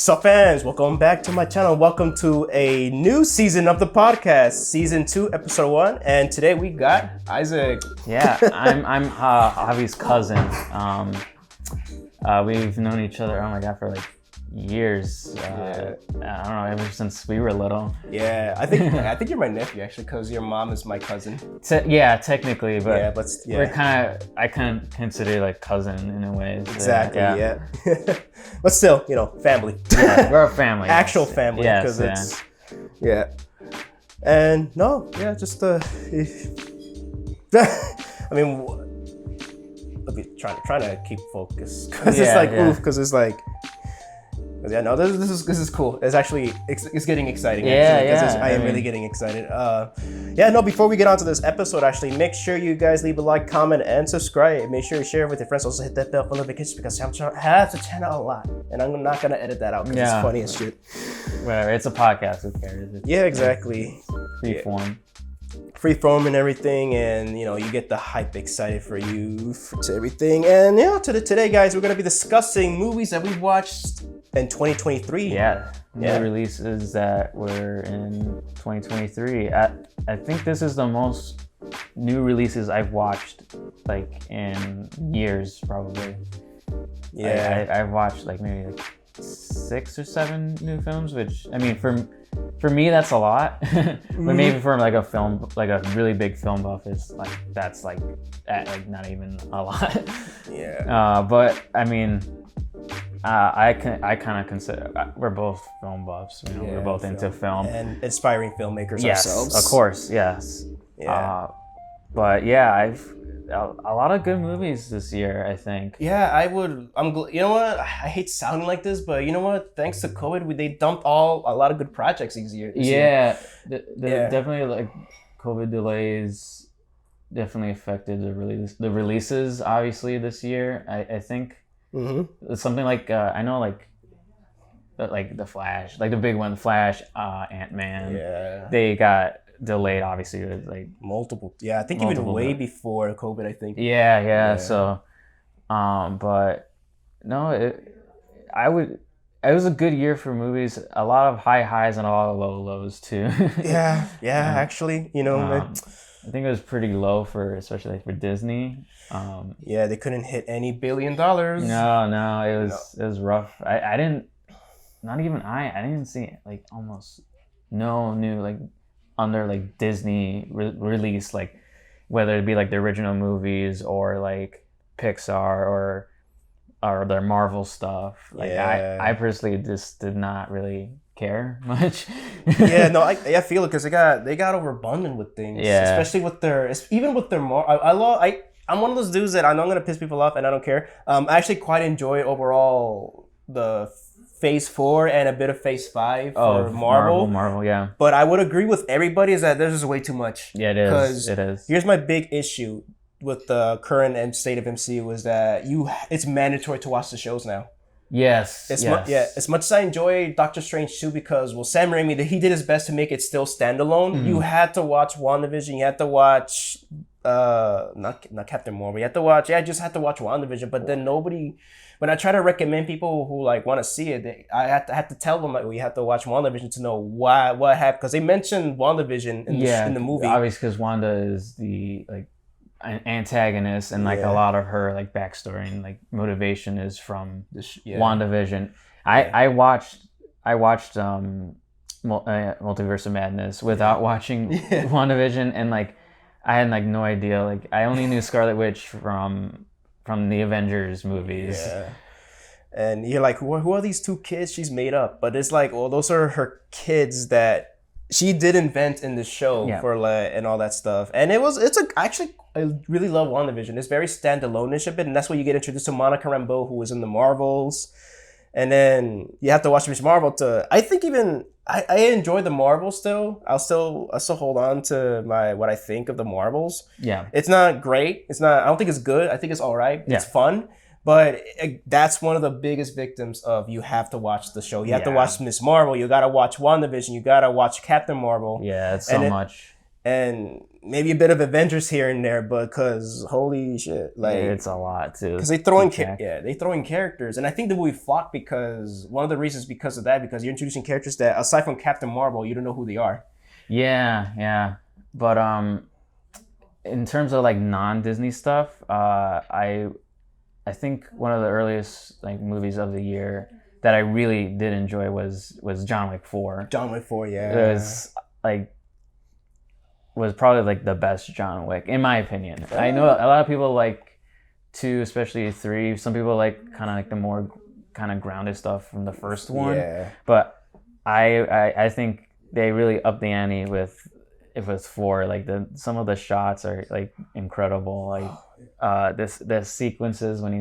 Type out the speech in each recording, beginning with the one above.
Sup fans, welcome back to my channel. Welcome to a new season of the podcast, season 2, episode 1. And today we got Isaac. Yeah, I'm Javi's cousin. We've known each other, oh my god, for like years. I don't know, ever since we were little. Yeah, I think you're my nephew actually, because your mom is my cousin. Yeah, technically, but we're I kind of consider like cousin in a way. So, exactly, yeah. But still, family. Yeah, we're a family. Actual family, because it's And no, yeah, just I mean, I'll be trying to keep focus because it's like. Yeah, no, this is cool. It's actually it's getting exciting. I am really getting excited. Before we get on to this episode, actually, make sure you guys leave a like, comment, and subscribe. Make sure you share it with your friends. Also hit that bell for notifications because I'm trying to have the channel a lot, and I'm not gonna edit that out because it's funny as shit. Whatever, it's a podcast. Who cares? Exactly. Free form. Free form and everything, and you get the hype excited for you to everything. And today guys, we're gonna be discussing movies that we've watched in 2023. New releases that were in 2023. I think this is the most new releases I've watched like in years, probably. I've watched like maybe like 6 or 7 new films, which I mean for me that's a lot. But maybe for like a really big film buff is like that's like not even a lot. But I mean I kind of consider we're both film buffs. We're both into film and inspiring filmmakers ourselves. Of course, yes. But yeah, I've a lot of good movies this year, I think. Yeah, you know what? I hate sounding like this, but you know what? Thanks to COVID, they dumped a lot of good projects this year. Definitely like COVID delays definitely affected the releases. Obviously, this year, I think. It's something like I know like the Flash, like the big one, Flash, Ant-Man. They got delayed, obviously, with like multiple. I think even way before COVID, I think. So, but no, it was a good year for movies. A lot of high highs and a lot of low lows too. Actually, I think it was pretty low especially for Disney. They couldn't hit any $1 billion. No, it was rough. I didn't see like almost no new like under like Disney release, like whether it be like the original movies or like Pixar or their Marvel stuff. Like I personally just did not really care much. I feel it because they got overabundant with things. Especially with their I'm one of those dudes that I know I'm gonna piss people off and I don't care. I actually quite enjoy overall the Phase 4 and a bit of Phase 5 for Marvel. Marvel. But I would agree with everybody is that there's just way too much. It is. Here's my big issue with the current state of MCU is that it's mandatory to watch the shows now. Yes. As much as I enjoy Doctor Strange 2 because Sam Raimi, he did his best to make it still standalone. You had to watch WandaVision. You had to watch not Captain Marvel. I just had to watch WandaVision. But then when I try to recommend people who like want to see it, I had to tell them like we have to watch WandaVision to know what happened because they mentioned WandaVision in the movie. Obviously, because Wanda is the like an antagonist and like a lot of her like backstory and like motivation is from WandaVision. I watched Multiverse of Madness without watching WandaVision, and like I had like no idea. Like I only knew Scarlet Witch from the Avengers movies. And you're like, who are these 2 kids she's made up? But it's like, well, those are her kids that she did invent in the show for and all that stuff. And actually, I really love WandaVision. It's very standalone-ish a bit, and that's where you get introduced to Monica Rambeau, who was in the Marvels. And then you have to watch Miss Marvel I think even I enjoy the Marvels still. I'll still hold on to what I think of the Marvels. It's not great. I don't think it's good. I think it's all right. It's fun. But that's one of the biggest victims of you have to watch the show. You have to watch Miss Marvel. You got to watch WandaVision. You got to watch Captain Marvel. It's so much. And maybe a bit of Avengers here and there, but because holy shit, like it's a lot too. Because they throw in characters, and I think the movie flopped because one of the reasons because of that, because you're introducing characters that aside from Captain Marvel, you don't know who they are. Yeah, but in terms of like non-Disney stuff, I think one of the earliest like movies of the year that I really did enjoy was John Wick 4. John Wick 4, yeah. It was probably like the best John Wick in my opinion. I know a lot of people like 2, especially 3. Some people like kind of like the more kind of grounded stuff from the first one. Yeah. But I think they really upped the ante with 4. Like some of the shots are like incredible. Like the sequences when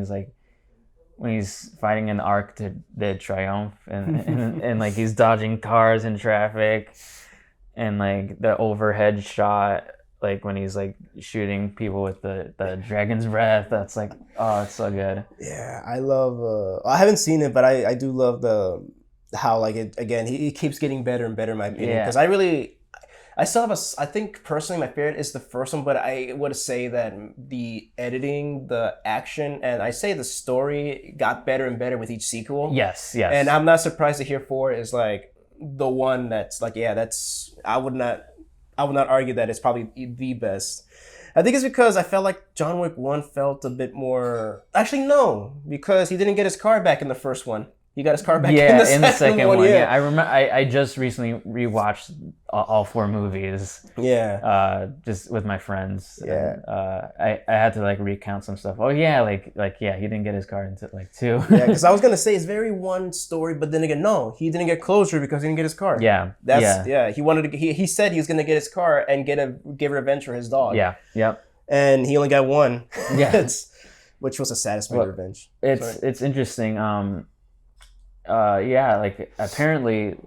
he's fighting in the Arc de Triomphe and like he's dodging cars in traffic. And like the overhead shot, like when he's like shooting people with the dragon's breath, that's like, oh, it's so good. Yeah, I love. I haven't seen it, but I do love how like it again. He keeps getting better and better in my opinion. Because I still have I think personally my favorite is the first one, but I would say that the editing, the action, and I say the story got better and better with each sequel. Yes. And I'm not surprised to hear 4 is like the one that's like, that's I would not argue that it's probably the best. I think it's because I felt like John Wick 1 felt a bit more. Actually, no, because he didn't get his car back in the first one. He got his car back in the second one. Yeah, I remember. I just recently rewatched all 4 movies. Yeah. Just with my friends. Yeah. And, I had to like recount some stuff. Oh yeah, like he didn't get his car into like 2. Yeah, because I was gonna say it's very one story, but then again, no, he didn't get closure because he didn't get his car. Yeah. He wanted to. He said he was gonna get his car and give revenge for his dog. Yeah. Yep. And he only got one. Yeah. Which was a satisfying revenge. It's interesting. Like apparently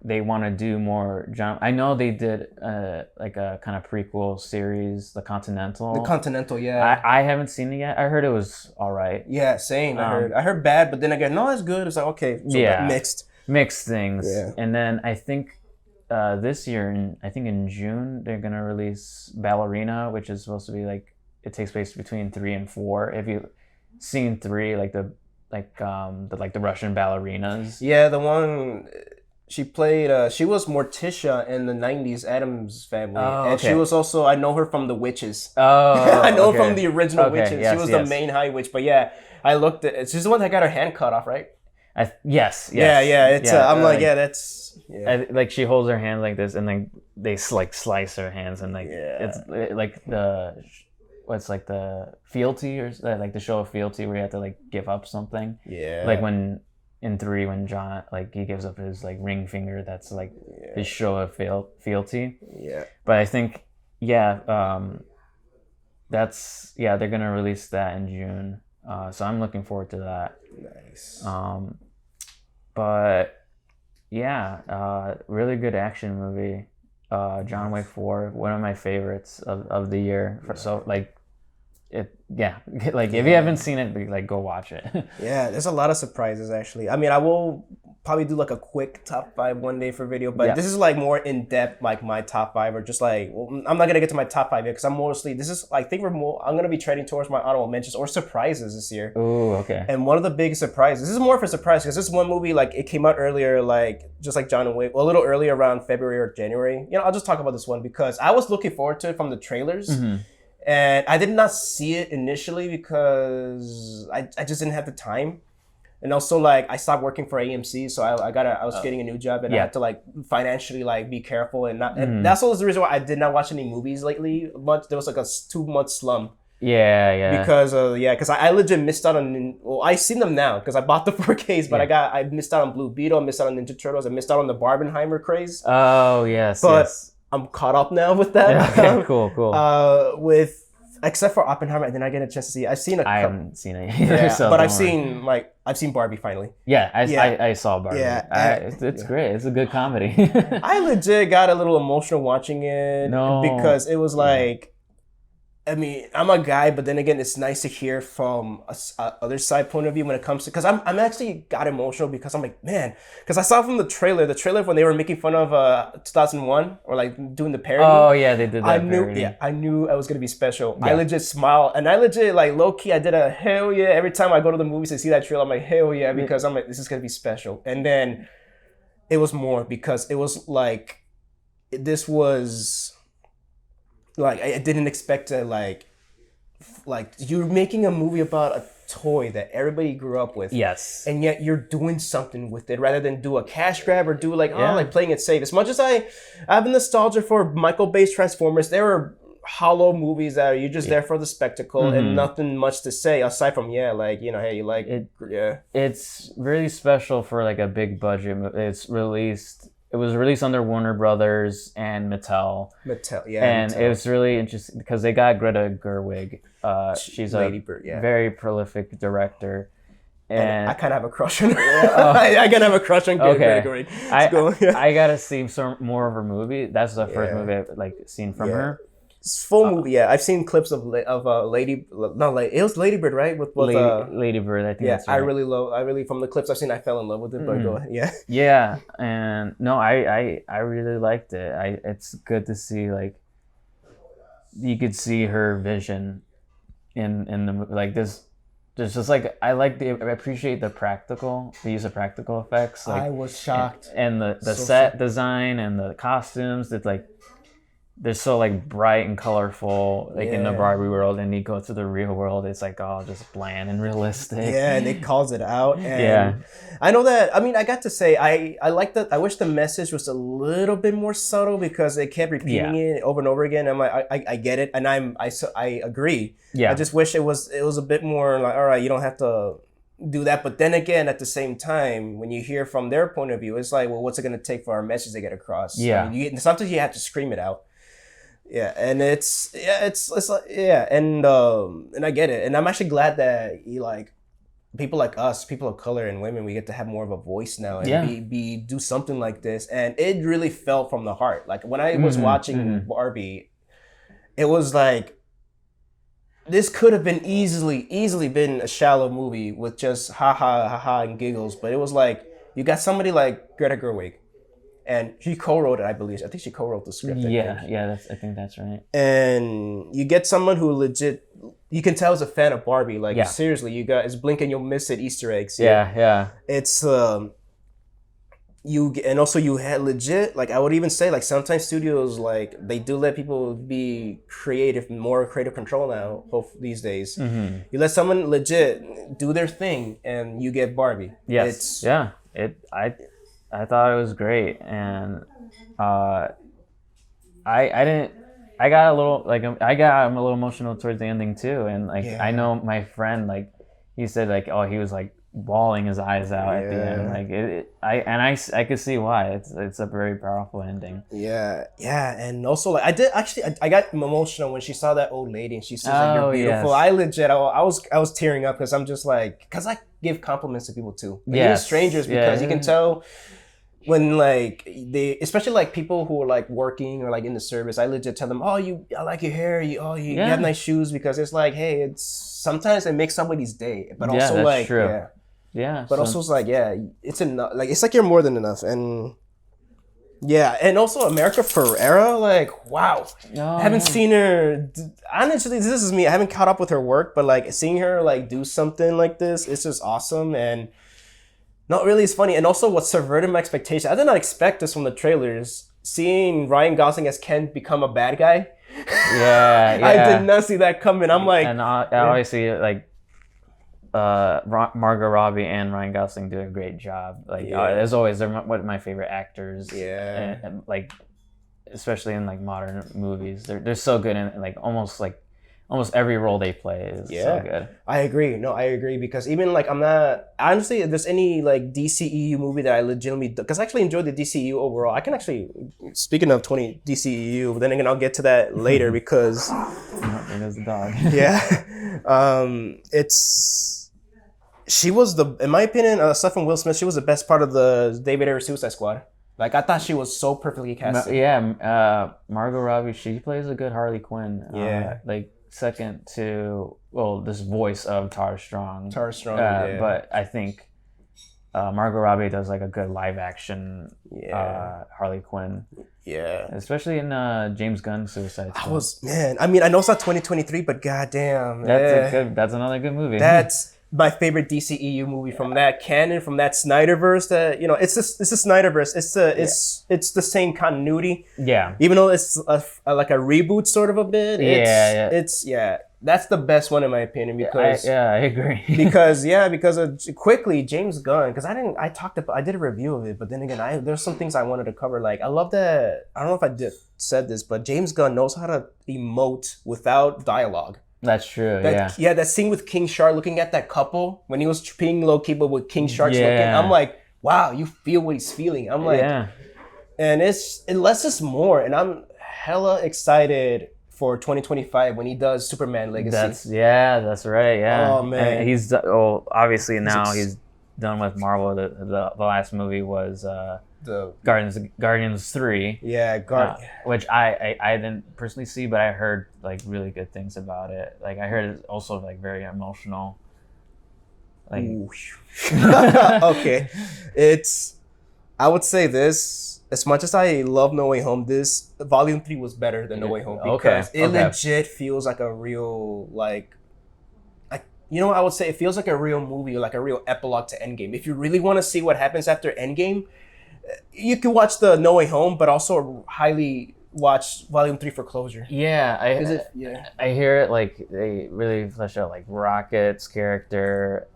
they want to do more John. I know they did like a kind of prequel series, The Continental. Yeah. I haven't seen it yet. I heard it was all right. Yeah, same. I heard bad, but then again, no, it's good. It's like okay, so mixed things. Yeah. And then I think this year, in June, they're gonna release Ballerina, which is supposed to be like it takes place between 3 and 4. If you've seen 3, like the Russian ballerinas. Yeah, the one she played. She was Morticia in the '90s Addams Family, and she was also. I know her from The Witches. Oh, I know her from the original Witches. Yes, she was the main high witch. But yeah, I looked at. She's the one that got her hand cut off, right? Yes. Yeah. It's. I'm like, that's. Yeah. Like she holds her hand like this, and then they like slice her hands, and like it's like the. What's like the fealty or like the show of fealty where you have to like give up something. Yeah. Like when in 3 when John like he gives up his like ring finger, that's like his show of fealty. Yeah. But I think that's they're gonna release that in June. So I'm looking forward to that. Nice. But really good action movie. John Wick 4, one of my favorites of the year. So like like if you haven't seen it, like go watch it. Yeah, there's a lot of surprises actually. I mean, I will probably do like a quick top 5 one day for video, but this is like more in depth, like my top 5 or just like I'm not gonna get to my top 5 yet because I'm gonna be trending towards my honorable mentions or surprises this year. Oh, okay. And one of the big surprises, this is more of a surprise because this one movie like it came out earlier, like just like John Wick, a little earlier around February or January. I'll just talk about this one because I was looking forward to it from the trailers. Mm-hmm. And I did not see it initially because I just didn't have the time. And also like I stopped working for AMC, so I was getting a new job and I had to like financially like be careful and not. And that's also the reason why I did not watch any movies lately. But there was like a 2-month slump. Yeah. Because I legit missed out on. Well, I seen them now because I bought the 4Ks, but I missed out on Blue Beetle, I missed out on Ninja Turtles, I missed out on the Barbenheimer craze. Oh yes, but I'm caught up now with that. Yeah, okay, cool. Except for Oppenheimer, I did not get a chance to see it. I haven't seen it either. So but I've seen Barbie finally. Yeah, I saw Barbie. Yeah, it's great. It's a good comedy. I legit got a little emotional watching it because it was like I mean, I'm a guy, but then again, it's nice to hear from a other side point of view when it comes to, because I'm actually got emotional because I'm like, man, because I saw from the trailer when they were making fun of 2001 or like doing the parody. Oh yeah, they did that parody. I knew I was gonna be special. Yeah. I legit smiled, and I legit like low key, I did a hell yeah every time I go to the movies and see that trailer. I'm like hell yeah, because I'm like, this is gonna be special. And then it was more because it was like, this was. Like, I didn't expect to, like you're making a movie about a toy that everybody grew up with. Yes. And yet you're doing something with it rather than do a cash grab or do like playing it safe. As much as I have a nostalgia for Michael Bay's Transformers, there are hollow movies that are you're just there for the spectacle and nothing much to say aside from, hey, you like it. Yeah. It's really special for like a big budget movie. It was released under Warner Brothers and Mattel. And Mattel. It was really interesting because they got Greta Gerwig. She's a very prolific director. And I kind of have a crush on her. I kind of have a crush on Greta Gerwig. I got to see some more of her movie. That's the first movie I've seen from her. Full movie, yeah. I've seen clips of it was Lady Bird, right? With Lady Bird, I think. Yeah, that's right. I really from the clips I've seen, I fell in love with it. But go ahead, yeah. Yeah, and no, I really liked it. It's good to see like you could see her vision in the like this. There's just like I appreciate the use of practical effects. Like, I was shocked, and the set design and the costumes that like. They're so like bright and colorful, like in the Barbie world, and you go to the real world, it's like all just bland and realistic. Yeah, and it calls it out. And I know that. I mean, I got to say, I like that. I wish the message was a little bit more subtle because they kept repeating it over and over again. I'm like, I get it, and I agree. Yeah, I just wish it was a bit more like, all right, you don't have to do that. But then again, at the same time, when you hear from their point of view, it's like, well, what's it going to take for our message to get across? Yeah, I mean, sometimes you have to scream it out. Yeah, and it's like, and I get it, and I'm actually glad that people like us, people of color and women, we get to have more of a voice now and do something like this, and it really felt from the heart. Like when I was watching Barbie, it was like this could have been easily been a shallow movie with just ha and giggles, but it was like you got somebody like Greta Gerwig. And she co-wrote it, I believe. I think she co-wrote the script. I think that's right. And you get someone who legit, you can tell is a fan of Barbie. Like seriously, you got it's blink and you'll miss it Easter eggs. Yeah. It's and also you had legit, like I would even say, like sometimes studios like they do let people be creative, more creative control now. These days, you let someone legit do their thing, and you get Barbie. Yes. I thought it was great, and I'm a little emotional towards the ending too, and like I know my friend, like he said like, oh, he was like bawling his eyes out at the end, like I could see why. It's a very powerful ending. Yeah, and also like I got emotional when she saw that old lady and she says like, you're beautiful. Yes. I legit I was tearing up because I'm just like, because I give compliments to people too, even strangers, because you can tell when like they, especially like people who are like working or like in the service, I legit tell them, I like your hair, you have nice shoes, because it's like, hey, it's sometimes it makes somebody's day, but also that's like true. But also it's like, it's enough. Like it's like you're more than enough. And and also America Ferrera, like wow, I haven't seen her. Honestly, this is me. I haven't caught up with her work, but like seeing her like do something like this, it's just awesome. And not really, it's funny. And also what subverted my expectations, I did not expect this from the trailers. Seeing Ryan Gosling as Ken become a bad guy. I did not see that coming. I'm like, and obviously like Margot Robbie and Ryan Gosling do a great job. Like as always, they're one of my favorite actors. And like especially in like modern movies, they're so good in like almost every role they play is so good. I agree because even like I'm not honestly, if there's any like DCEU movie that I legitimately, because I actually enjoyed the DCEU overall. I can actually, speaking of 20 DCEU, but then again I'll get to that later because there's the dog. She was in my opinion, aside from Will Smith, she was the best part of the David Ayer Suicide Squad. Like I thought she was so perfectly casted. Margot Robbie, she plays a good Harley Quinn. Like second to this voice of Tara Strong. Yeah. But I think Margot Robbie does like a good live action Harley Quinn. Yeah. Especially in James Gunn's Suicide Squad. I mean, I know it's not 2023, but goddamn. That's another good movie. That's my favorite DCEU movie from that canon, from that Snyderverse. That it's the Snyderverse. It's the same continuity. Yeah. Even though it's like a reboot sort of a bit. That's the best one in my opinion because I agree. because of quickly James Gunn, because I did a review of it, but then again there's some things I wanted to cover. Like I love that, I don't know if I said this, but James Gunn knows how to emote without dialogue. That's true. That scene with King Shark looking at that couple when he was being low key, but with King Shark's looking, I'm like, wow, you feel what he's feeling. I'm like, and it lets us more, and I'm hella excited for 2025 when he does Superman Legacy. That's right. Yeah. Oh man, and he's obviously now he's done with Marvel. The last movie was the Guardians 3. Yeah, which I didn't personally see, but I heard like really good things about it. Like I heard it's also like very emotional. Like okay, I would say this. As much as I love No Way Home, this Volume 3 was better than No Way Home because it legit feels like a real I would say it feels like a real movie or like a real epilogue to Endgame. If you really want to see what happens after Endgame, you can watch the No Way Home, but also highly watch Volume 3 for closure. Yeah, I hear it like they really flesh out like Rocket's character.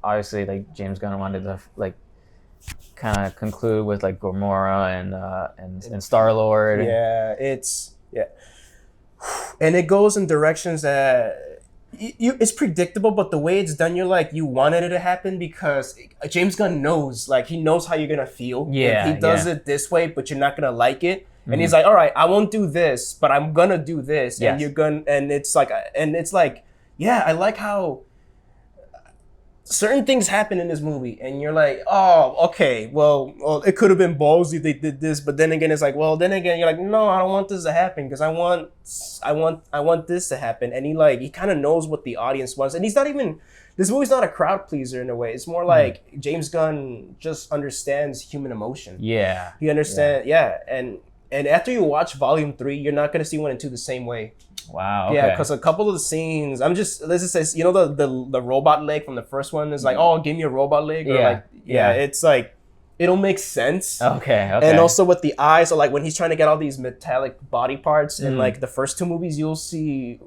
Obviously, like James Gunn wanted to like kind of conclude with like Gamora and Star-Lord. And it goes in directions that it's predictable, but the way it's done, you're like, you wanted it to happen because James Gunn knows, like he knows how you're gonna feel. If he does it this way, but you're not gonna like it. And he's like, all right, I won't do this, but I'm gonna do this. And you're gonna, and it's like, I like how certain things happen in this movie, and you're like, oh, okay, well, it could have been ballsy they did this, but then again, it's like, well, then again, you're like, no, I don't want this to happen because I want this to happen, and he kind of knows what the audience wants, and he's not even. This movie's not a crowd pleaser in a way. It's more like James Gunn just understands human emotion. Yeah, he understands. And after you watch Volume 3, you're not gonna see 1 and 2 the same way. Wow. Okay. Yeah, because a couple of the scenes, let's just say, the robot leg from the first one is like, oh, give me a robot leg. Or it's like, it'll make sense. Okay. And also with the eyes, or like when he's trying to get all these metallic body parts in like the first 2 movies, you'll see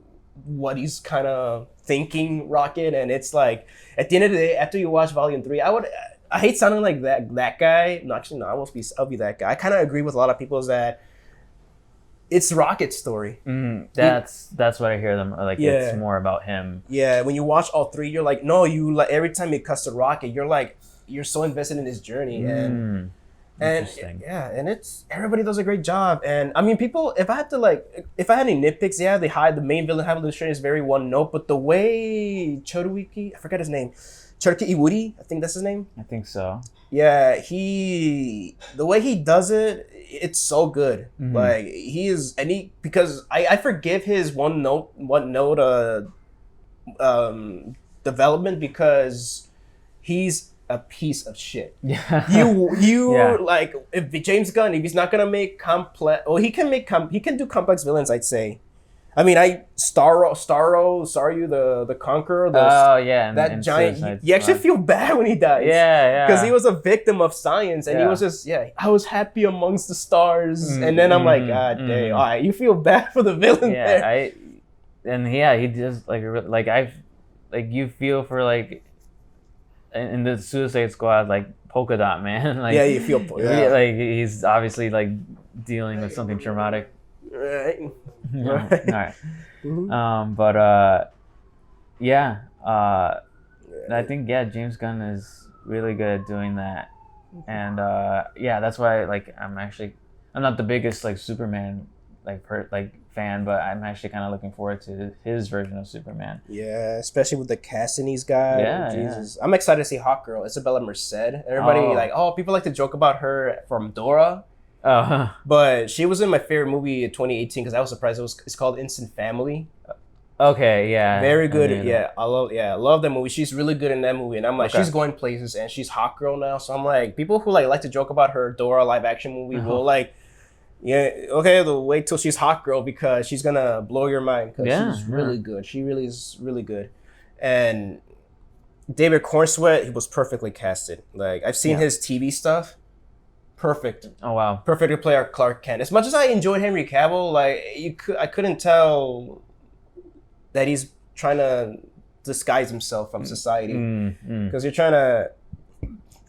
what he's kind of thinking, Rocket. And it's like, at the end of the day, after you watch Volume 3, I hate sounding like that guy. No, actually, no, I'll be that guy. I kind of agree with a lot of people is that it's Rocket's story. That's what I hear them like. It's more about him. Yeah, when you watch all 3, you're like, no, you like every time it cuts to Rocket, you're like, you're so invested in his journey, and it's everybody does a great job. And I mean, people, if I had any nitpicks, the main villain Javiwood is very one note, but the way Choruiki, I forgot his name. Cherki Iwuri, I think that's his name. I think so. Yeah, the way he does it, it's so good. Like because I forgive his one note development because he's a piece of shit. Like if James Gunn, if he's not gonna make complex, he can do complex villains, I'd say. I mean, Starro, the Conqueror. That giant. You actually feel bad when he dies. Because he was a victim of science, and he was just I was happy amongst the stars, and then I'm like, God dang, all right, you feel bad for the villain. He just you feel for like in the Suicide Squad, like Polka Dot Man, like you feel like he's obviously like dealing with something traumatic. Right. All right. I think James Gunn is really good at doing that, and that's why I'm not the biggest like Superman fan, but I'm actually kind of looking forward to his version of Superman. Yeah, especially with the casting he's got. Jesus, I'm excited to see Hawk Girl, Isabella Merced. Everybody people like to joke about her from Dora. But she was in my favorite movie in 2018 because I was surprised. It's called Instant Family. Okay, yeah. Very good. Yeah, I love that movie. She's really good in that movie, and I'm like, she's going places, and she's hot girl now. So I'm like, people who like to joke about her Dora live action movie will like, yeah, okay, wait till she's hot girl because she's gonna blow your mind because she's really good. She really is really good, and David Cornsweet, he was perfectly casted. Like I've seen his TV stuff. Perfect. Oh wow. Perfect to play our Clark Kent. As much as I enjoyed Henry Cavill, like I couldn't tell that he's trying to disguise himself from society because you're trying to.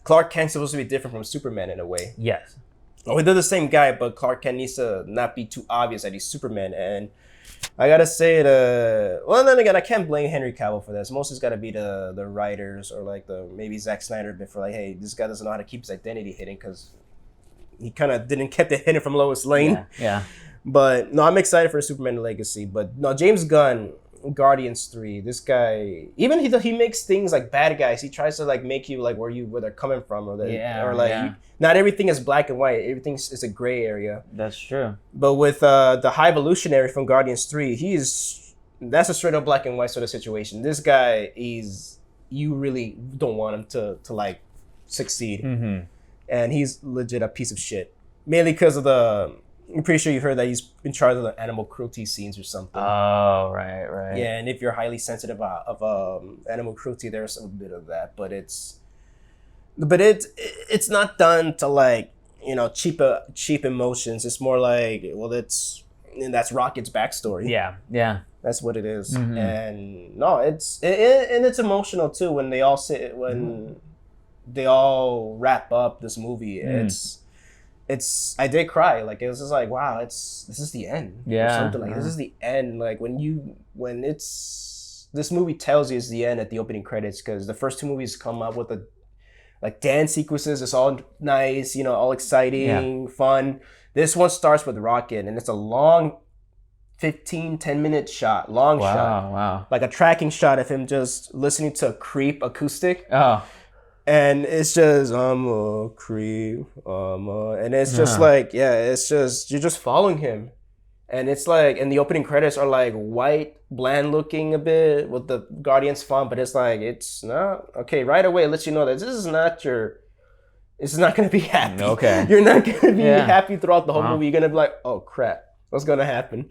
Clark Kent's supposed to be different from Superman in a way. Yes. Oh, they're the same guy, but Clark Kent needs to not be too obvious that he's Superman. And I gotta say, well, then again, I can't blame Henry Cavill for this. Most has got to be the writers or like maybe Zack Snyder a bit for like, hey, this guy doesn't know how to keep his identity hidden because he kind of didn't keep it hidden from Lois Lane. Yeah. But no, I'm excited for Superman Legacy. But no, James Gunn, Guardians 3, this guy, even he makes things like bad guys. He tries to like make you like where they're coming from or not everything is black and white. Everything is a gray area. That's true. But with the High Evolutionary from Guardians 3, that's a straight up black and white sort of situation. This guy you really don't want him to like succeed. Mm-hmm. And he's legit a piece of shit. Mainly because of I'm pretty sure you heard that he's in charge of the animal cruelty scenes or something. Oh, right. Yeah, and if you're highly sensitive of animal cruelty, there's a bit of that. But it's not done to like, cheap emotions. It's more like, that's Rocket's backstory. Yeah. That's what it is. Mm-hmm. And no, it's emotional too when they all they all wrap up this movie. I did cry. Like it was just like, wow, this is the end. Yeah. Or something like this is the end. Like when this movie tells you it's the end at the opening credits because the first two movies come up with the like dance sequences. It's all nice, all exciting, fun. This one starts with Rocket and it's a long 10-minute shot. Shot. Wow. Like a tracking shot of him just listening to a Creep acoustic. Oh. And it's just, I'm a creep, and it's just like, it's just, you're just following him. And it's like, and the opening credits are like white, bland looking a bit with the Guardians font, but it's like, it's not, okay, right away it lets you know that this is not going to be happy. Okay. You're not going to be happy throughout the whole movie. You're going to be like, oh crap, what's going to happen?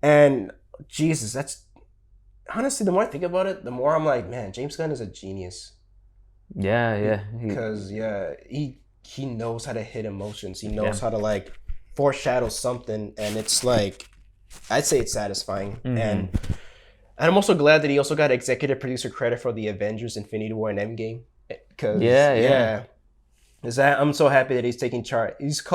And Jesus, that's, honestly, the more I think about it, the more I'm like, man, James Gunn is a genius. Yeah. Because he knows how to hit emotions. He knows how to like foreshadow something, and it's like, I'd say it's satisfying. Mm-hmm. And I'm also glad that he also got executive producer credit for the Avengers: Infinity War and Endgame. Because I'm so happy that he's taking charge. He's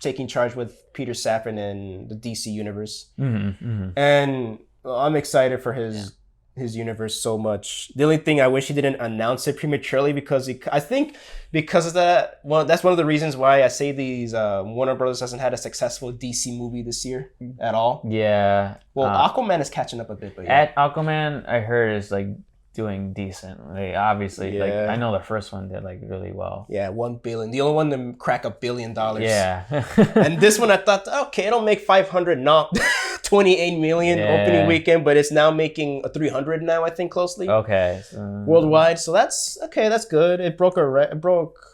taking charge with Peter Safran and the DC universe, and I'm excited for his universe so much. The only thing I wish he didn't announce it prematurely because I think because of that, well, that's one of the reasons why I say these Warner Brothers hasn't had a successful DC movie this year at all. Yeah. Well, Aquaman is catching up a bit, but Aquaman, I heard is like doing decent. Like, obviously, like I know the first one did like really well. Yeah, $1 billion. The only one to crack $1 billion. Yeah. And this one, I thought, okay, it'll make 500, not 28 million opening weekend, but it's now making 300 now, I think, closely. Okay. Worldwide. So that's okay. That's good. It broke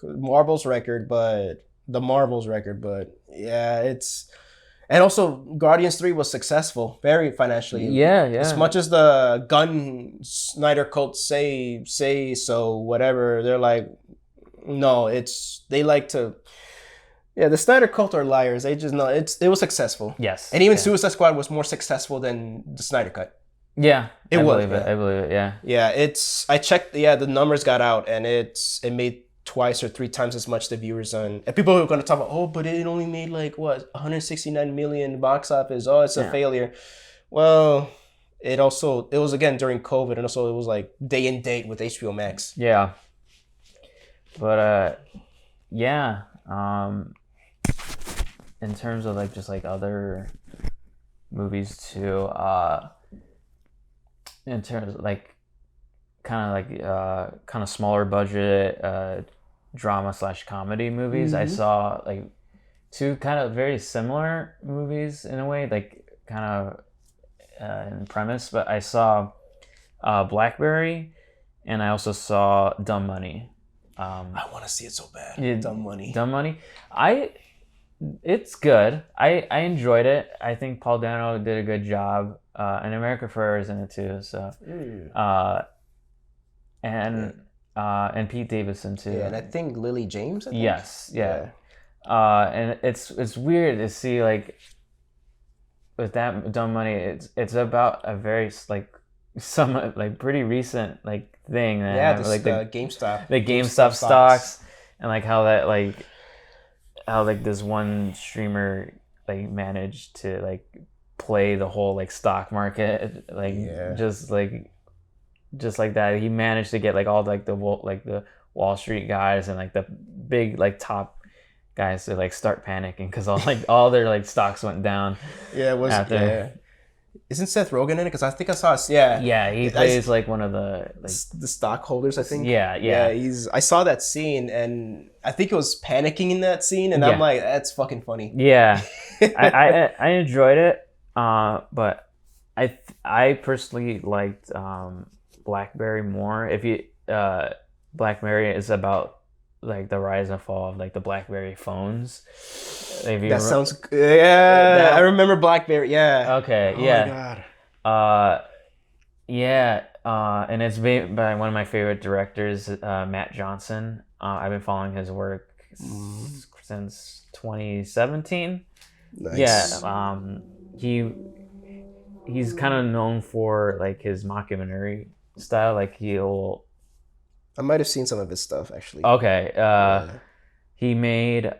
Marvel's record, but yeah, it's. And also, Guardians 3 was successful, very financially. Yeah. As much as the Gunn Snyder cult say so, whatever, they're like, no, they like to. Yeah, the Snyder cult are liars. They just know it was successful. Yes. And even Suicide Squad was more successful than the Snyder cut. Yeah. I believe it. Yeah. Yeah, I checked. Yeah, the numbers got out, and it made twice or three times as much the viewers on. And people are going to talk about, but it only made like what 169 million box office. Oh, it's a failure. Well, it was again during COVID, and also it was like day and date with HBO Max. Yeah. But in terms of like just like other movies too, in terms of like kind of smaller budget drama / comedy movies, I saw like two kind of very similar movies in a way, like kind of in premise, but I saw Blackberry, and I also saw Dumb Money. I want to see it so bad. Dumb Money. Dumb Money. It's good. I enjoyed it. I think Paul Dano did a good job. And America Ferrera is in it too. So, and Pete Davidson too. Yeah, and I think Lily James. I think? Yes. Yeah. And it's weird to see like with that Dumb Money. It's about a very like some like pretty recent like thing that happened, like the GameStop stocks, and like how this one streamer like managed to like play the whole like stock market like just like that. He managed to get like all like the Wall Street guys and like the big like top guys to like start panicking because all their like stocks went down. Yeah, it was after. Yeah. Isn't Seth Rogen in it? Because I think I saw it. Yeah. Yeah, he plays like one of the the stockholders, I think. Yeah. I saw that scene, and I think it was panicking in that scene, and I'm like, that's fucking funny. Yeah, I enjoyed it, but I personally liked Blackberry more. If you Blackberry is about like the rise and fall of like the BlackBerry phones. Sounds good. Yeah, I remember BlackBerry. Yeah. Okay. Oh yeah. My God. And it's made by one of my favorite directors, Matt Johnson. I've been following his work since 2017. Nice. Yeah. He's kind of known for like his mockumentary style. Like I might have seen some of his stuff actually. Okay. He made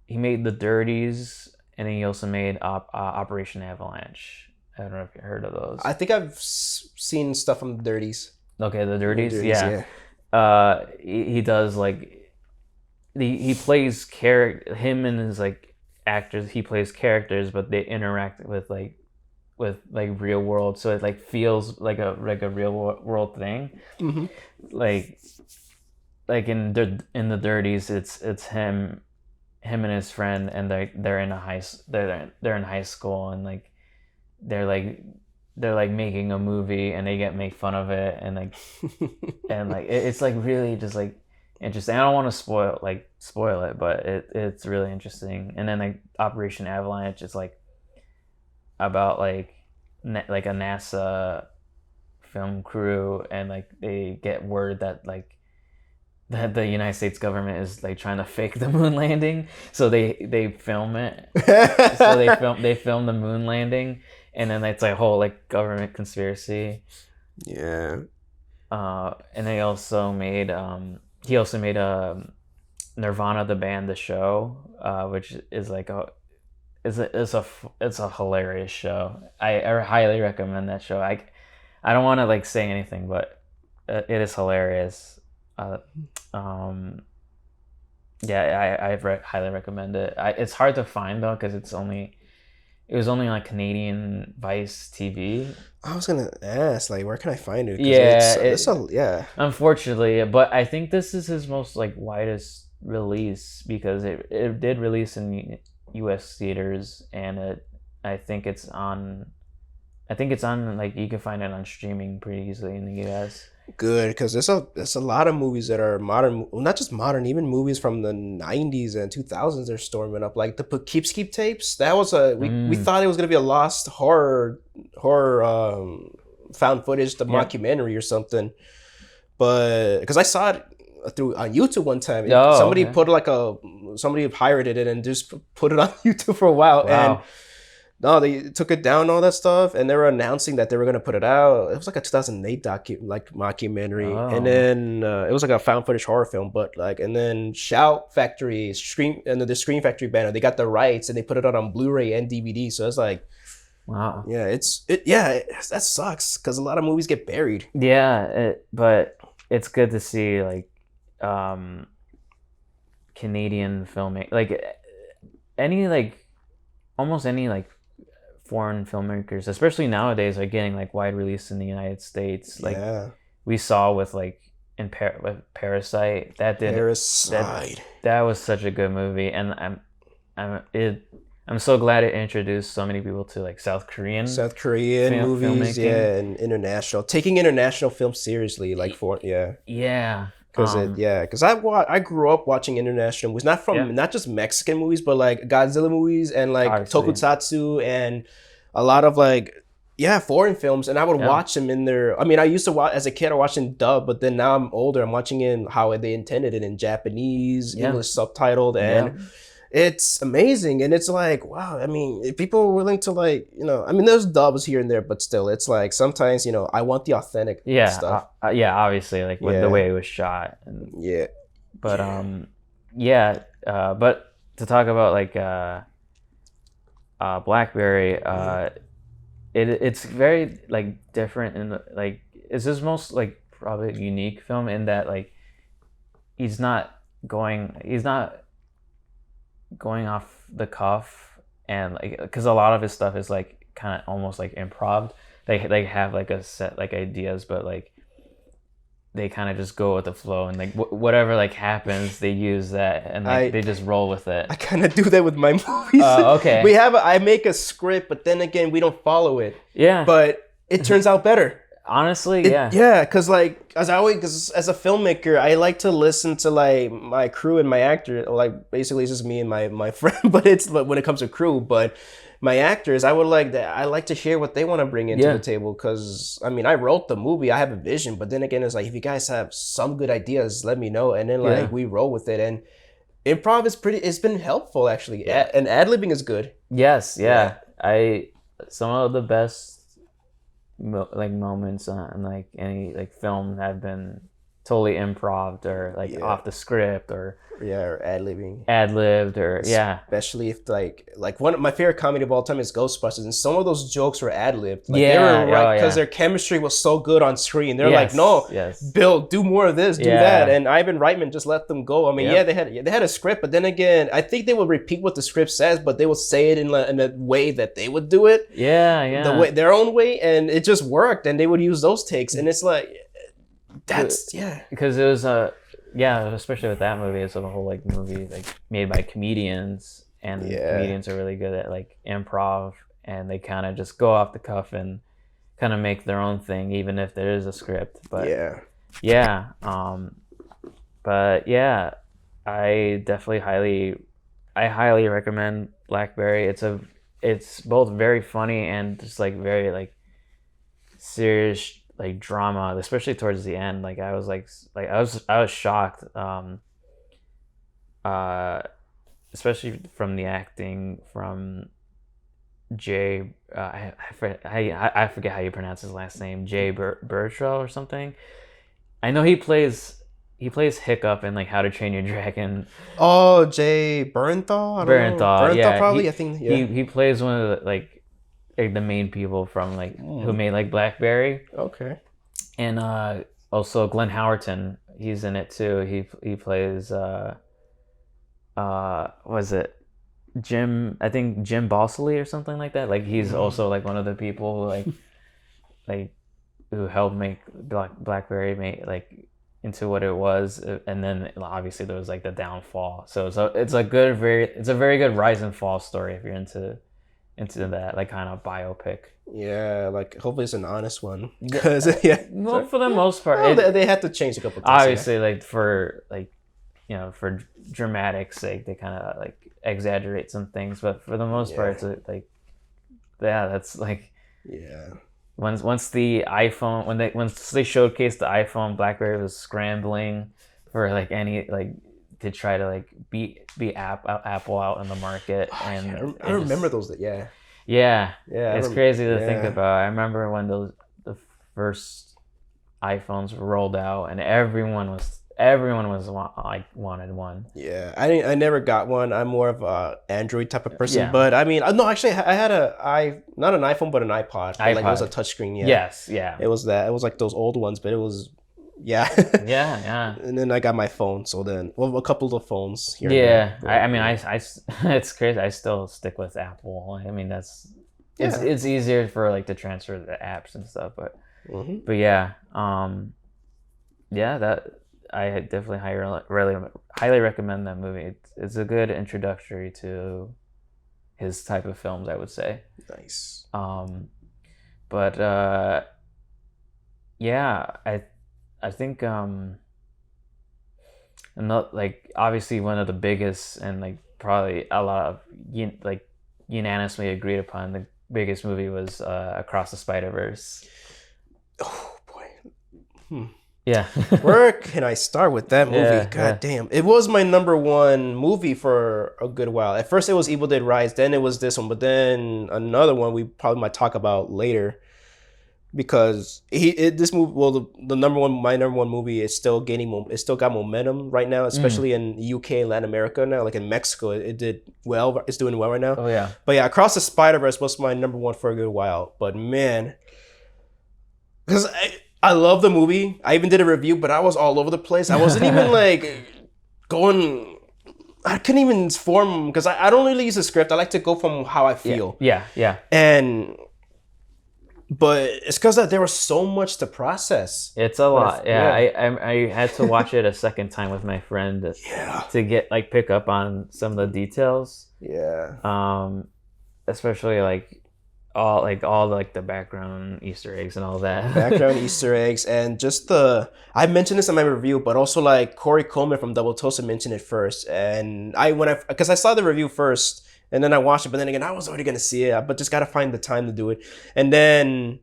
The Dirties, and he also made Operation Avalanche. I don't know if you heard of those. I think I've seen stuff from The Dirties. Okay, The Dirties, yeah. He does like he plays him and his like actors. He plays characters, but they interact with real world, so it like feels like a real world thing. Mm-hmm. Like in the Dirties, it's him and his friend, and they're in high school, and like they're making a movie, and they make fun of it, and like and like it's like really just like interesting. I don't want to spoil it, but it's really interesting. And then like Operation Avalanche is like about like a NASA film crew, and like they get word that the United States government is like trying to fake the moon landing, so they film it. So they film the moon landing, and then it's like a whole like government conspiracy. Yeah. And they also made he also made Nirvana the band, the show, which is like it's a hilarious show. I highly recommend that show. I don't want to like say anything, but it is hilarious. Highly recommend it. It's hard to find though, because it was only like Canadian Vice TV. I was gonna ask, like, where can I find it? Yeah, unfortunately, but I think this is his most like widest release, because it did release in U.S. theaters, and I think it's on like you can find it on streaming pretty easily in the U.S. Good, because there's a lot of movies that are modern, well, not just modern, even movies from the 90s and 2000s are storming up, like the Poughkeepsie tapes. That was we thought it was going to be a lost horror found footage, the mockumentary or something, but because I saw it on YouTube one time. Somebody pirated it and just put it on YouTube for a while. Wow. And no, they took it down, all that stuff, and they were announcing that they were going to put it out. It was like a 2008 mockumentary, and then it was like a found footage horror film. But and then Shout Factory, the Scream Factory banner, they got the rights and they put it out on Blu-ray and DVD. So it's like, wow, yeah, that sucks because a lot of movies get buried. Yeah, but it's good to see like Canadian filmmaking, like almost any foreign filmmakers, especially nowadays, are getting like wide release in the United States. Like we saw with with Parasite, that was such a good movie, and I'm so glad it introduced so many people to like South Korean movies, filmmaking. yeah, and taking international film seriously, like Yeah. because I grew up watching international movies, not just Mexican movies, but like Godzilla movies and like Obviously. tokusatsu and a lot of like foreign films, and I would watch them in their. I mean, I used to watch as a kid. I watched in dub, but then now I'm older. I'm watching in how they intended it in Japanese, English subtitled, and it's amazing. And it's like, wow. I mean, if people are willing to like, I mean, there's dubs here and there, but still, it's like sometimes I want the authentic stuff. Obviously, like with the way it was shot. And, but but to talk about like Blackberry, it's very like different and like it's his most like probably unique film in that like he's not going off the cuff, and like because a lot of his stuff is like kind of almost like improv. They have like a set like ideas, but like they kind of just go with the flow, and like whatever like happens, they use that, and like they just roll with it. I kind of do that with my movies. Okay. I make a script, but then again, we don't follow it. Yeah. But it turns out better. Honestly, yeah. Yeah, because like as a filmmaker, I like to listen to like my crew and my actor. Like basically, it's just me and my friend. But it's when it comes to crew, but my actors, I like to hear what they want to bring into the table. Because I mean, I wrote the movie, I have a vision, but then again, it's like if you guys have some good ideas, let me know, and then like we roll with it. And improv is it's been helpful actually, and ad-libbing is good. Yes, some of the best like moments on like any like film have been totally improv or like off the script or ad-libbed or especially if like one of my favorite comedy of all time is Ghostbusters, and some of those jokes were ad-libbed. Like they were right because their chemistry was so good on screen. They're like, no, Bill, do more of this, do that, and Ivan Reitman just let them go. I mean, they had a script, but then again, I think they would repeat what the script says, but they would say it in a way that they would do it, their own way, and it just worked, and they would use those takes, and it's like because it was especially with that movie, it's a whole like movie like made by comedians, and comedians are really good at like improv, and they kind of just go off the cuff and kind of make their own thing, even if there is a script. But I definitely highly recommend Blackberry. It's both very funny and just like very like serious like drama, especially towards the end. Like I was shocked, especially from the acting from Jay. I forget how you pronounce his last name. Jay Bertrell or something. I know he plays Hiccup in like How to Train Your Dragon. Oh, Jay Bernthal. Bernthal, probably. I think he plays one of the like the main people from like who made like Blackberry. Okay. And also Glenn Howerton, he's in it too. He plays was it Jim Bosley or something like that. Like he's also like one of the people who like who helped make Blackberry make like into what it was, and then obviously there was like the downfall. So it's a very good rise and fall story if you're into that like kind of biopic. Yeah, like hopefully it's an honest one. Because well, for the most part, they had to change a couple things. Obviously, like for like for dramatic sake, they kind of like exaggerate some things, but for the most part, it's like that's like Once the iPhone once they showcased the iPhone, BlackBerry was scrambling for like any like to try to like beat Apple out in the market. And I remember those. It's crazy to think about. I remember when the first iPhones rolled out, and everyone was like wanted one. Yeah, I never got one. I'm more of a Android type of person. But I mean, no, actually, I had not an iPhone, but an iPod. Like it was a touchscreen. Yes, It was that. It was like those old ones, but it was. And then I got my phone. So then, a couple of phones here. I mean, I it's crazy. I still stick with Apple. I mean, it's easier for like to transfer the apps and stuff. But that I definitely highly recommend that movie. It's a good introductory to his type of films, I would say. Nice. But yeah, I think not like obviously one of the biggest and like probably a lot of like unanimously agreed upon the biggest movie was Across the Spider-Verse. Oh boy. Yeah. Where can I start with that movie? Yeah, God damn. It was my number one movie for a good while. At first it was Evil Dead Rise, then it was this one, but then another one we probably might talk about later. Because this movie, well, my number one movie is still it still got momentum right now, especially in UK and Latin America now. Like in Mexico, it did well. It's doing well right now. Oh yeah. But yeah, Across the Spider-Verse was my number one for a good while. But man, because I love the movie. I even did a review, but I was all over the place. I wasn't even like going. I couldn't even form because I don't really use a script. I like to go from how I feel. Yeah. But it's because there was so much to process. It's a lot. I had to watch it a second time with my friend to get like pick up on some of the details. Yeah. Especially like all the background Easter eggs and all that. Background Easter eggs and just I mentioned this in my review, but also like Corey Coleman from Double Toasted mentioned it first, and because I saw the review first. And then I watched it, but then again, I was already going to see it, but just got to find the time to do it. And then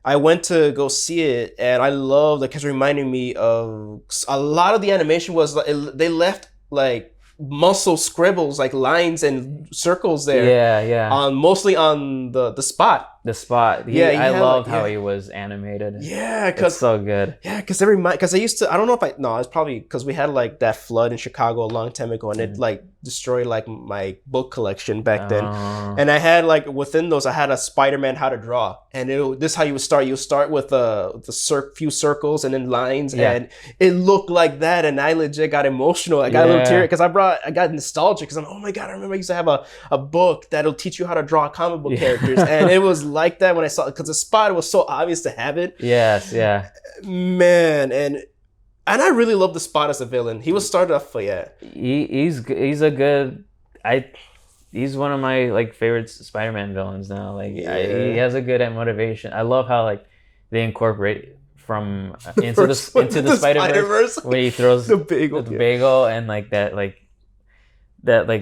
I went to go see it, and I loved it because it reminded me of a lot of the animation was, they left like muscle scribbles, like lines and circles there. Yeah. Mostly on the spot. The spot. I loved how he was animated. Yeah, it's so good. Yeah, because I used to. I don't know if it's probably because we had like that flood in Chicago a long time ago, and it like destroyed like my book collection back then. And I had like within those, I had a Spider-Man How to Draw, and this is how you would start. You start with the few circles and then lines, and it looked like that, and I legit got emotional. I got a little teary because I got nostalgic because I'm oh my god, I remember I used to have a book that'll teach you how to draw comic book characters, and it was like that when I saw it because the spot was so obvious to have it. Yes, yeah. Man, and I really love the Spot as a villain. He was started off he's a good he's one of my like favorite Spider-Man villains now. Like he has a good motivation. I love how like they incorporate from into the Spider-Verse where he throws the bagel and like that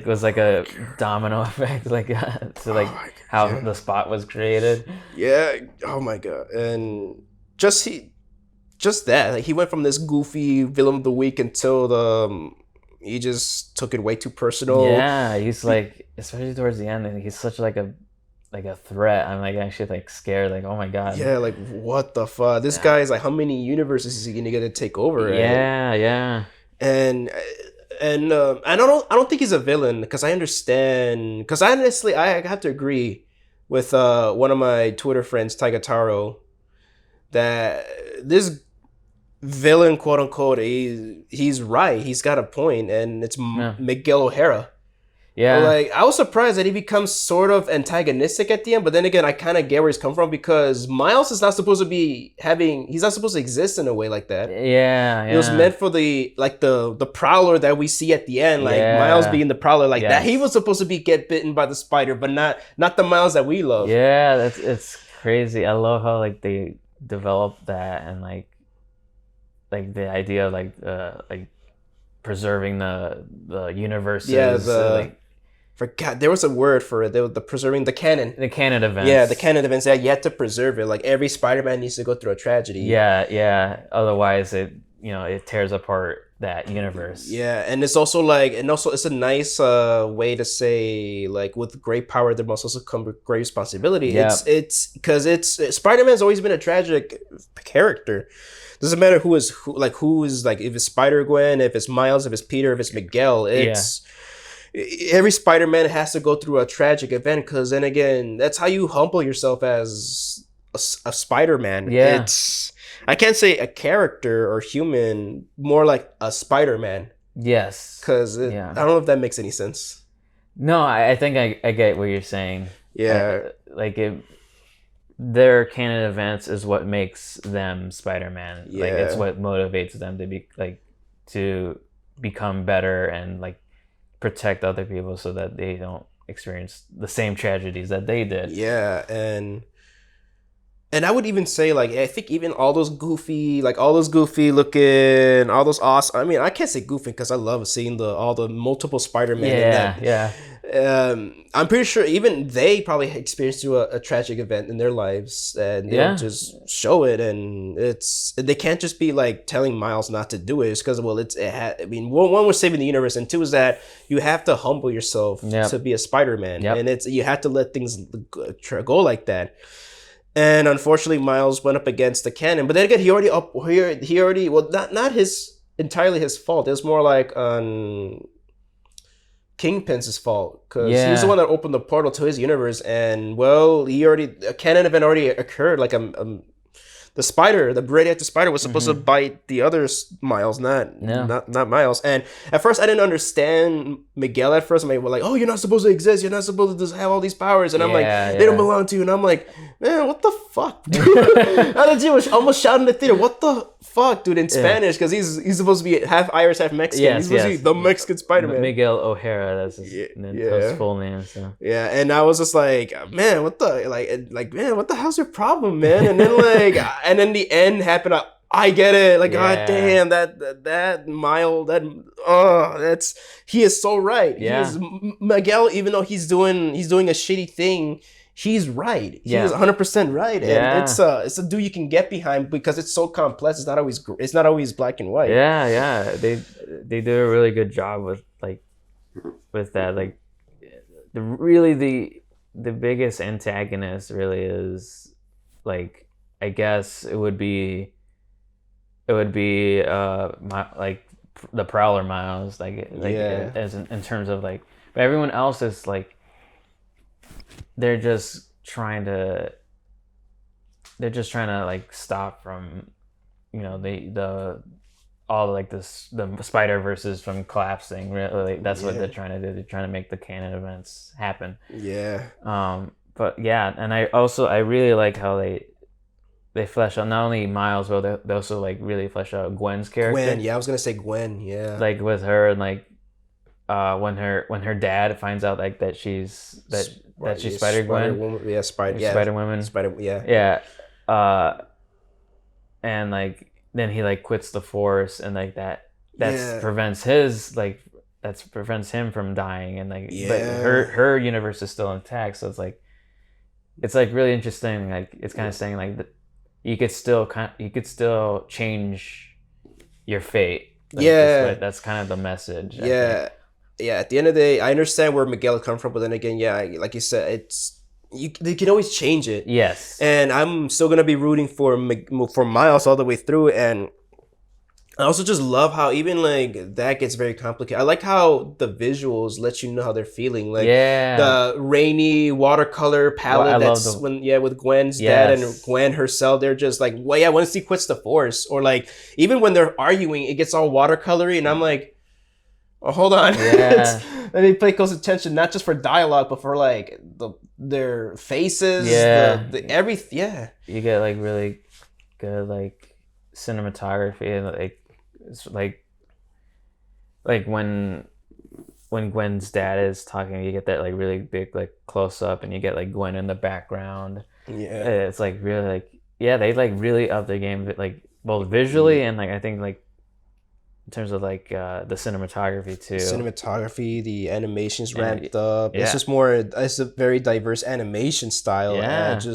was like a domino effect, like to like how the Spot was created. Yeah. Oh my god. And just that, like he went from this goofy villain of the week until he just took it way too personal. Yeah, he's like, especially towards the end, he's such like a threat. I'm like actually like scared, like oh my god. Yeah, like what the fuck? This guy is like, how many universes is he gonna get to take over? Yeah. And I don't think he's a villain because I understand. Because honestly, I have to agree with one of my Twitter friends, Taigataro, that this villain, quote unquote, he's right. He's got a point, and it's Miguel O'Hara. Yeah. Like, I was surprised that he becomes sort of antagonistic at the end, but then again, I kind of get where he's come from because Miles is not supposed to be he's not supposed to exist in a way like that. Yeah. It was meant for the Prowler that we see at the end, like Miles being the Prowler like that. He was supposed to get bitten by the spider, but not the Miles that we love. Yeah, it's crazy. I love how like they developed that and like the idea of like preserving the universes. Yeah, forgot there was a word for it. The preserving the canon. The canon events. Yeah, the canon events. Yeah, you have to preserve it. Like every Spider-Man needs to go through a tragedy. Yeah. Otherwise, it tears apart that universe. Yeah, and it's also it's a nice way to say like with great power there must also come with great responsibility. Yeah. It's because Spider-Man's always been a tragic character. Doesn't matter who is if it's Spider-Gwen, if it's Miles, if it's Peter, if it's Miguel. Every Spider-Man has to go through a tragic event because then again, that's how you humble yourself as a Spider-Man. Yeah. I can't say a character or human, more like a Spider-Man. Yes. Because I don't know if that makes any sense. No, I think I get what you're saying. Yeah. Their canon events is what makes them Spider-Man. Yeah. Like it's what motivates them to be to become better and like protect other people so that they don't experience the same tragedies that they did. Yeah, and I would even say, like, I think even all those goofy looking, all those awesome. I mean, I can't say goofy because I love seeing all the multiple Spider-Man in that. Yeah. I'm pretty sure even they probably experienced through a tragic event in their lives, and they'll just show it, and they can't just be like telling Miles not to do it. It's because I mean, one was saving the universe, and two is that you have to humble yourself to be a Spider-Man, and you have to let things go like that. And unfortunately, Miles went up against the canon. But then again, he already well, not entirely his fault. It was more like on Kingpin's fault, because he was the one that opened the portal to his universe, and well, a canon event already occurred. Like the radioactive spider was supposed to bite the other Miles, not Miles. And at first, I didn't understand Miguel. At first, I'm like, oh, you're not supposed to exist. You're not supposed to just have all these powers. And I'm like, they don't belong to you. And I'm like, man, what the fuck, dude? I was almost shouting in the theater, what the fuck, dude, in Spanish, because he's supposed to be half Irish, half Mexican. He's supposed to be the Mexican Spider-Man. Miguel O'Hara, that's his full name. So. Yeah, and I was just like, man, what the hell's your problem, man? And then and then the end happened. I get it. Like, god damn, that Miles, he is so right. Yeah. Miguel, even though he's doing a shitty thing, he's right. He is 100% right, and it's a dude you can get behind because it's so complex. It's not always black and white. Yeah. They do a really good job with that. Like, the biggest antagonist really is, like, I guess it would be like the Prowler Miles, as in terms of like, but everyone else is like, they're just trying to like stop from, you know, the Spider-Verses from collapsing. Really, that's what they're trying to do. They're trying to make the canon events happen. Yeah. But yeah, and I really like how they flesh out not only Miles, but they also like really flesh out Gwen's character. Gwen, I was gonna say Gwen, yeah. Like with her, and like when her dad finds out like that she's Spider-Gwen. Spider-Woman. Yeah. And like then he like quits the Force, and like that prevents him from dying, and like but her universe is still intact, so it's like really interesting. Like it's kind of saying like you could still change your fate. Like, that's kind of the message. Yeah. At the end of the day, I understand where Miguel is coming from, but then again, like you said, they can always change it. Yes. And I'm still gonna be rooting for Miles all the way through, and I also just love how even like that gets very complicated. I like how the visuals let you know how they're feeling. Like the rainy watercolor palette with Gwen's dad and Gwen herself, they're just like, once he quits the Force, or like even when they're arguing, it gets all watercolory, and I'm like, oh, hold on. Yeah. Let me pay close attention, not just for dialogue, but for like their faces, the everything. Yeah. You get like really good like cinematography, and like it's like when Gwen's dad is talking, you get that like really big like close up, and you get like Gwen in the background. Yeah. It's like really like they like really up their game, like both visually and like I think like in terms of like the cinematography too. The animation's ramped up. Yeah. It's a very diverse animation style. Yeah. Of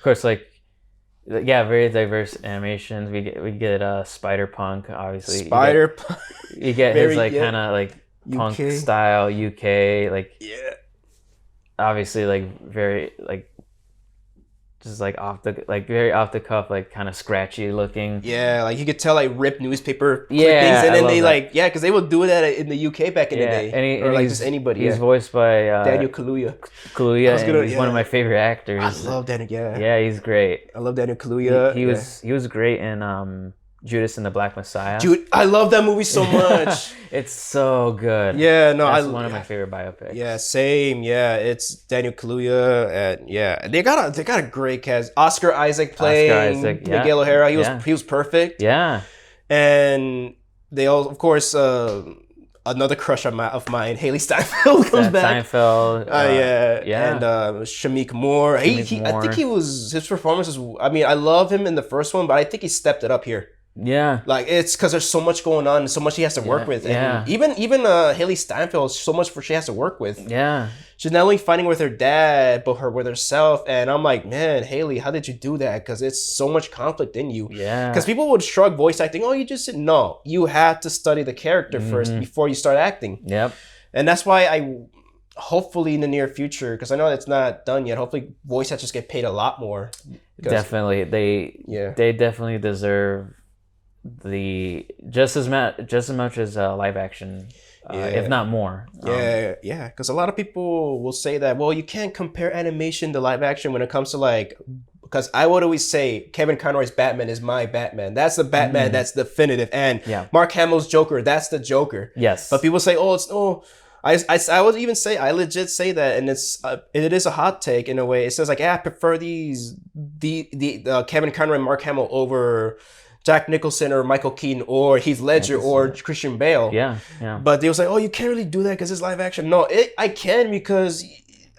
course, like very diverse animations. We get Spider-Punk, obviously. Spider-Punk. You get his like kind of like punk style UK, like obviously like very like just like very off the cuff, like kind of scratchy looking. Yeah, like you could tell like ripped newspaper clippings, and then they that. Because they would do that in the UK back in the day. And like just anybody. He's voiced by Daniel Kaluuya. He's one of my favorite actors. I love Daniel. Yeah, he's great. I love Daniel Kaluuya. He was great in Judas and the Black Messiah. I love that movie so much. It's so good. Yeah, no, that's one of my favorite biopics. Yeah, same. Yeah, it's Daniel Kaluuya, and they got a great cast. Oscar Isaac playing Miguel O'Hara. He was perfect. Yeah, and they all, of course, another crush of mine, Haley Steinfeld comes back. Steinfeld, and Shameik Moore. I think his performance is. I mean, I love him in the first one, but I think he stepped it up here. Yeah, like it's because there's so much going on and so much he has to work with. And even Haley Steinfeld, so much she has to work with. Yeah, she's not only fighting with her dad, but with herself. And I'm like, man, Haley, how did you do that? Because it's so much conflict in you. Yeah. Because people would shrug voice acting. Oh, you just no. You have to study the character first before you start acting. Yep. And that's why hopefully in the near future, because I know it's not done yet. Hopefully, voice actors get paid a lot more. Definitely, they definitely deserve just as much as live action, if not more. Because a lot of people will say that, well, you can't compare animation to live action when it comes to because I would always say Kevin Conroy's Batman is my Batman. That's the Batman that's definitive. And Mark Hamill's Joker, that's the Joker. Yes. But people say, I would even say, I legit say that, and it is a hot take in a way. It says I prefer the Kevin Conroy and Mark Hamill over Jack Nicholson or Michael Keaton or Heath Ledger or Christian Bale. Yeah. But they was like, oh, you can't really do that because it's live action. No, I can because,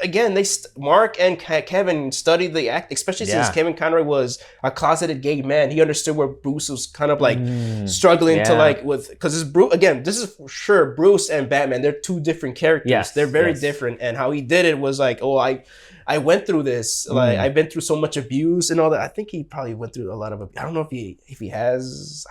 again, Mark and Kevin studied the act, especially since Kevin Conroy was a closeted gay man. He understood where Bruce was kind of struggling to because Bruce, again, this is for sure Bruce and Batman. They're two different characters. Yes, they're very different. And how he did it was I went through this. I've been through so much abuse and all that. I think he probably went through a lot of. I don't know if he has.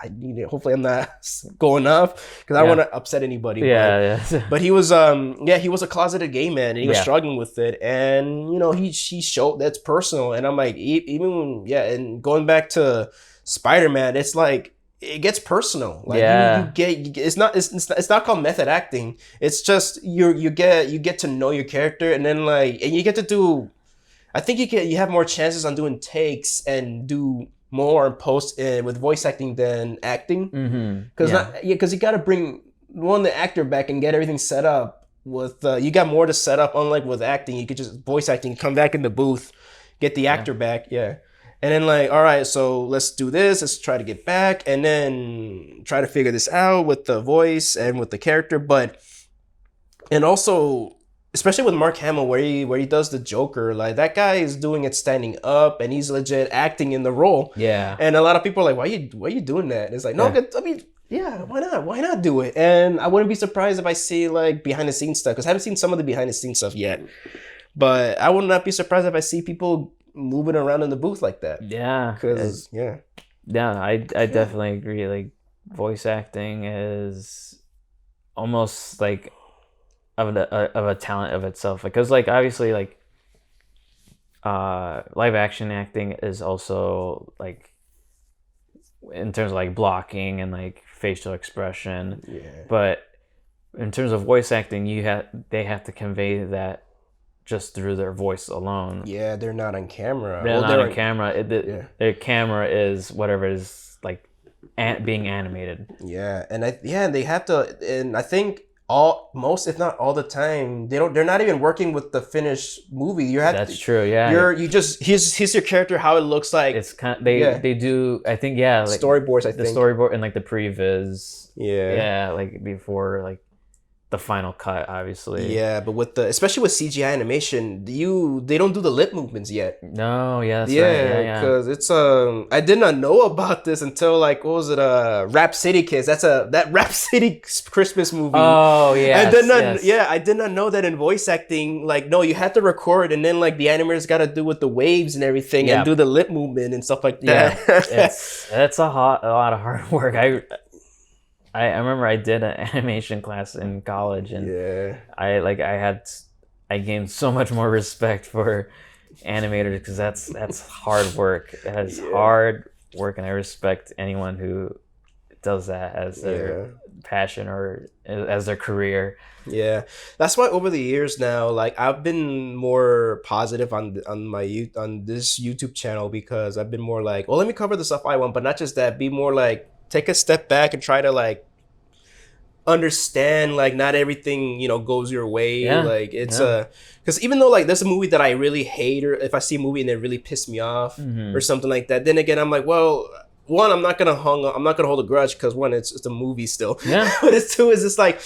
Hopefully, I'm not going off because I don't want to upset anybody. But he was he was a closeted gay man and he was struggling with it. And he showed that's personal. And I'm like, even and going back to Spider-Man, it's like it gets personal. You get it's not called method acting. It's just you get to know your character and then and you get to do. I think you have more chances on doing takes and do more in post with voice acting than acting. Because you got to bring the actor back and get everything set up. With you got more to set up. Unlike with acting, you could just voice acting, come back in the booth, get the actor back. And then all right, so let's do this. Let's try to get back and then try to figure this out with the voice and with the character. And also, especially with Mark Hamill, where he does the Joker, that guy is doing it standing up and he's legit acting in the role. Yeah. And a lot of people are like, why are you doing that? And it's like, no, I mean, why not? Why not do it? And I wouldn't be surprised if I see behind the scenes stuff, because I haven't seen some of the behind the scenes stuff yet. But I would not be surprised if I see people moving around in the booth like that. I definitely agree. Voice acting is almost of a talent of itself, because obviously live action acting is also in terms of blocking and facial expression, but in terms of voice acting, they have to convey that just through their voice alone. Yeah, they're not on camera. They're not on camera. Their camera is whatever is being animated. Yeah, and they have to. And I think most, if not all the time, they're not even working with the finished movie. That's true. Yeah, you just here's your character, how it looks like. It's they do. I think storyboards. I think the storyboard and the previs. Before the final cut, obviously. Yeah, but especially with CGI animation, they don't do the lip movements yet. No, that's right. Because it's I did not know about this until what was it? Rap City Kids. That Rap City Christmas movie. Oh yeah. I did not know that in voice acting, no, you had to record and then the animators got to do with the waves and everything and do the lip movement and stuff like that. That's a lot of hard work. I remember I did an animation class in college, and I gained so much more respect for animators, because that's hard work. It has hard work, and I respect anyone who does that as their passion or as their career. Yeah, that's why over the years now, I've been more positive on this YouTube channel, because I've been more well, let me cover the stuff I want, but not just that. Be more take a step back and try to understand not everything goes your way. Because even though there's a movie that I really hate, or if I see a movie and it really pissed me off or something like that, then again I'm well, one, I'm not gonna hold a grudge because one, it's a movie still. Yeah. But it's two is just like,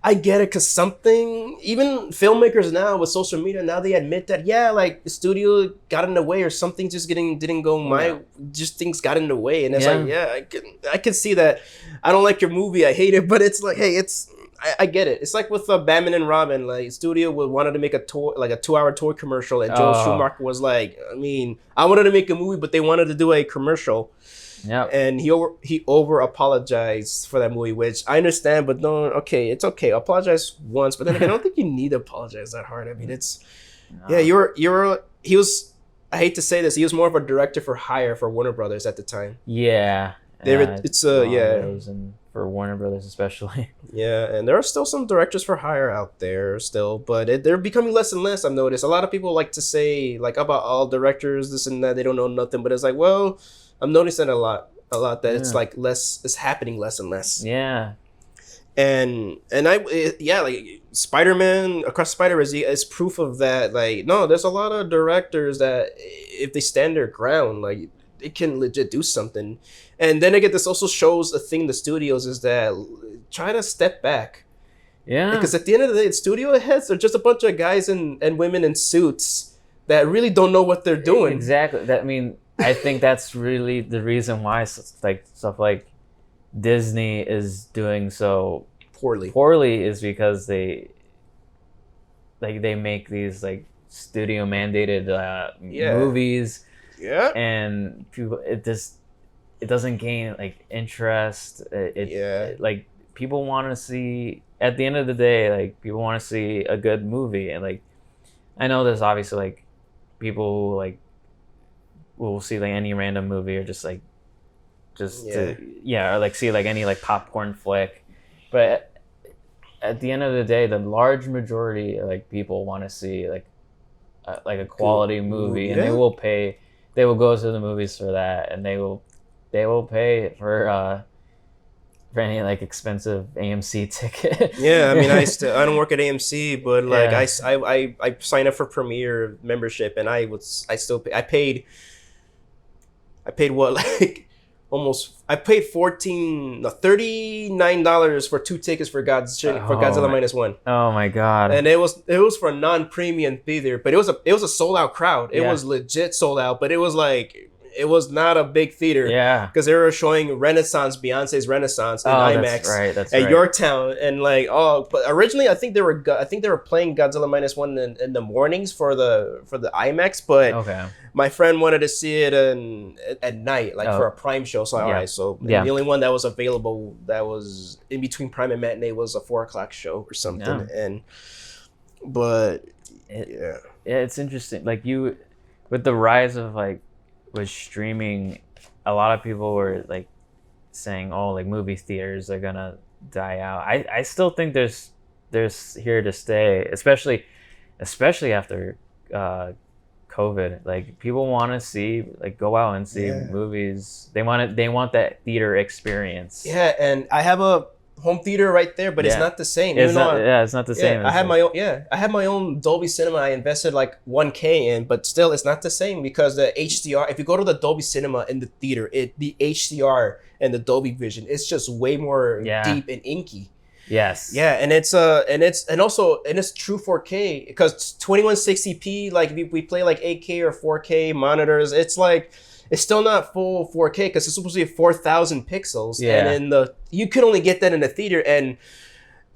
I get it because something, even filmmakers now with social media, now they admit that, yeah, like the studio got in the way or something just didn't go just things got in the way. And it's like, yeah, I can see that. I don't like your movie. I hate it. But it's like, hey, I get it. It's like with Batman and Robin, like studio wanted to make a toy, like a 2-hour toy commercial. And Joel Schumacher was like, I mean, I wanted to make a movie, but they wanted to do a commercial. Yeah, and he over apologized for that movie, which I understand, but no, okay, it's okay. Apologize once, but then again, I don't think you need to apologize that hard. I mean, it's he was. I hate to say this, he was more of a director for hire for Warner Brothers at the time. Yeah, and for Warner Brothers especially. Yeah, and there are still some directors for hire out there still, but they're becoming less and less. I've noticed a lot of people like to say like about all directors this and that, they don't know nothing, but it's like, well, I'm noticing a lot that it's like it's happening less and less. Yeah. And like Spider-Man Across the Spider-Verse is proof of that. Like, no, there's a lot of directors that if they stand their ground, like they can legit do something. And then again, this also shows a thing in the studios is that try to step back. Yeah. Because at the end of the day, the studio heads are just a bunch of guys and women in suits that really don't know what they're doing. Exactly. I think that's really the reason why like stuff like Disney is doing so poorly is because they make these like studio mandated movies. Yeah. And people, it doesn't gain like interest. Like people want to see, at the end of the day, like people want to see a good movie. And like, I know there's obviously like people who like will see like any random movie or or like see like any like popcorn flick, but at the end of the day, the large majority like people want to see like a quality movie, and they will go to the movies for that, and they will pay for any like expensive AMC ticket. Yeah, I mean, I don't work at AMC, but like I signed up for Premiere membership, and I paid what, like I paid $39 for 2 tickets for Godzilla Minus One. Oh my god! And it was for a non-premium theater, but it was a sold out crowd. It was legit sold out, but it was like, it was not a big theater. Yeah. Because they were showing Beyonce's Renaissance in IMAX that's at Yorktown, and like, but originally I think they were playing Godzilla Minus One in the mornings for the IMAX, but my friend wanted to see it at night, like for a Prime show. So the only one that was available that was in between Prime and matinee was a 4:00 show or something. It's interesting. Like with the rise of like with streaming, a lot of people were like saying, oh, like movie theaters are gonna die out. I still think there's here to stay, especially after COVID. Like people want to see, like, go out and see movies. They want that theater experience. Yeah, and I have a home theater right there, but it's not the same. It's not the same. I have my own Dolby Cinema. I invested like $1,000 in, but still, it's not the same because the HDR. If you go to the Dolby Cinema in the theater, the HDR and the Dolby Vision, it's just way more deep and inky. Yes. Yeah, and it's true 4K because 2160p. Like if we play like 8K or 4K monitors, it's like. It's still not full 4K because it's supposed to be 4,000 pixels, and you can only get that in the theater. And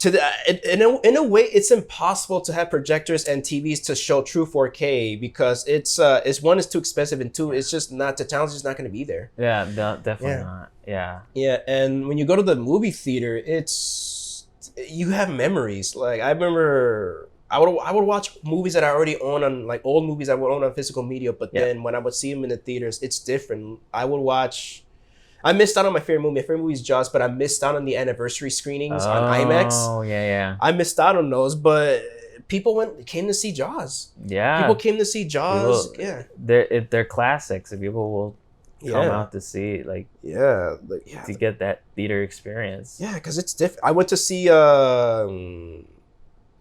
in a way, it's impossible to have projectors and TVs to show true 4K because it's one is too expensive, and two, it's just not, the talent's just not going to be there. Yeah, definitely not. Yeah. Yeah, and when you go to the movie theater, you have memories. Like I remember. I would watch movies that I already own on, like old movies I would own on physical media, but then when I would see them in the theaters, it's different. I missed out on my favorite movie. My favorite movie is Jaws, but I missed out on the anniversary screenings on IMAX. Oh, yeah. I missed out on those, but people came to see Jaws. Yeah. People came to see Jaws. They're classics, and people will come out to see, to get that theater experience. Yeah, because it's different. I went to see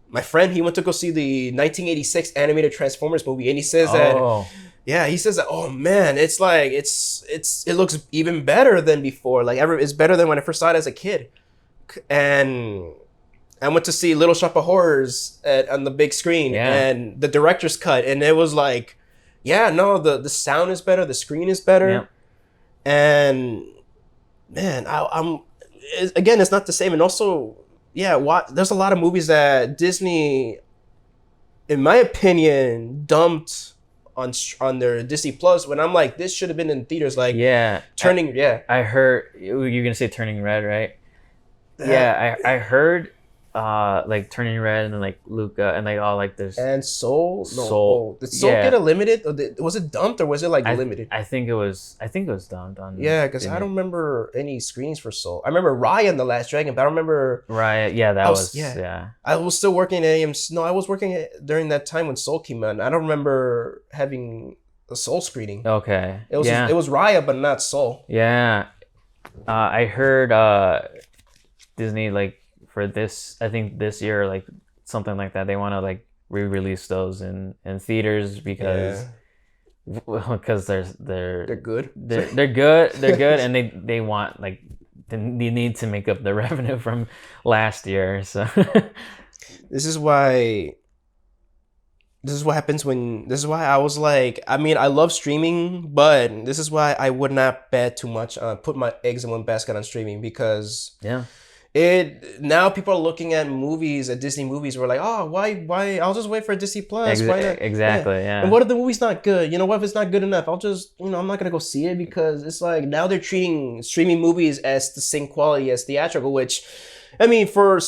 my friend, he went to go see the 1986 animated Transformers movie, and he says that, yeah, he says that, oh man, it's like it looks even better than before. Like it's better than when I first saw it as a kid. And I went to see Little Shop of Horrors on the big screen, and the director's cut, and it was like, yeah, no, the sound is better, the screen is better, and man, I'm again, it's not the same. And also, there's a lot of movies that Disney, in my opinion, dumped on their Disney Plus, when I'm like, this should have been in theaters. Like, Turning. I heard you're gonna say Turning Red, right? I heard like Turning Red and then like Luca and like all like this and Soul. Did Soul get a limited? Or was it dumped or was it like limited? I think it was dumped on. Yeah, because I don't remember any screens for Soul. I remember Raya and the Last Dragon, but I don't remember. Raya, I was still working at AMC. No, I was working during that time when Soul came out. I don't remember having a Soul screening. Okay, it was Raya, but not Soul. Yeah, I heard Disney, like, for this, I think this year, like something like that, they want to like re-release those in theaters because they're good. They're good, and they want, like, they need to make up the revenue from last year. So this is why I was like, I mean, I love streaming, but this is why I would not bet too much on put my eggs in one basket on streaming, because now people are looking at movies, at Disney movies. We're like, oh, why? I'll just wait for Disney Plus. Why not? Exactly, yeah. And what if the movie's not good? You know, what if it's not good enough? I'll just, I'm not gonna go see it, because it's like now they're treating streaming movies as the same quality as theatrical. Which, I mean, for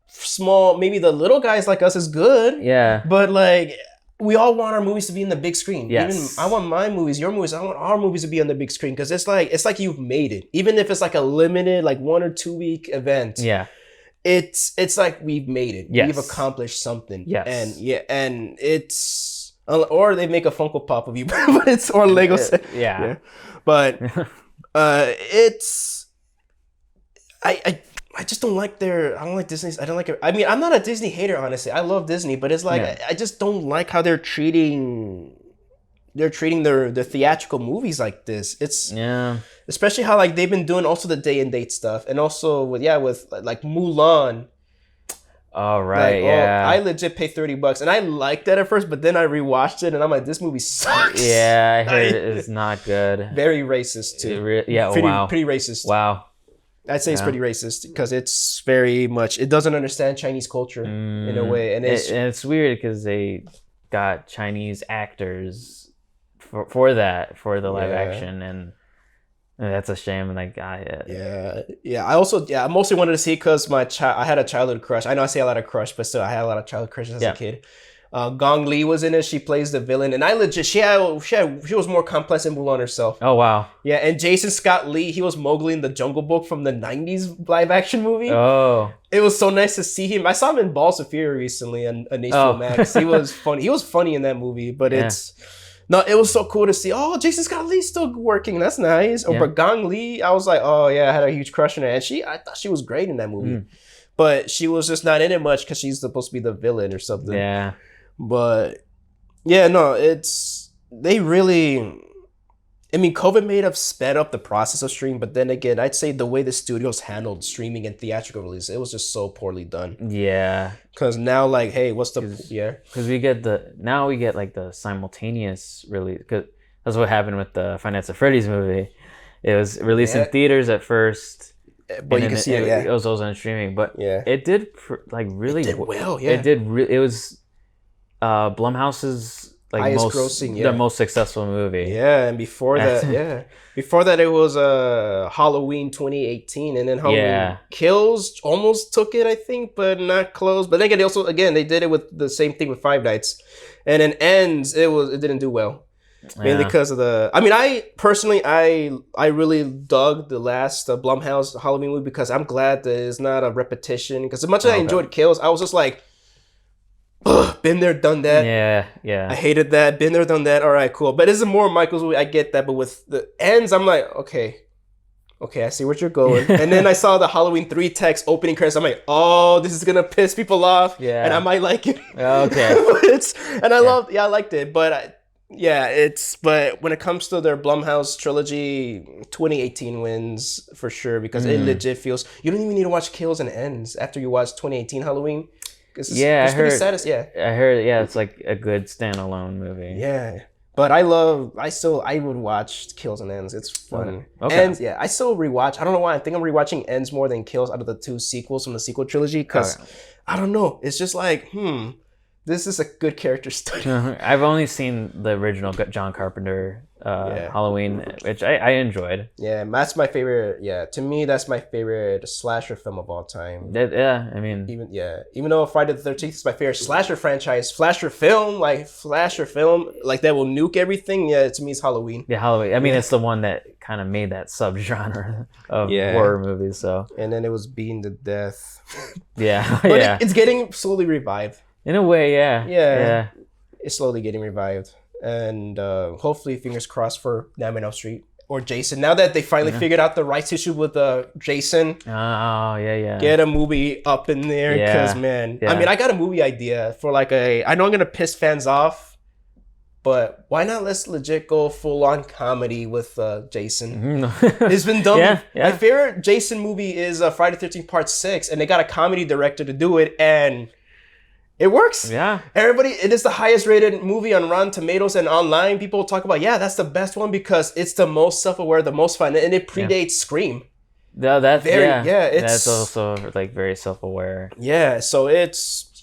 small, maybe the little guys like us is good. Yeah. But like, we all want our movies to be in the big screen. Yes. Even I want my movies, your movies, I want our movies to be on the big screen, because it's like you've made it. Even if it's like a limited, like 1 or 2 week event. Yeah. It's like we've made it. Yes. We've accomplished something. Yes. And it's, or they make a Funko Pop of you, but it's, or Lego set. Yeah. But it's, I just don't like I don't like Disney's. I don't like it. I mean, I'm not a Disney hater, honestly. I love Disney, but it's like, I just don't like how they're treating their theatrical movies like this. It's, especially how like they've been doing also the day and date stuff, and also with like Mulan. Oh, right, I legit paid $30, and I liked that at first, but then I rewatched it, and I'm like, this movie sucks. Yeah, I heard it's not good. Very racist too. Pretty racist. Wow. I'd say it's pretty racist, because it's very much, it doesn't understand Chinese culture in a way, and it's weird because they got Chinese actors for the live action, and that's a shame. Like, I mostly wanted to see it because I had a childhood crush. I know I say a lot of crush, but still, I had a lot of childhood crushes as a kid. Gong Li was in it. She plays the villain, and I legit she was more complex than Mulan herself. Oh wow. Yeah, and Jason Scott Lee, he was Mowgli in the Jungle Book from the 90s live action movie. Oh. It was so nice to see him. I saw him in Balls of Fury recently on HBO Max. He was funny. He was funny in that movie, but it was so cool to see. Oh, Jason Scott Lee's still working. That's nice. But Gong Li, I was like, oh yeah, I had a huge crush on her, and I thought she was great in that movie. But she was just not in it much because she's supposed to be the villain or something. Yeah. But yeah, no, they really, I mean, COVID may have sped up the process of streaming, but then again, I'd say the way the studios handled streaming and theatrical release, it was just so poorly done. Yeah. Because now, like, hey, what's the, Because we get like the simultaneous release, because that's what happened with the Five Nights at Freddy's movie. It was released in theaters at first, but you can see it was also on streaming, but it did really it did well. It was Blumhouse's like highest grossing, the most successful movie. Yeah, and before that, it was Halloween 2018, and then Halloween Kills almost took it, I think, but not close. But then again, they did it with the same thing with Five Nights, and then Ends, it didn't do well. Mainly because of I personally really dug the last Blumhouse Halloween movie, because I'm glad that it's not a repetition. Because as much as I enjoyed Kills, I was just like, ugh, been there, done that. Yeah. I hated that. Been there, done that. All right, cool. But it's more Michael's movie. I get that. But with the Ends, I'm like, okay, okay, I see where you're going. And then I saw the Halloween 3 text opening credits. I'm like, oh, this is gonna piss people off. Yeah. And I might like it. Okay. I liked it, but but when it comes to their Blumhouse trilogy, 2018 wins for sure because it legit feels you don't even need to watch Kills and Ends after you watch 2018 Halloween. I heard it's like a good standalone movie. Yeah. But I would watch Kills and Ends. It's fun. Okay. Ends, yeah, I still rewatch. I don't know why. I think I'm rewatching Ends more than Kills out of the 2 sequels from the sequel trilogy because I don't know. It's just like, this is a good character study. I've only seen the original John Carpenter Halloween, which I enjoyed. Yeah, that's my favorite. Yeah, to me, that's my favorite slasher film of all time. I mean, even though Friday the 13th is my favorite slasher franchise, slasher film like that will nuke everything. Yeah, to me, it's Halloween. Yeah, Halloween. I mean, it's the one that kind of made that subgenre of horror movies. So, and then it was beaten to death. Yeah, but it's getting slowly revived. In a way, yeah. It's slowly getting revived. And hopefully, fingers crossed for Nightmare on Elm Street or Jason. Now that they finally figured out the rights issue with Jason. Oh, yeah. Get a movie up in there. Because, man, I mean, I got a movie idea for I know I'm going to piss fans off, but why not let's legit go full-on comedy with Jason? It's been done. Yeah. My favorite Jason movie is Friday the 13th Part 6, and they got a comedy director to do it, and it works. Yeah. It is the highest rated movie on Rotten Tomatoes and online. People talk about, that's the best one because it's the most self-aware, the most fun, and it predates Scream. That's also like very self-aware. Yeah, so it's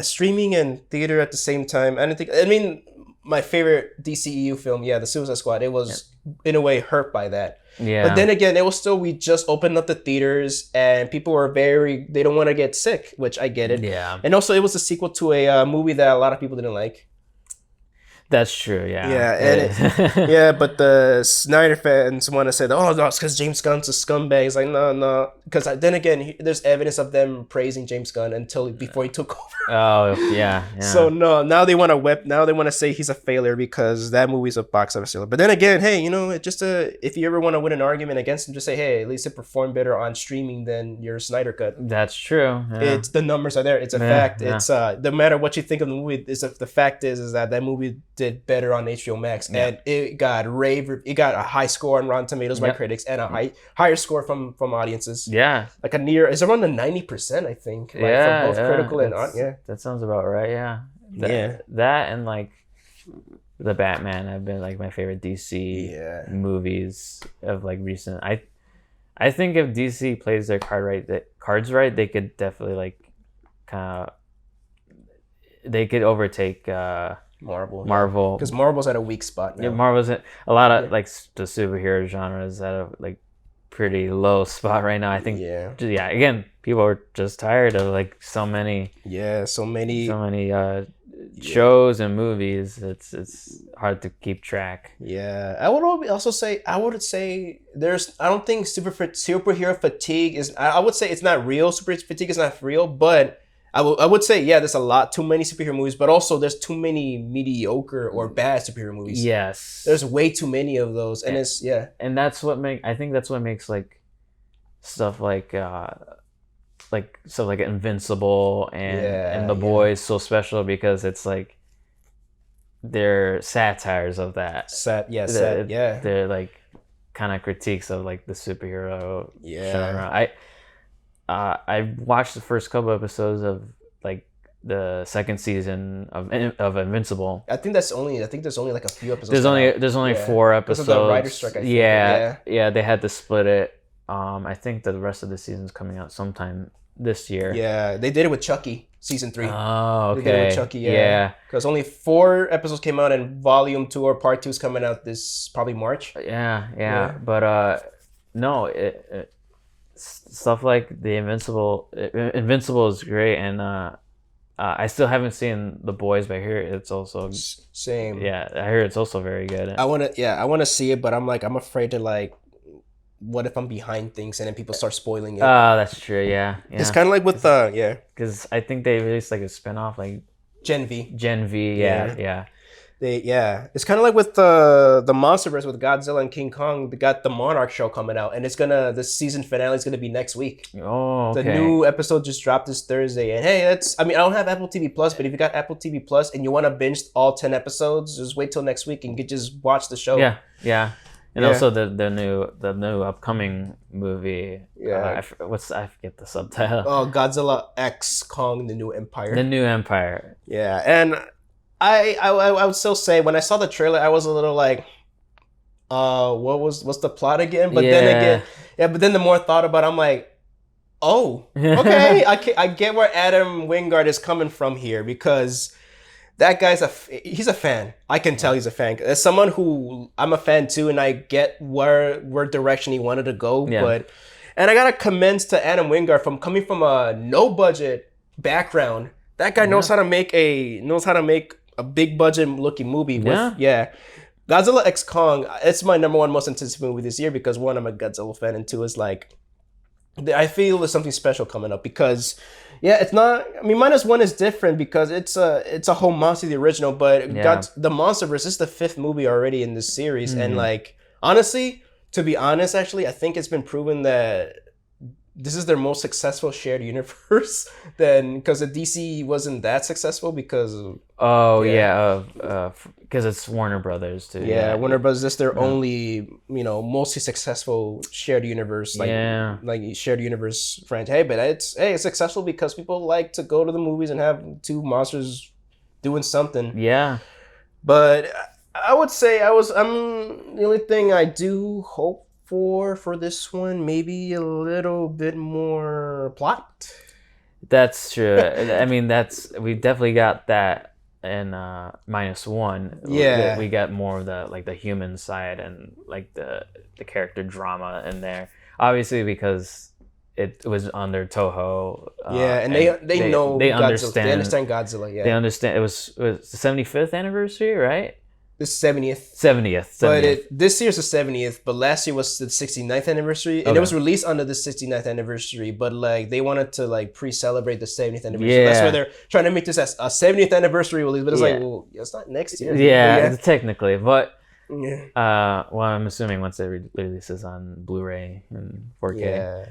streaming and theater at the same time. I mean, my favorite DCEU film, the Suicide Squad, it was in a way hurt by that. Yeah. But then again, we just opened up the theaters and people were they don't want to get sick, which I get it. Yeah. And also it was a sequel to a movie that a lot of people didn't like. That's true, yeah. Yeah, and but the Snyder fans want to say, no, it's because James Gunn's a scumbag. It's like, no. Because then again, there's evidence of them praising James Gunn before he took over. Oh, yeah. So no, now they want to say he's a failure because that movie's a box office failure. But then again, hey, if you ever want to win an argument against him, just say, hey, at least it performed better on streaming than your Snyder cut. That's true. Yeah. It's the numbers are there. It's a fact. Yeah. It's no matter what you think of the movie, the fact is that movie did better on HBO Max, and it got a high score on Rotten Tomatoes by critics and a higher score from audiences. Yeah, like it's around the 90%, I think. From both critical and that sounds about right. Yeah, that and like the Batman have been like my favorite DC movies of like recent. I think if DC plays their cards right, they could definitely like they could overtake Marvel, because Marvel's at a weak spot now. Yeah, Marvel's at a lot of like the superhero genre is at a like pretty low spot right now. I think. Again, people are just tired of like so many shows and movies. It's hard to keep track. Yeah, I would say there's. I don't think superhero fatigue is. I would say it's not real. Superhero fatigue is not real, but I would say, there's a lot too many superhero movies, but also there's too many mediocre or bad superhero movies. Yes. There's way too many of those. And it's, And that's what makes like stuff like Invincible and The Boys so special, because it's like they're satires of that. They're like kind of critiques of like the superhero genre. I watched the first couple episodes of like the second season of Invincible. I think there's only like a few episodes. There's only 4 episodes. Because of the writer's strike, I think. Yeah, they had to split it. I think the rest of the season's coming out sometime this year. Yeah, they did it with Chucky season 3. Oh, okay. They did it with Chucky, yeah. Because only 4 episodes came out, and volume 2 or part 2 is coming out this probably March. Yeah. But no, stuff like the Invincible is great, and I still haven't seen The Boys, but I hear it's also same. Yeah, I hear it's also very good. I want to see it, but I'm afraid to like, what if I'm behind things and then people start spoiling it? Oh, that's true. Yeah. It's kind of like with because I think they released like a spinoff, like Gen V. Yeah. It's kind of like with the MonsterVerse with Godzilla and King Kong. They got the Monarch show coming out, and the season finale is gonna be next week. Oh, okay. The new episode just dropped this Thursday, and hey, I don't have Apple TV Plus, but if you got Apple TV Plus and you want to binge all 10 episodes, just wait till next week and just watch the show. Yeah. And also the new upcoming movie. Yeah. I forget the subtitle. Oh, Godzilla X Kong: The New Empire. The New Empire. Yeah, and I would still say when I saw the trailer, I was a little like, what's the plot again? But then the more I thought about it, I'm like, oh, okay, I get where Adam Wingard is coming from here, because that guy's he's a fan. I can tell he's a fan. As someone who I'm a fan too, and I get where direction he wanted to go. Yeah. And I gotta commend to Adam Wingard from coming from a no budget background. That guy knows how to make a big budget looking movie. Godzilla X Kong. It's my number one most anticipated movie this year because one, I'm a Godzilla fan, and two, is like, I feel there's something special coming up because. Yeah, it's not. I mean, -1 is different because it's a homage to the original, but the MonsterVerse is the 5th movie already in this series, and like honestly, to be honest, actually, I think it's been proven that this is their most successful shared universe. Then because the DC wasn't that successful because because it's Warner Brothers too. Yeah, Warner Brothers. This their only mostly successful shared universe like shared universe franchise. But it's successful because people like to go to the movies and have two monsters doing something. Yeah, but I would say the only thing I do hope for this one, maybe a little bit more plot. That's true. I mean, we definitely got that in -1. Yeah, we got more of the human side and like the character drama in there. Obviously, because it was under Toho. And they know they Godzilla. understand. They understand Godzilla. Yeah, they understand. It was the 75th anniversary, right? The 70th. 70th. But this year's the 70th, but last year was the 69th anniversary. And it was released under the 69th anniversary, but like they wanted to like pre-celebrate the 70th anniversary. Yeah. That's why they're trying to make this as a 70th anniversary release, but it's like, well, it's not next year. Yeah, technically. But I'm assuming once it releases on Blu-ray and 4K. Yeah.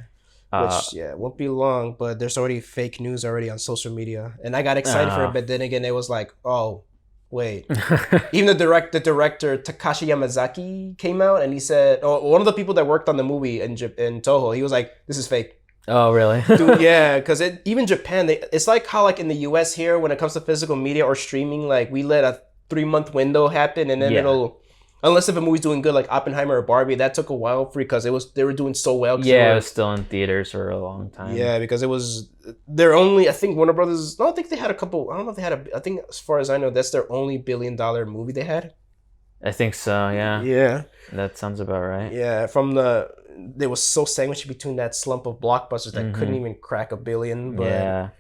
Which won't be long, but there's already fake news already on social media. And I got excited for it, but then again it was like, oh, wait. Even the director Takashi Yamazaki came out and he said, one of the people that worked on the movie in Toho, he was like, this is fake. Oh, really? Dude, yeah, because even Japan, it's like how like in the US here, when it comes to physical media or streaming, like we let a 3-month window happen and then unless if a movie's doing good like Oppenheimer or Barbie, that took a while they were doing so well. Yeah, it was still in theaters for a long time. Yeah, because I think Warner Brothers, I don't think they had a couple, I don't know if they had I think as far as I know, that's their only $1 billion movie they had. I think so, yeah. Yeah. That sounds about right. Yeah, they was so sandwiched between that slump of blockbusters that couldn't even crack $1 billion.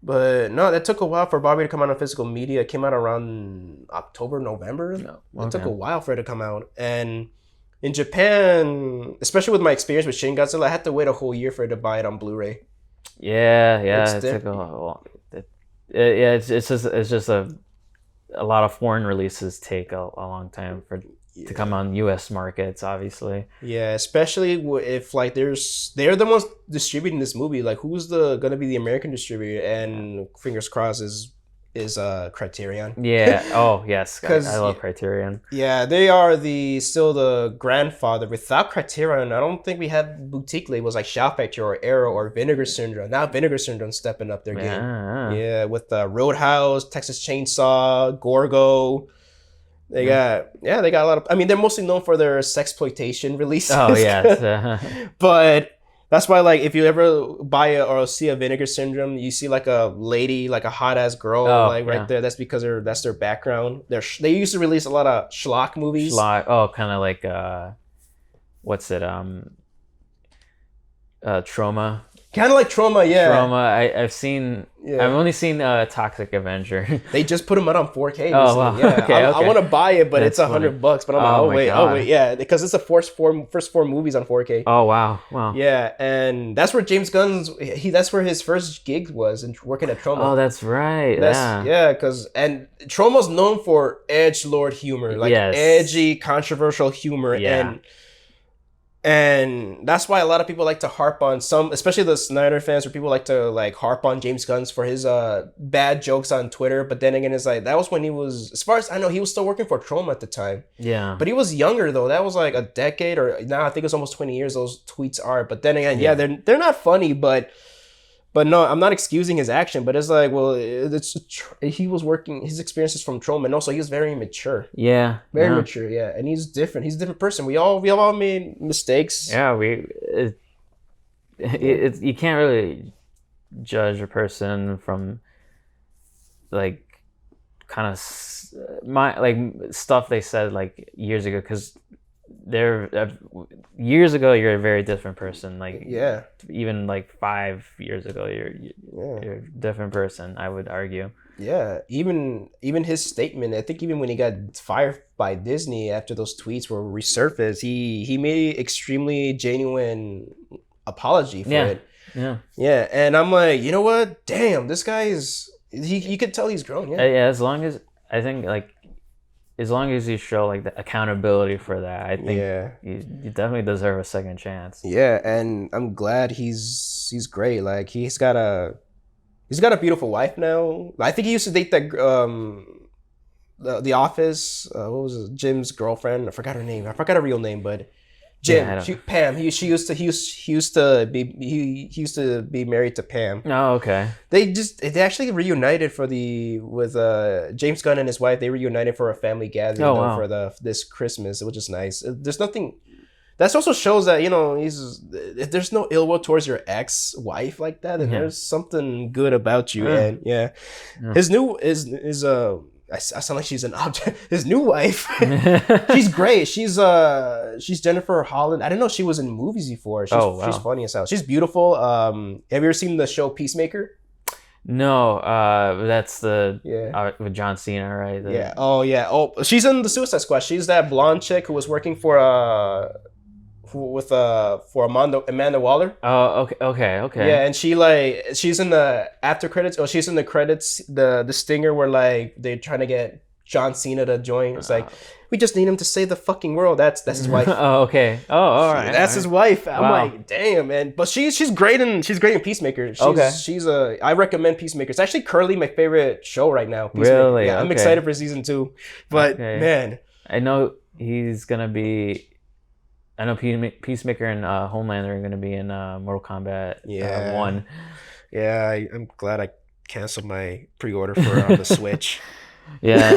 But no, that took a while for Barbie to come out on physical media. It came out around October, November. No, okay. It took a while for it to come out. And in Japan, especially with my experience with Shin Godzilla, I had to wait a whole year for it to buy it on Blu-ray. Yeah, it took a while. It's just a lot of foreign releases take a long time to come on U.S. markets, obviously. Yeah, especially if like they're the ones distributing this movie. Like, who's gonna be the American distributor? And fingers crossed is Criterion. Yeah. Oh yes, I love Criterion. Yeah, they are still the grandfather. Without Criterion, I don't think we have boutique labels like Shout Factory or Arrow or Vinegar Syndrome. Now Vinegar Syndrome stepping up their game. Yeah, with Roadhouse, Texas Chainsaw, Gorgo. They got a lot of. I mean, they're mostly known for their sexploitation releases. Oh yeah, but that's why, like, if you ever buy or see a Vinegar Syndrome, you see like a lady, like a hot ass girl, right there. That's because that's their background. They used to release a lot of schlock movies. Kind of like what's it? Trauma. Kind of like Trauma, yeah. Trauma. I've seen. Yeah. I've only seen Toxic Avenger. They just put them out on 4K recently. Oh wow. Yeah, okay. I want to buy it, but it's $100. But I'm like, oh wait, yeah, because it's the first four movies on 4K. Oh wow. Yeah, and that's where James Gunn's. That's where his first gig was, and working at Trauma. Oh, that's right. Yeah, because Trauma's known for edgelord humor, like edgy, controversial humor, and that's why a lot of people like to harp on some, especially the Snyder fans, where people like to like harp on James Gunn for his bad jokes on Twitter. But then again, it's like that was when he was, as far as I know, he was still working for Troma at the time. Yeah. But he was younger though. That was like a decade, or now I think it's almost 20 years. Those tweets are. But then again, they're not funny, but no, I'm not excusing his action, but it's like, well, he was working, his experiences from Troma, and also he was very mature. Yeah. Very mature, yeah. And he's different. He's a different person. We all made mistakes. Yeah, you can't really judge a person from like kind of stuff they said like years ago, because years ago you're a very different person, like even like 5 years ago you're a different person, I would argue. Even his statement, I think even when he got fired by Disney after those tweets were resurfaced, he made extremely genuine apology for it. And I'm like, you know what, damn, this guy is, you could tell he's grown. As long as I think like, as long as you show like the accountability for that, I think you definitely deserve a second chance. Yeah, and I'm glad he's great. Like he's got a beautiful wife now. I think he used to date that the Office. What was it? Jim's girlfriend? I forgot her name. I forgot her real name, but Jim, Pam. He used to be married to Pam. Oh, okay. They actually reunited with James Gunn and his wife. They reunited for a family gathering for this Christmas, which is nice. There's nothing. That also shows that, you know, if there's no ill will towards your ex-wife like that, then there's something good about you. And his new I sound like she's an object. His new wife, she's great. She's Jennifer Holland. I didn't know she was in movies before. She's funny as hell. She's beautiful. Have you ever seen the show Peacemaker? No, that's with John Cena, right? Oh, she's in the Suicide Squad. She's that blonde chick who was working for Amanda Waller. Oh, okay. Yeah, and she's in the after credits. Oh, she's in the credits. The stinger where like they're trying to get John Cena to join. It's like, we just need him to save the fucking world. That's his wife. Oh, okay. Oh, all right. That's his wife. I'm like, damn, man. But she's great in Peacemaker. I recommend Peacemaker. It's actually currently my favorite show right now. Peacemaker. Really? Yeah, I'm excited for season 2. But man, I know he's gonna be. I know Peacemaker and Homelander are going to be in Mortal Kombat 1. Yeah, I'm glad I canceled my pre-order for the Switch. Yeah.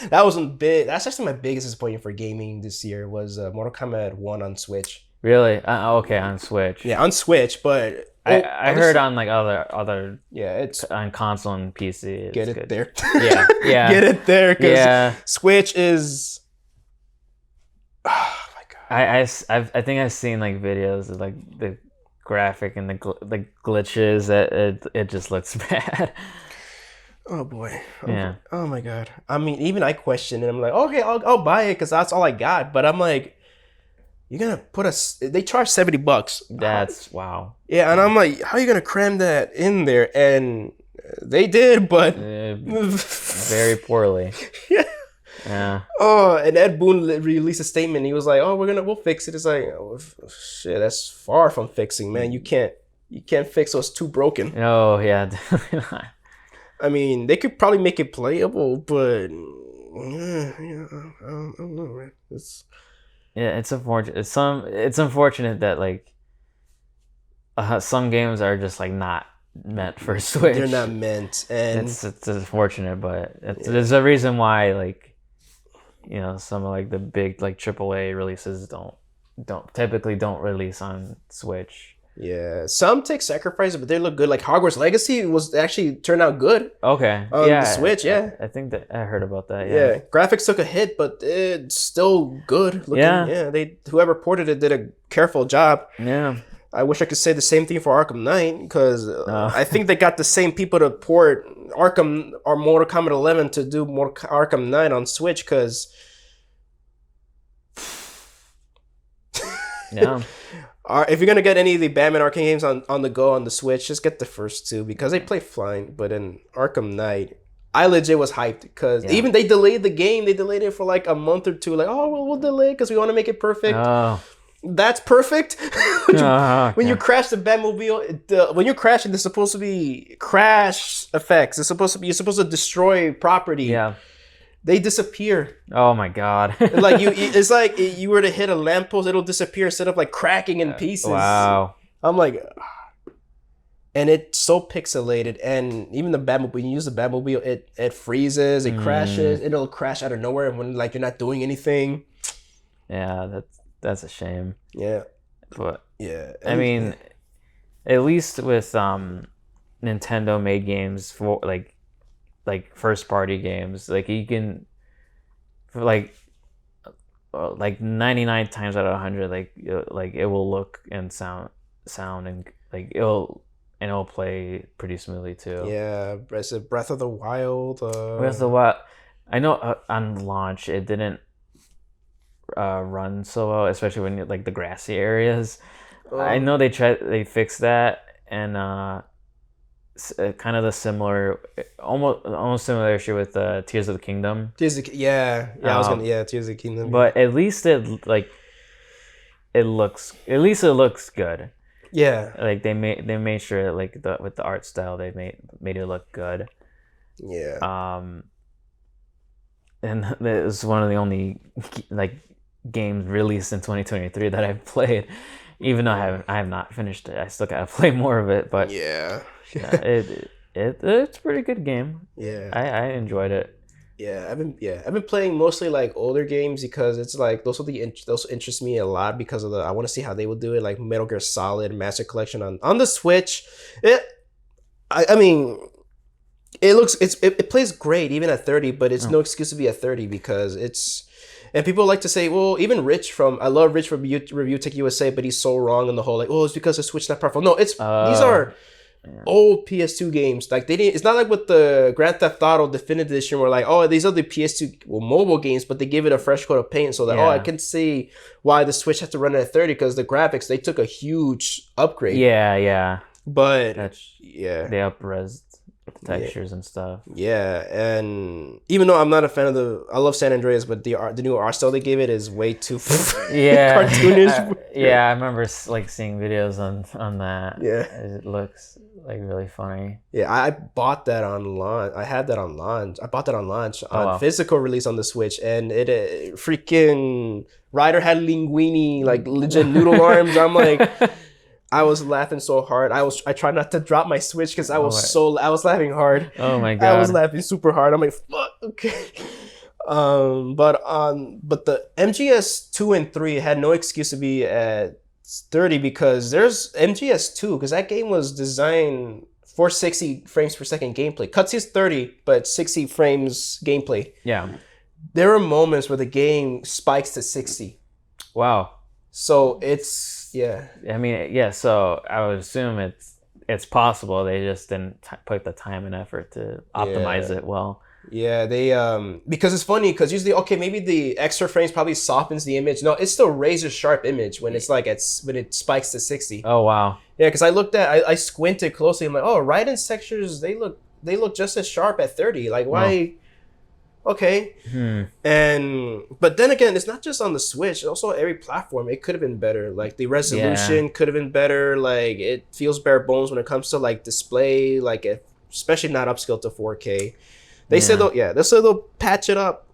That wasn't big. That's actually my biggest disappointment for gaming this year was Mortal Kombat 1 on Switch. Really? Okay, on Switch. Yeah, on Switch, but... I heard on like other it's on console and PC. Get it good. There. Yeah. Get it there, because Switch is... I think I've seen like videos of like the graphic and the glitches that it just looks bad. Oh boy. Oh my god. I mean, even I question it. I'm like, okay, I'll buy it because that's all I got. But I'm like, you're gonna put they charge $70. That's wow. Yeah, and I'm like, how are you gonna cram that in there? And they did, but very poorly. Yeah. Oh, and Ed Boon released a statement. He was like, "Oh, we'll fix it." It's like, oh, shit, that's far from fixing, man. You can't fix what's too broken. Oh yeah, definitely not. I mean, they could probably make it playable, but I don't know, man. It's unfortunate. It's unfortunate that like some games are just like not meant for Switch. They're not meant, and it's unfortunate, but there's a reason why like. You know, some of like the big like AAA releases don't release on Switch. Yeah, some take sacrifices, but they look good. Like Hogwarts Legacy was actually turned out good. Okay, on the Switch. I think that I heard about that. Yeah, graphics took a hit, but it's still good looking. Yeah, whoever ported it did a careful job. Yeah. I wish I could say the same thing for Arkham Knight, because I think they got the same people to port Arkham or Mortal Kombat 11 to do more Arkham Knight on Switch, because yeah. If you're gonna get any of the Batman Arkham games on the go on the Switch, just get the first two, because they play fine. But in Arkham Knight, I legit was hyped, because even they delayed the game. They delayed it for like a month or two. Like, oh, well, we'll delay because we want to make it perfect. Oh. That's perfect. When you crash the Batmobile, when you're crashing, there's supposed to be crash effects. You're supposed to destroy property. Yeah. They disappear. Oh my god. Like it's like you were to hit a lamppost, it'll disappear instead of like cracking in pieces. Wow. I'm like, and it's so pixelated, and even the Batmobile, when you use the Batmobile, it freezes, it crashes, it'll crash out of nowhere when like you're not doing anything. Yeah, that's a shame. Yeah. But yeah. I mean, at least with Nintendo made games for like first party games, like you can for like 99 times out of 100, like it will look and sound and like it'll play pretty smoothly too. Yeah, Breath of the Wild. Breath of the Wild. I know on launch it didn't run so well, especially when like the grassy areas. I know they fixed that, and kind of the similar, almost similar issue with Tears of the Kingdom. Tears of the Kingdom. But at least it looks good. Yeah, like they made sure like with the art style they made it look good. Yeah. And it was one of the only like games released in 2023 that I've played, even though I have not finished it. I still gotta play more of it, but yeah, it's a pretty good game. Yeah, I enjoyed it. Yeah, I've been playing mostly like older games, because it's like those interest me a lot, because of I want to see how they will do it, like Metal Gear Solid Master Collection on the Switch. I mean, it plays great even at 30, but it's no excuse to be at 30, because it's. And people like to say, well, even I love Rich from Review Tech USA, but he's so wrong in the whole like, oh, it's because the Switch not powerful. No, these are old PS2 games. Like they didn't. It's not like with the Grand Theft Auto Definitive Edition, where like, oh, these are the PS2 mobile games, but they give it a fresh coat of paint, so that I can see why the Switch has to run it at 30, because the graphics, they took a huge upgrade. Yeah. But they up-resed the textures and stuff. Yeah, and even though I'm not a fan of I love San Andreas, but the new art style they gave it is way too cartoonish. I remember like seeing videos on that. Yeah, it looks like really funny. Yeah, I bought that on launch. I had that on launch. I bought that on launch on physical release on the Switch, and it freaking Ryder had linguini, like legit noodle arms. I'm like. I was laughing so hard. I tried not to drop my Switch, because I was laughing hard. Oh my god! I was laughing super hard. I'm like, fuck, okay. But the MGS 2 and 3 had no excuse to be at 30, because there's MGS 2, because that game was designed for 60 frames per second gameplay. Cutscenes 30, but 60 frames gameplay. Yeah. There are moments where the game spikes to 60. Wow. So it's I mean, so I would assume it's possible. They just didn't put the time and effort to optimize it well. Yeah, they because it's funny, because usually maybe the extra frames probably softens the image. No, it's still razor sharp image when when it spikes to 60. Oh wow. Yeah, because I squinted closely. I'm like, oh, Raiden's textures, they look just as sharp at 30. Like why? Okay. But then again, it's not just on the Switch. Also, every platform, it could have been better. Like the resolution could have been better. Like it feels bare bones when it comes to like display. Like especially not upscaled to 4K. They said they'll patch it up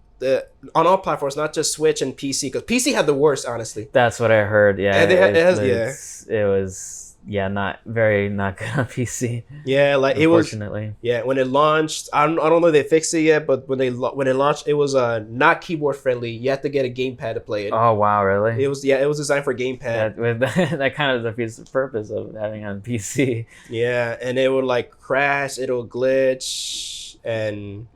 on all platforms, not just Switch and PC. Because PC had the worst, honestly. That's what I heard. Yeah, it was. Yeah, not good on PC. Yeah, like unfortunately. It was. Yeah, when it launched, I don't know if they fixed it yet, but when it launched, it was not keyboard friendly. You had to get a gamepad to play it. Oh wow, really? It was designed for gamepad. That kind of defeats the purpose of having on PC. Yeah, and it would like crash, it'll glitch, and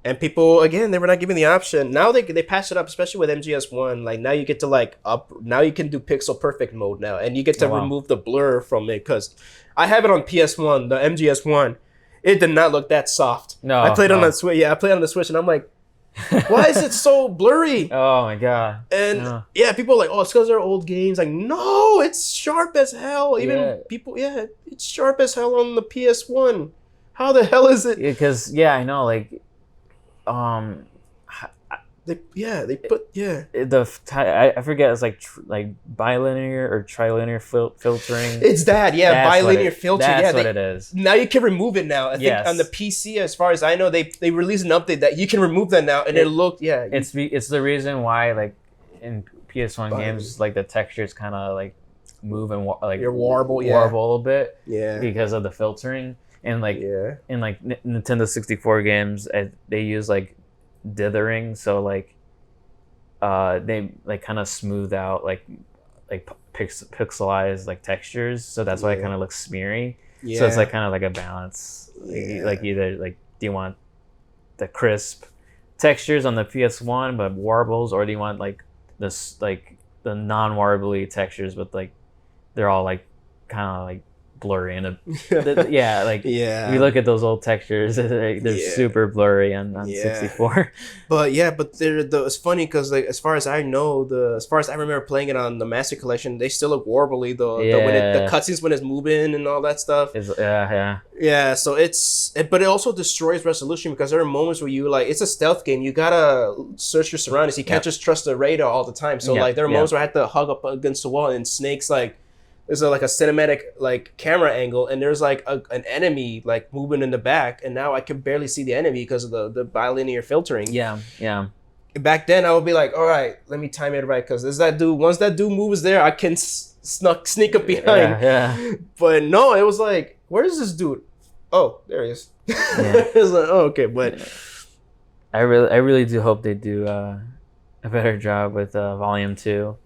And people, again, they were not given the option. Now they patched it up, especially with MGS1. Like, now you get to, like, now you can do pixel perfect mode now. And you get to remove the blur from it. Because I have it on PS1, the MGS1. It did not look that soft. No. I played on the Switch. Yeah, I played on the Switch, and I'm like, why is it so blurry? Oh, my God. And, people are like, oh, it's because they're old games. Like, no, it's sharp as hell. Even people, it's sharp as hell on the PS1. How the hell is it? Because, I know, like... they put I forget, it's like bilinear or trilinear filtering. It's that bilinear filtering. That's what it is. Now you can remove it now. I think on the PC, as far as I know, they released an update that you can remove that now, and it looked It's the reason why, like, in PS1 games, like, the textures kind of like move and you're warble a little bit because of the filtering. And like in like Nintendo 64 games, they use like dithering, so like they like kind of smooth out like pixelized like textures, so that's why it kind of looks smeary. So it's like kind of like a balance. Like either like, do you want the crisp textures on the PS1 but warbles, or do you want like this like the non-warbly textures but like they're all like kind of like blurry and you look at those old textures, they're super blurry on 64. But it's funny because like as far as I know, as far as I remember playing it on the Master Collection, they still look warbly though. The cutscenes when it's moving and all that stuff. So but it also destroys resolution because there are moments where you like, it's a stealth game, you gotta search your surroundings, you can't just trust the radar all the time. So like there are moments where I had to hug up against the wall, and Snake's like, there's like a cinematic like camera angle, and there's like an enemy like moving in the back, and now I can barely see the enemy because of the bilinear filtering. Back then I would be like, all right, let me time it right, because there's that dude. Once that dude moves there, I can sneak up behind. But no, it was like, where's this dude? Oh, there he is. It's like, oh, okay. But I really do hope they do a better job with Volume 2.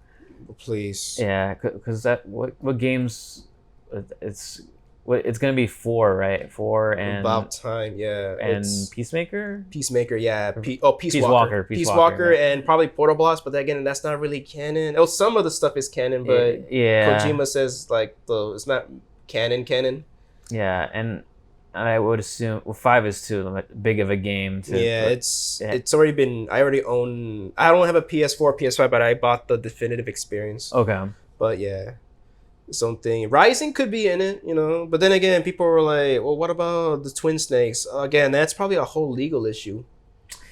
Please. Yeah, because what games? It's gonna be 4, right? 4 and about time, and Peacemaker, Peace Walker, and probably Portal Blast. But again, that's not really canon. Oh, some of the stuff is canon, but Kojima says like it's not canon. Yeah, and I would assume 5 is too big of a game. It's already been. I don't have a PS4, PS5, but I bought the definitive experience. Okay. But something. Rising could be in it, But then again, people were like, well, what about the Twin Snakes? Again, that's probably a whole legal issue.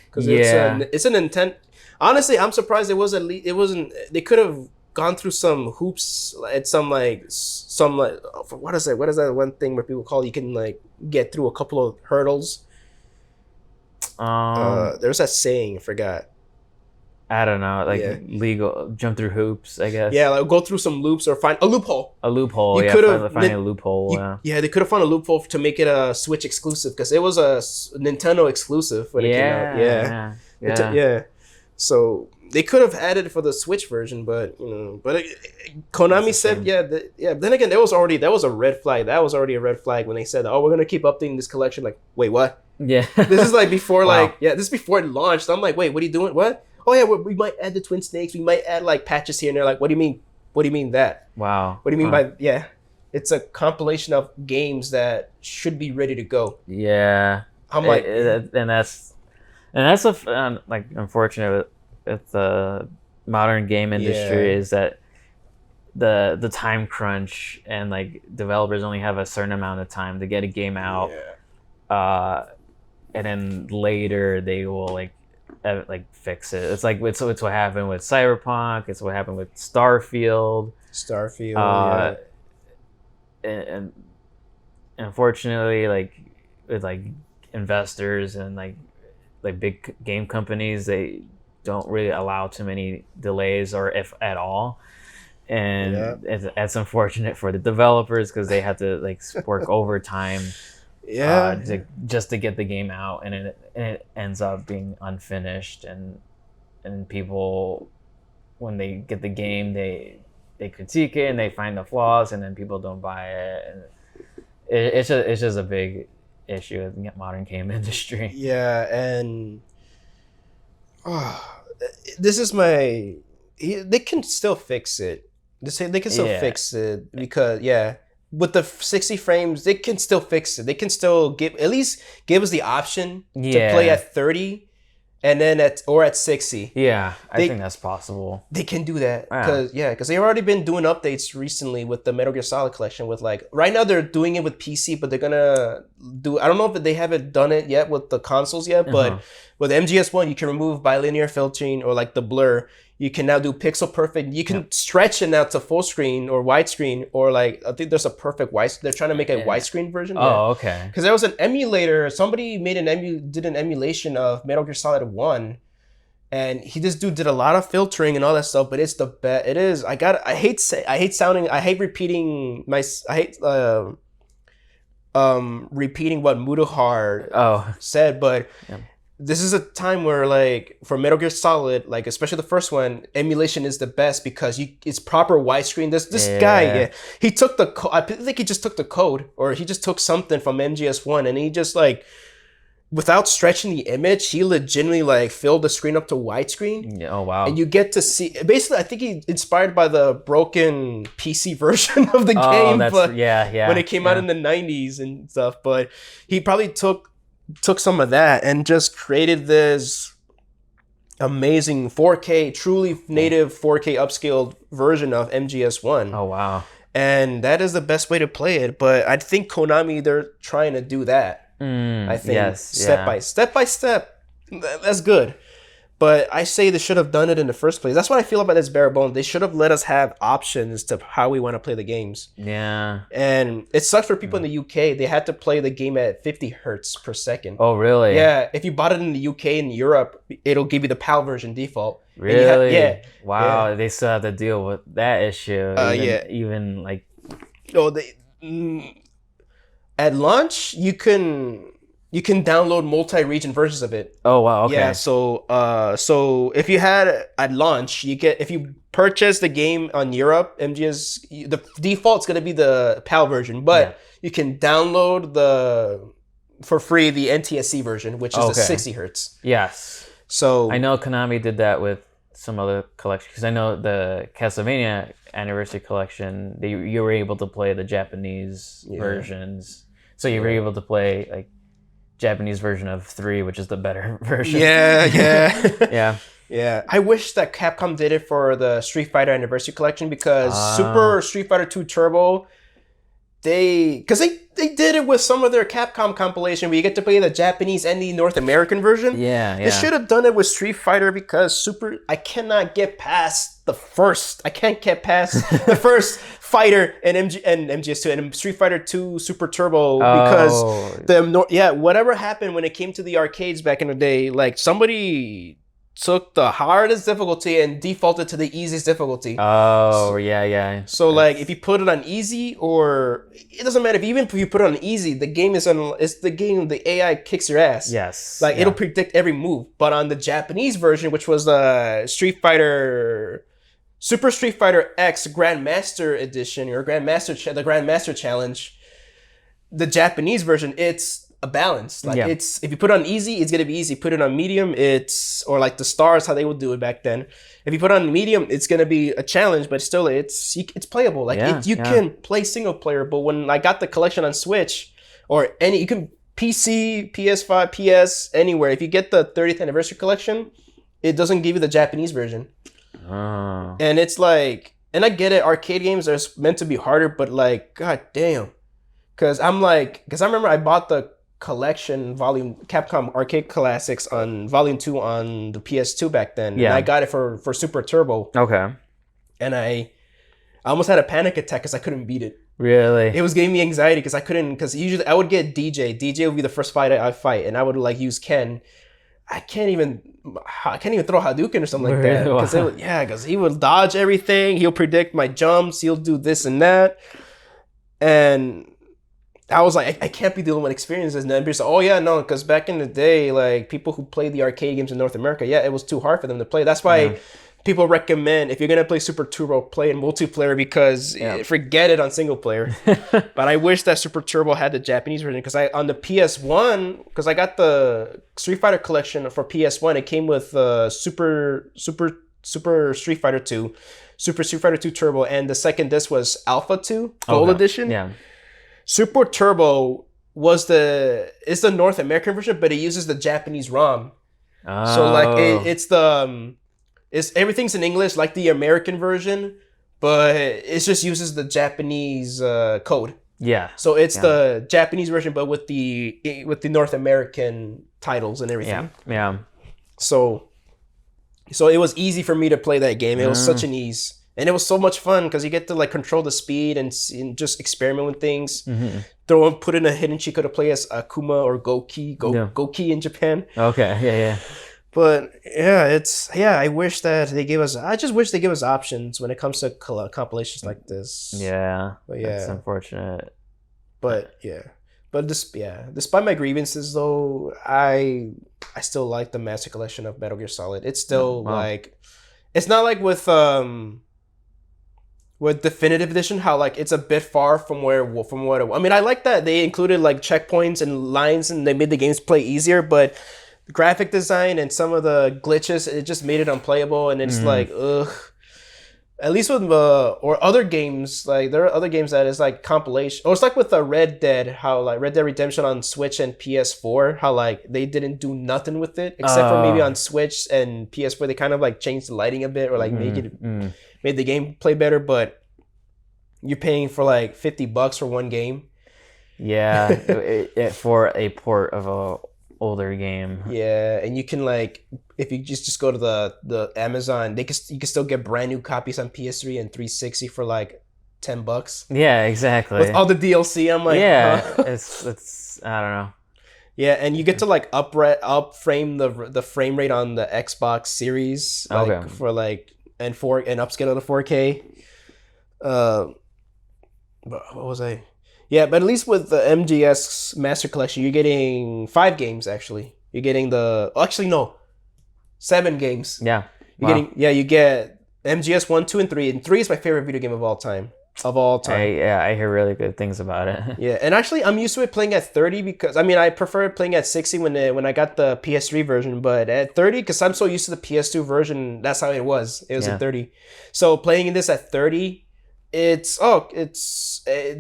Because it's an intent. Honestly, I'm surprised it wasn't. They could have gone through some hoops at some what is that one thing where people call you can like get through a couple of hurdles. There's that saying, I forgot. I don't know, like legal jump through hoops, I guess. Yeah, like go through some loops or find a loophole. You could have find a loophole. They could have found a loophole to make it a Switch exclusive, because it was a Nintendo exclusive when it came out. Yeah. So they could have added it for the Switch version, but Konami said, Then again, that was a red flag. That was already a red flag when they said, "Oh, we're gonna keep updating this collection." Like, wait, what? Yeah. This is like before, this is before it launched. I'm like, wait, what are you doing? What? Oh yeah, we might add the Twin Snakes. We might add like patches here and there. Like, what do you mean? What do you mean that? Wow. What do you mean by It's a compilation of games that should be ready to go. Yeah. I'm like, and that's like unfortunate with the modern game industry is that the time crunch, and like developers only have a certain amount of time to get a game out, and then later they will like fix it. It's like it's what happened with Cyberpunk. It's what happened with Starfield. And unfortunately, like with like investors and like big game companies, they don't really allow too many delays, or if at all. And it's unfortunate for the developers, because they have to like work overtime just to get the game out, and it ends up being unfinished, and people, when they get the game, they critique it and they find the flaws, and then people don't buy it, and it's just a big issue with the modern game industry. Yeah, and this is my. They can still fix it. They can still fix it because with the 60 frames, they can still fix it. They can still give us the option to play at 30. And then at 60. Yeah, I think that's possible. They can do that because they've already been doing updates recently with the Metal Gear Solid collection. With right now they're doing it with PC, but they're gonna do. I don't know if they haven't done it yet with the consoles yet, but with MGS1 you can remove bilinear filtering or the blur. You can now do pixel perfect. You can stretch it now to full screen or widescreen or I think there's a perfect wide. They're trying to make a widescreen version. Oh, okay. Because there was an emulator. Somebody made did an emulation of Metal Gear Solid 1, and this dude did a lot of filtering and all that stuff. But it's the best. It is. I hate repeating repeating what Mutahar said, but. Yeah. This is a time where, for Metal Gear Solid, especially the first one, emulation is the best because it's proper widescreen. This guy, he took the I think he just took the code, or he just took something from MGS1, and he just without stretching the image, he legitimately filled the screen up to widescreen. Yeah, oh wow! And you get to see. Basically, I think he inspired by the broken PC version of the game. When it came out in the 90s and stuff, but he probably took some of that and just created this amazing 4K, truly native 4K upscaled version of MGS1. Oh, wow. And that is the best way to play it. But I think Konami, they're trying to do that. I think step by step. That's good. But I say they should have done it in the first place. That's what I feel about this bare bones. They should have let us have options to how we want to play the games. Yeah. And it sucks for people in the UK. They had to play the game at 50 hertz per second. Oh, really? Yeah. If you bought it in the UK and Europe, it'll give you the PAL version default. Really? Wow. Yeah. They still have to deal with that issue. Even at launch, you can download multi-region versions of it. Oh wow! Okay. Yeah. So if you had at launch, if you purchase the game on Europe, the default's gonna be the PAL version, but you can download for free the NTSC version, which is the 60 hertz. Yes. So I know Konami did that with some other collections because I know the Castlevania Anniversary Collection. You were able to play the Japanese versions, so you were able to play Japanese version of 3, which is the better version. Yeah. I wish that Capcom did it for the Street Fighter Anniversary Collection because Super Street Fighter 2 Turbo, they did it with some of their Capcom compilation where you get to play the Japanese and the North American version. Yeah. They should have done it with Street Fighter because I cannot get past the first Fighter and MGS2 and Street Fighter 2 Super Turbo because whatever happened when it came to the arcades back in the day, somebody took the hardest difficulty and defaulted to the easiest difficulty. Oh, yeah. So if you put it on easy, or it doesn't matter if you put it on easy, the game the AI kicks your ass. Yes. It'll predict every move. But on the Japanese version, which was the Super Street Fighter X Grandmaster Edition or the Grandmaster Challenge, the Japanese version, it's a balance. It's if you put it on easy, it's gonna be easy. Put it on medium, or the stars, how they would do it back then. If you put it on medium, it's gonna be a challenge, but still, it's playable. You can play single player. But when I got the collection on Switch or you can PC, PS5, PS, anywhere. If you get the 30th anniversary collection, it doesn't give you the Japanese version. Oh. And it's and I get it. Arcade games are meant to be harder, but god damn, because I remember I bought the collection volume Capcom Arcade Classics on volume 2 on the PS2 back then. And I got it for Super Turbo. Okay. And I almost had a panic attack because I couldn't beat it. Really? It was giving me anxiety because usually I would get DJ. DJ would be the first fight I fight, and I would use Ken. I can't even throw Hadouken or something like that. Because he would dodge everything. He'll predict my jumps. He'll do this and that. And I was like, I can't be the only one experiencing this. And then people say, because back in the day, people who played the arcade games in North America, it was too hard for them to play. That's why people recommend if you're gonna play Super Turbo, play in multiplayer because forget it on single player. But I wish that Super Turbo had the Japanese version because on the PS1, because I got the Street Fighter collection for PS1, it came with Super Street Fighter 2, Super Street Fighter 2 Turbo, and the second disc was Alpha 2 Gold Edition. Yeah. Super Turbo is the North American version, but it uses the Japanese ROM. Oh. So like it's everything's in English like the American version, but it just uses the Japanese code. Yeah. So it's the Japanese version, but with the North American titles and everything. Yeah. So it was easy for me to play that game. It was such an ease. And it was so much fun because you get to like control the speed and just experiment with things. Mm-hmm. Put in a hidden cheat code to play as Akuma or Goki in Japan. Okay, yeah. But I wish that they gave us. I just wish they give us options when it comes to compilations like this. Yeah, but it's unfortunate. But despite my grievances though, I still like the Master Collection of Metal Gear Solid. It's still like, it's not like with Definitive Edition, how like it's a bit far from what it, I mean, I like that they included like checkpoints and lines and they made the games play easier, but the graphic design and some of the glitches, it just made it unplayable, and it's like, ugh. At least with or other games, like there are other games that is like compilation, or it's like with the Red Dead, how like Red Dead Redemption on Switch and PS4, how like they didn't do nothing with it except for maybe on Switch and PS4 they kind of like changed the lighting a bit or like made the game play better, but you're paying for like $50 for one game. Yeah, for a port of a older game. Yeah, and you can like, if you just go to the Amazon, you can still get brand new copies on PS3 and 360 for like $10. Yeah, exactly. With all the DLC, I'm like, it's I don't know. Yeah, and you get to like up-frame the frame rate on the Xbox Series, like for like and upscale to 4K. What was I? Yeah, but at least with the MGS Master Collection, you're getting 5 games actually. You're getting 7 games. Yeah. You get MGS 1, 2, and 3. And 3 is my favorite video game of all time. I hear really good things about it. Yeah, and actually I'm used to it playing at 30 because I prefer playing at 60 when I got the PS3 version, but at 30 because I'm so used to the PS2 version, that's how it was. It was at 30. So playing this at 30, it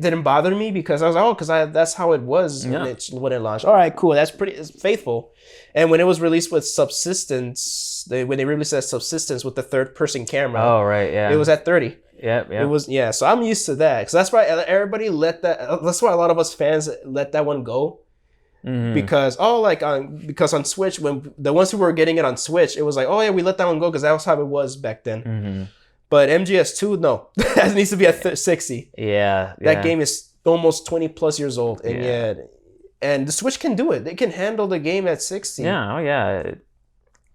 didn't bother me because I was like, that's how it was when it launched. All right, cool. It's faithful. And when it was released with Subsistence, when they released that Subsistence with the third person camera, it was at 30. Yeah. It was, so I'm used to that. Because that's why everybody that's why a lot of us fans let that one go. Mm-hmm. Because on Switch, when the ones who were getting it on Switch, it was like, we let that one go because that was how it was back then. Mm-hmm. But MGS2, no, that needs to be at 60. Yeah, that game is almost 20 plus years old, and and the Switch can do it. They can handle the game at 60. Yeah,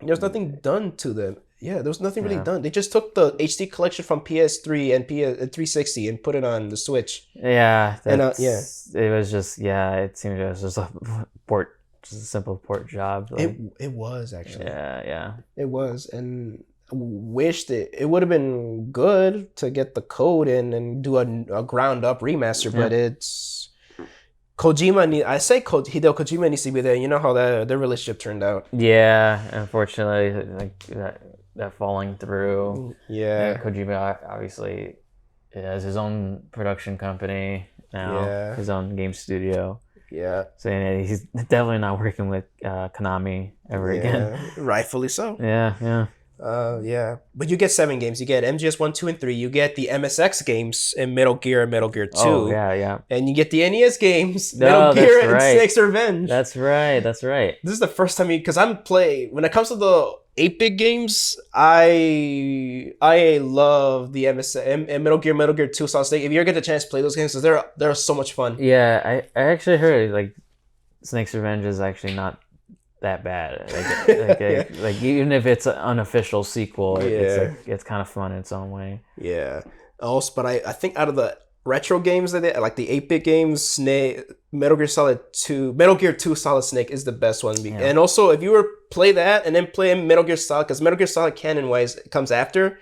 There's nothing done to them. Yeah, there was nothing really done. They just took the HD collection from PS3 and 360 and put it on the Switch. Yeah, it was just it seemed it was just a simple port job. Like, it was actually. Yeah. It was, and wished it would have been good to get the code in and do a ground up remaster, but it's Kojima. Hideo Kojima needs to be there. You know how their relationship turned out. Yeah, unfortunately, like that falling through. Yeah, Kojima obviously has his own production company now, his own game studio. Yeah, so he's definitely not working with Konami ever again. Rightfully so. Yeah. But you get 7 games. You get MGS 1, 2, and 3. You get the MSX games in Metal Gear and Metal Gear 2. Oh, yeah. And you get the NES games, Metal Gear and Snake's Revenge. That's right. This is the first time because when it comes to the 8-bit games, I love the MSX and Metal Gear 2 Solid Snake. If you ever get the chance to play those games, they're so much fun. Yeah, I actually heard like Snake's Revenge is actually not that bad. Like even if it's an unofficial sequel, it's kind of fun in its own way. Yeah. Also, but I think out of the retro games that they like the 8-bit games, Snake, Metal Gear 2 Solid Snake is the best one. Yeah. And also, if you were play that and then play Metal Gear Solid, because Metal Gear Solid canon-wise comes after,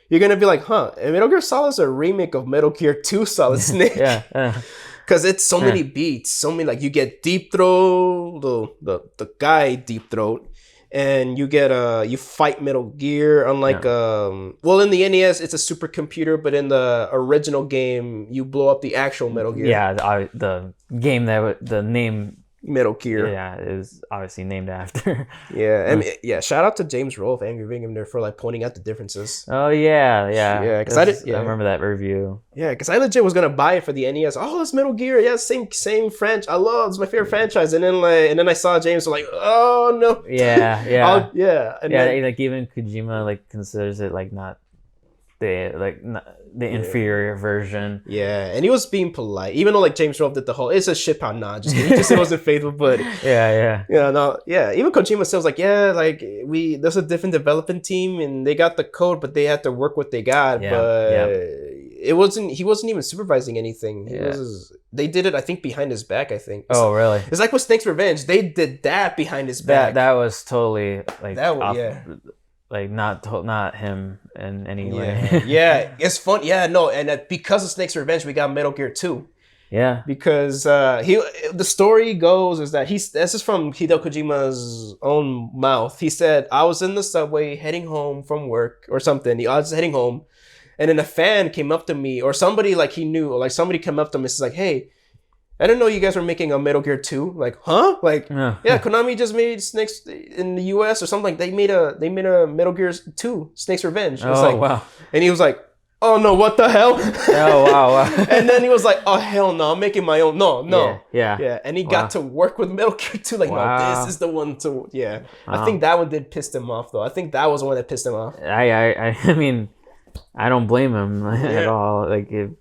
you're gonna be like, huh, Metal Gear Solid is a remake of Metal Gear 2 Solid Snake. Yeah. Because it's so many beats, so many, like, you get Deep Throat, the guy Deep Throat, and you get you fight Metal Gear, unlike well, in the NES it's a supercomputer, but in the original game you blow up the actual Metal Gear. Yeah, the game the name Metal Gear. Yeah, is obviously named after. Yeah, and shout out to James Rolfe, Angry Bingham there for like pointing out the differences. Oh yeah. Because I remember that review. Yeah, because I legit was gonna buy it for the NES. Oh, it's Metal Gear. Yeah, same franchise. I love it's my favorite franchise. And then I saw James like, oh no. Yeah. And then, like even Kojima like considers it like not the inferior version. Yeah, and he was being polite, even though like James Rolfe did the whole it's a shit pound nod. He just wasn't faithful, but yeah. Even Kojima says like there's a different development team and they got the code, but they had to work what they got. He wasn't even supervising anything. They did it, I think, behind his back. I think. Oh, really? It's like with Snake's Revenge. They did that behind his back. That was totally like that. Like not him in any way. It's fun. Yeah, no, and because of Snake's Revenge, we got Metal Gear 2. Yeah, because the story goes is that this is from Hideo Kojima's own mouth. He said, I was in the subway heading home from work or something. I was heading home, and then a fan came up to me, or somebody like he knew, or like somebody came up to me and says like, hey, I didn't know you guys were making a Metal Gear 2. Like, huh? Like, yeah, Konami just made Snakes in the US or something. Like, they made a Metal Gear 2, Snake's Revenge. Wow. And he was like, oh no, what the hell? Oh wow. And then he was like, oh hell no, I'm making my own. No. Yeah. And he got to work with Metal Gear 2. Like, no, this is the one to. Yeah. Wow. I think that one did piss him off though. I think that was the one that pissed him off. I mean, I don't blame him at all. Like if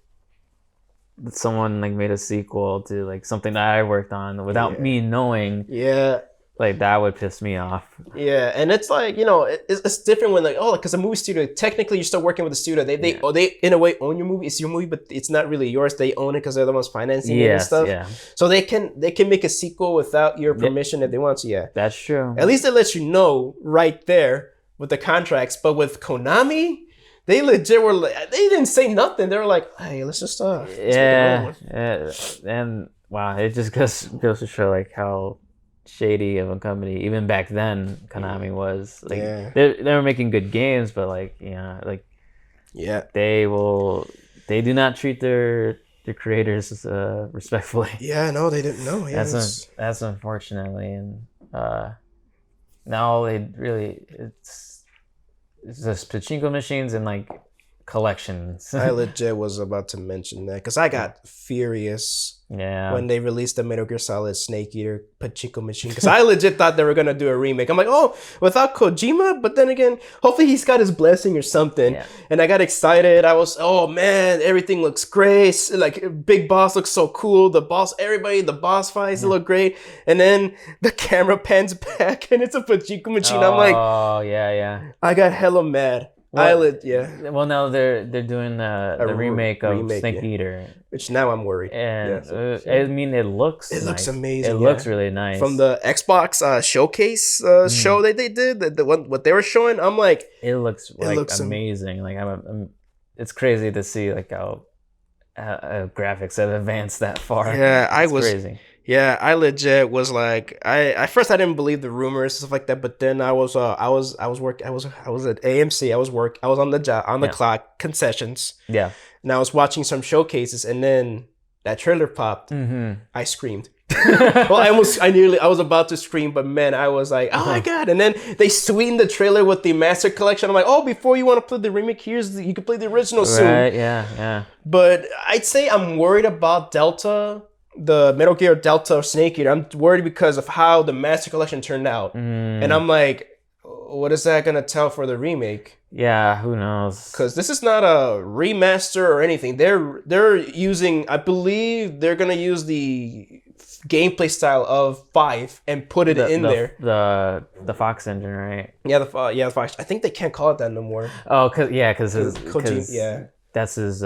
someone like made a sequel to like something that I worked on without me knowing, like that would piss me off. Yeah, and it's like, you know, it's different when like, oh, because a movie studio, technically you're still working with the studio. They in a way own your movie. It's your movie, but it's not really yours. They own it because they're the ones financing it and stuff. Yeah. So they can make a sequel without your permission if they want to. Yeah, that's true. At least they let you know right there with the contracts. But with Konami, they legit were like, they didn't say nothing. They were like, hey, let's just and wow, it just goes to show like how shady of a company even back then Konami was. Like they were making good games, but like they do not treat their creators respectfully. Yeah, no, they didn't know. Yeah, that's unfortunately, and now it's just pachinko machines and like collections. I legit was about to mention that because I got furious when they released the Metal Gear Solid Snake Eater pachinko machine, because I legit thought they were gonna do a remake. I'm like, oh, without Kojima, but then again, hopefully he's got his blessing or something. And I got excited. I was, oh man, everything looks great. Like Big Boss looks so cool. The boss fights look great. And then the camera pans back and it's a pachinko machine. I'm like, oh yeah. I got hella mad. Well, now they're doing the remake of Snake Eater, which now I'm worried. And I mean, it looks amazing. It looks really nice. From the Xbox showcase show that they did, the one what they were showing, I'm like, it looks amazing. Like it's crazy to see like how graphics have advanced that far. Yeah, it's crazy. Yeah, I legit was like, at first I didn't believe the rumors and stuff like that, but then I was at AMC. I was on the job, on the clock, concessions. Yeah. And I was watching some showcases, and then that trailer popped. Mm-hmm. I screamed. Well, I was about to scream, but man, I was like, oh my god! And then they sweetened the trailer with the Master Collection. I'm like, oh, before you want to play the remake, you can play the original soon. Right? Yeah. But I'd say I'm worried about Delta. The Metal Gear Delta or Snake Eater, I'm worried because of how the Master Collection turned out. And I'm like, what is that going to tell for the remake? Yeah, who knows? Because this is not a remaster or anything. They're using, I believe they're going to use the gameplay style of 5 and put it in there. The Fox engine, right? Yeah, the Fox. I think they can't call it that no more. Oh, because that's that's his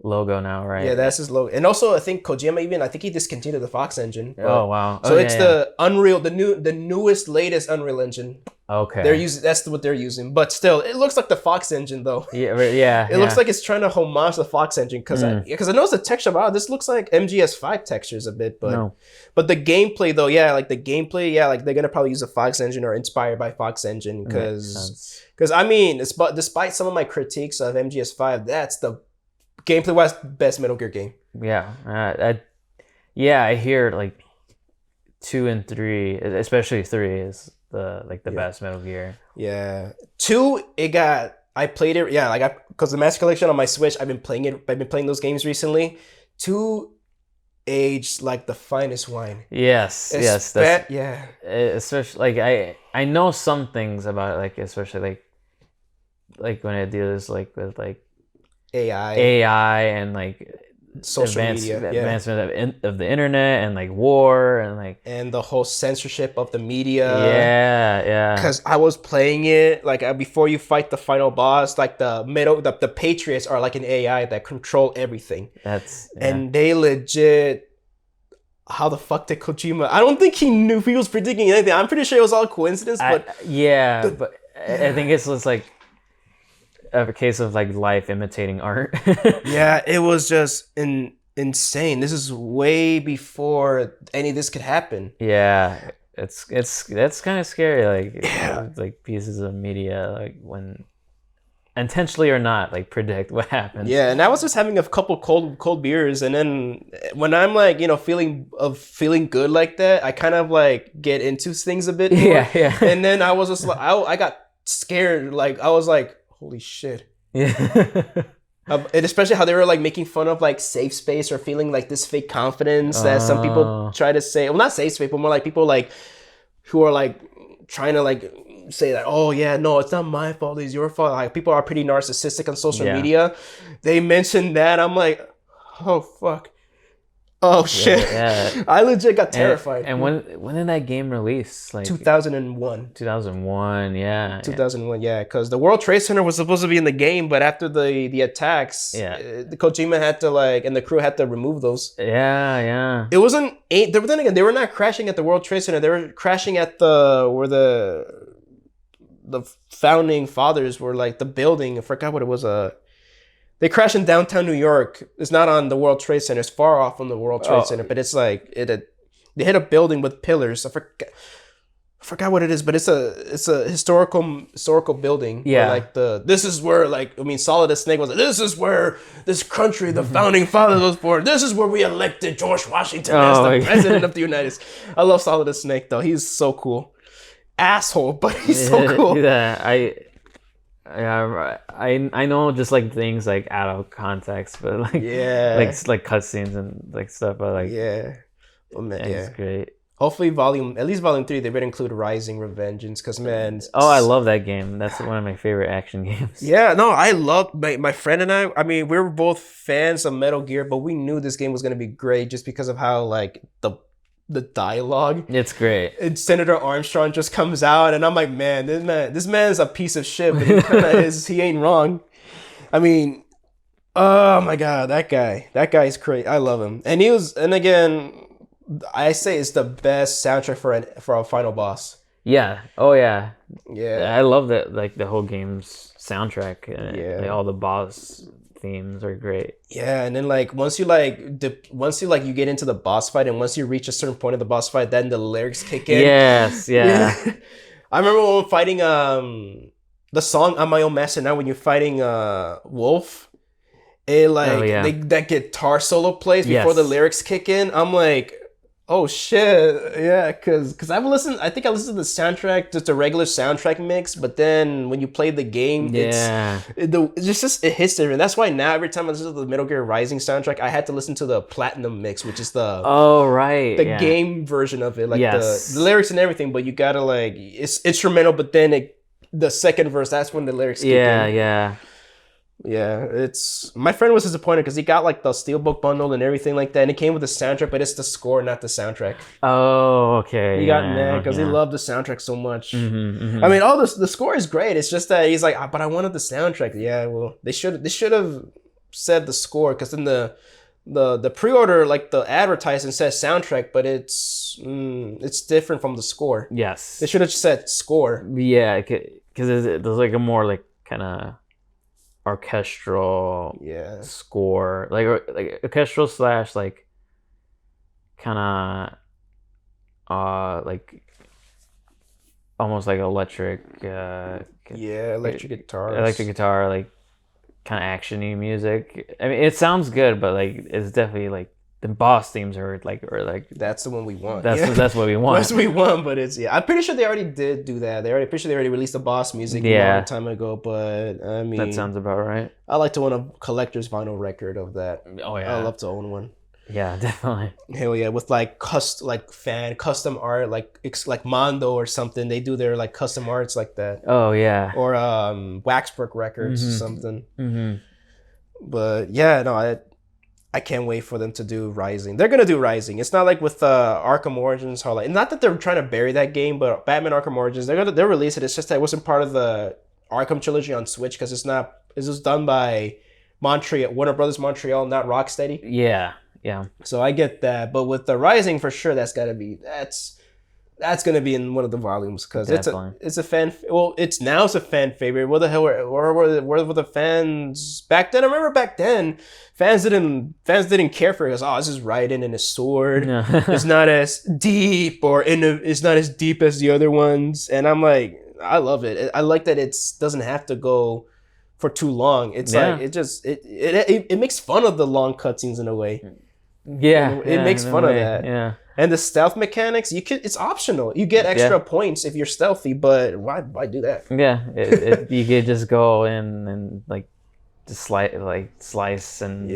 logo now, right? Yeah, that's his logo. And also, I think Kojima I think he discontinued the Fox engine. Oh wow! So it's the Unreal, the newest, latest Unreal engine. Okay. That's what they're using. But still, it looks like the Fox engine though. Yeah. It looks like it's trying to homage the Fox engine because I noticed the texture. Wow, this looks like MGS5 textures a bit, but the gameplay though, like they're gonna probably use the Fox engine or inspired by Fox engine because I mean, despite some of my critiques of MGS5, that's the gameplay wise best Metal Gear game. Yeah, I hear like 2 and 3, especially 3 is the best Metal Gear. Yeah, 2 I played it. Yeah, because the Master Collection on my Switch, I've been playing those games recently. 2 aged like the finest wine. Yes. Yeah. Especially like I know some things about it, like especially like when it deals like with like AI and like social media, advancement of the internet and like war and the whole censorship of the media. Yeah. Because I was playing it like before you fight the final boss, like the Patriots are like an AI that control everything. And they legit. How the fuck did Kojima? I don't think he knew if he was predicting anything. I'm pretty sure it was all coincidence. But but I think it's just like a case of like life imitating art. Yeah, it was just insane. This is way before any of this could happen. Yeah, that's kind of scary. Like pieces of media, like when intentionally or not, like predict what happens. Yeah, and I was just having a couple cold beers, and then when I'm like feeling good like that, I kind of like get into things a bit more. Yeah. And then I was just like, I got scared. Like I was like, holy shit. Yeah. And especially how they were like making fun of like safe space or feeling like this fake confidence that some people try to say. Well, not safe space, but more like people like who are like trying to like say that, oh yeah, no, it's not my fault, it's your fault. Like people are pretty narcissistic on social media. They mentioned that. I'm like, oh fuck. Oh shit. Yeah. I legit got terrified. And when did that game release? Like 2001. 2001, yeah. 2001, yeah, because the World Trade Center was supposed to be in the game, but after the attacks, the Kojima had to and the crew had to remove those. Yeah. It wasn't but then again, they were not crashing at the World Trade Center. They were crashing at where the founding fathers were, like the building. I forgot what it was. They crashed in downtown New York. It's not on the World Trade Center. It's far off from the World Trade Center, but it's like they hit a building with pillars. I forgot what it is, but it's a historical building. Yeah. Like this is where Solid as Snake was. This is where this country, the founding fathers was born. This is where we elected George Washington as the president of the United States. I love Solid as Snake though. He's so cool. Asshole, but he's so cool. Yeah, I know just like things like out of context, but like like cutscenes and like stuff, but like it's great. Hopefully at least volume 3 they would include Rising Revengeance, because man, I love that game. That's one of my favorite action games. Yeah, no, I love my friend and I mean, we were both fans of Metal Gear, but we knew this game was going to be great just because of how like the dialogue. It's great. And Senator Armstrong just comes out and I'm like, man, this man's a piece of shit, but he kind of is. He ain't wrong. I mean, oh my god, that guy's crazy. I love him. And again, I say it's the best soundtrack for a final boss. Yeah. Oh yeah. Yeah. I love that, like the whole game's soundtrack. Like, all the boss themes are great. Yeah, and then like once you you get into the boss fight, and once you reach a certain point of the boss fight, then the lyrics kick in. Yes, yeah. I remember when fighting the song "On My Own Master." Now, when you're fighting Wolf, that guitar solo plays before the lyrics kick in. I'm like, oh shit, yeah, because I think I listened to the soundtrack, just a regular soundtrack mix, but then when you play the game, it hits different. That's why now every time I listen to the Metal Gear Rising soundtrack, I had to listen to the Platinum mix, which is the game version of it, like the lyrics and everything, but you gotta like it's instrumental, but then the second verse, that's when the lyrics kick in. Yeah, my friend was disappointed because he got like the Steelbook bundle and everything like that, and it came with the soundtrack, but it's the score, not the soundtrack. Oh, okay. He got mad because he loved the soundtrack so much. I mean, the score is great. It's just that he's like, but I wanted the soundtrack. Yeah, well, they should have said the score, because in the pre-order, like the advertisement says soundtrack, but it's different from the score. Yes. They should have said score. Yeah, because there's like a more like kind of orchestral score, like orchestral / like kind of like almost like electric electric guitar, like kind of actiony music. I mean, it sounds good, but like it's definitely like the boss themes are like that's the one we want. That's what we want. That's what we want. But it's I'm pretty sure they already did do that. Pretty sure they already released the boss music a long time ago. But I mean, that sounds about right. I like to own a collector's vinyl record of that. Oh yeah, I love to own one. Yeah, definitely. Hell yeah, with like custom art, like it's like Mondo or something. They do their like custom arts like that. Oh yeah. Or Waxwork Records or something. Mm-hmm. But yeah, no, I can't wait for them to do Rising. They're gonna do Rising. It's not like with Arkham Origins, how like not that they're trying to bury that game, but Batman Arkham Origins, they'll release it. It's just that it wasn't part of the Arkham trilogy on Switch because it was done by Warner Brothers Montreal, not Rocksteady. Yeah. Yeah. So I get that, but with the Rising, for sure, that's gonna be in one of the volumes because it's a fan. Well, it's a fan favorite. What the hell were the fans back then? I remember back then, fans didn't care for it because this is Raiden and his sword. No. It's not as deep it's not as deep as the other ones, and I'm like, I love it. I like that it doesn't have to go for too long. It's like it makes fun of the long cutscenes in a way. Yeah, it makes fun of that. Yeah, and the stealth mechanics, it's optional. You get extra points if you're stealthy, but why do that? Yeah, you could just go in and like just slice and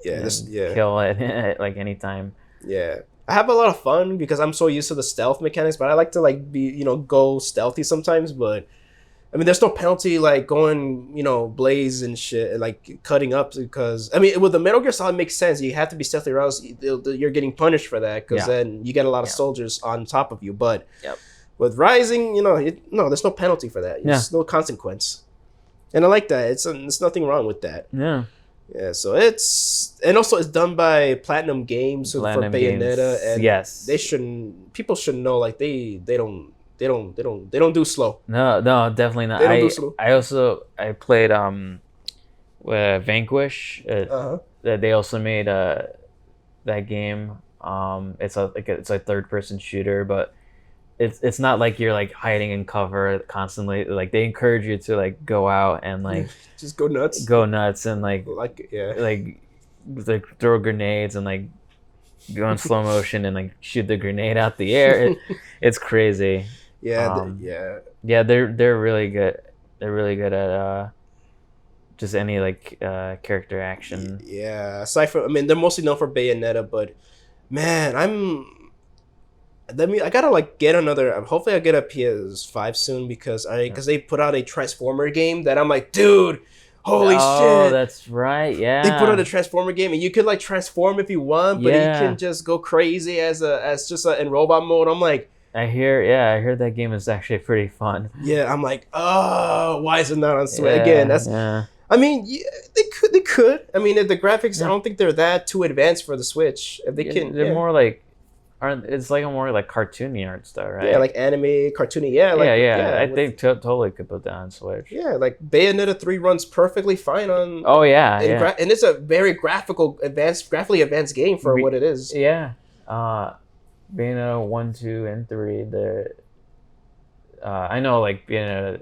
kill it at like any time. Yeah, I have a lot of fun because I'm so used to the stealth mechanics, but I like to like be go stealthy sometimes, but. I mean, there's no penalty like going, blaze and shit, like cutting up because, I mean, with the Metal Gear Solid, it makes sense. You have to be stealthy or else you're getting punished for that because then you get a lot of soldiers on top of you. But with Rising, there's no penalty for that. There's no consequence. And I like that. It's nothing wrong with that. Yeah. Yeah, so it's done by Platinum Games for Bayonetta. Games. And people should know, like, they don't do slow. No, definitely not. I played Vanquish. They also made that game. It's a third person shooter, but it's not like you're like hiding in cover constantly. Like they encourage you to like go out and like just go nuts and like throw grenades and like go in slow motion and like shoot the grenade out the air. It's crazy. Yeah, they're really good. They're really good at just any like character action. Yeah, aside from, they're mostly known for Bayonetta, but man, I gotta like get another. Hopefully, I get a PS5 soon because they put out a Transformer game that I'm like, dude, holy shit! Oh, that's right. Yeah, they put out a Transformer game, and you could like transform if you want, but you can just go crazy as just in robot mode. I'm like. I hear that game is actually pretty fun. Yeah, I'm like, why is it not on Switch again? I mean, they could. I mean, if the graphics, I don't think they're that too advanced for the Switch. If they can, they're more like, it's like a more like cartoony art style, right? Yeah, like anime, cartoony. Yeah, I think totally could put that on Switch. Yeah, like Bayonetta 3 runs perfectly fine on. Oh yeah, and it's a very graphically advanced game for what it is. Yeah. Bayonetta 1, 2, and 3. I know like Bayonetta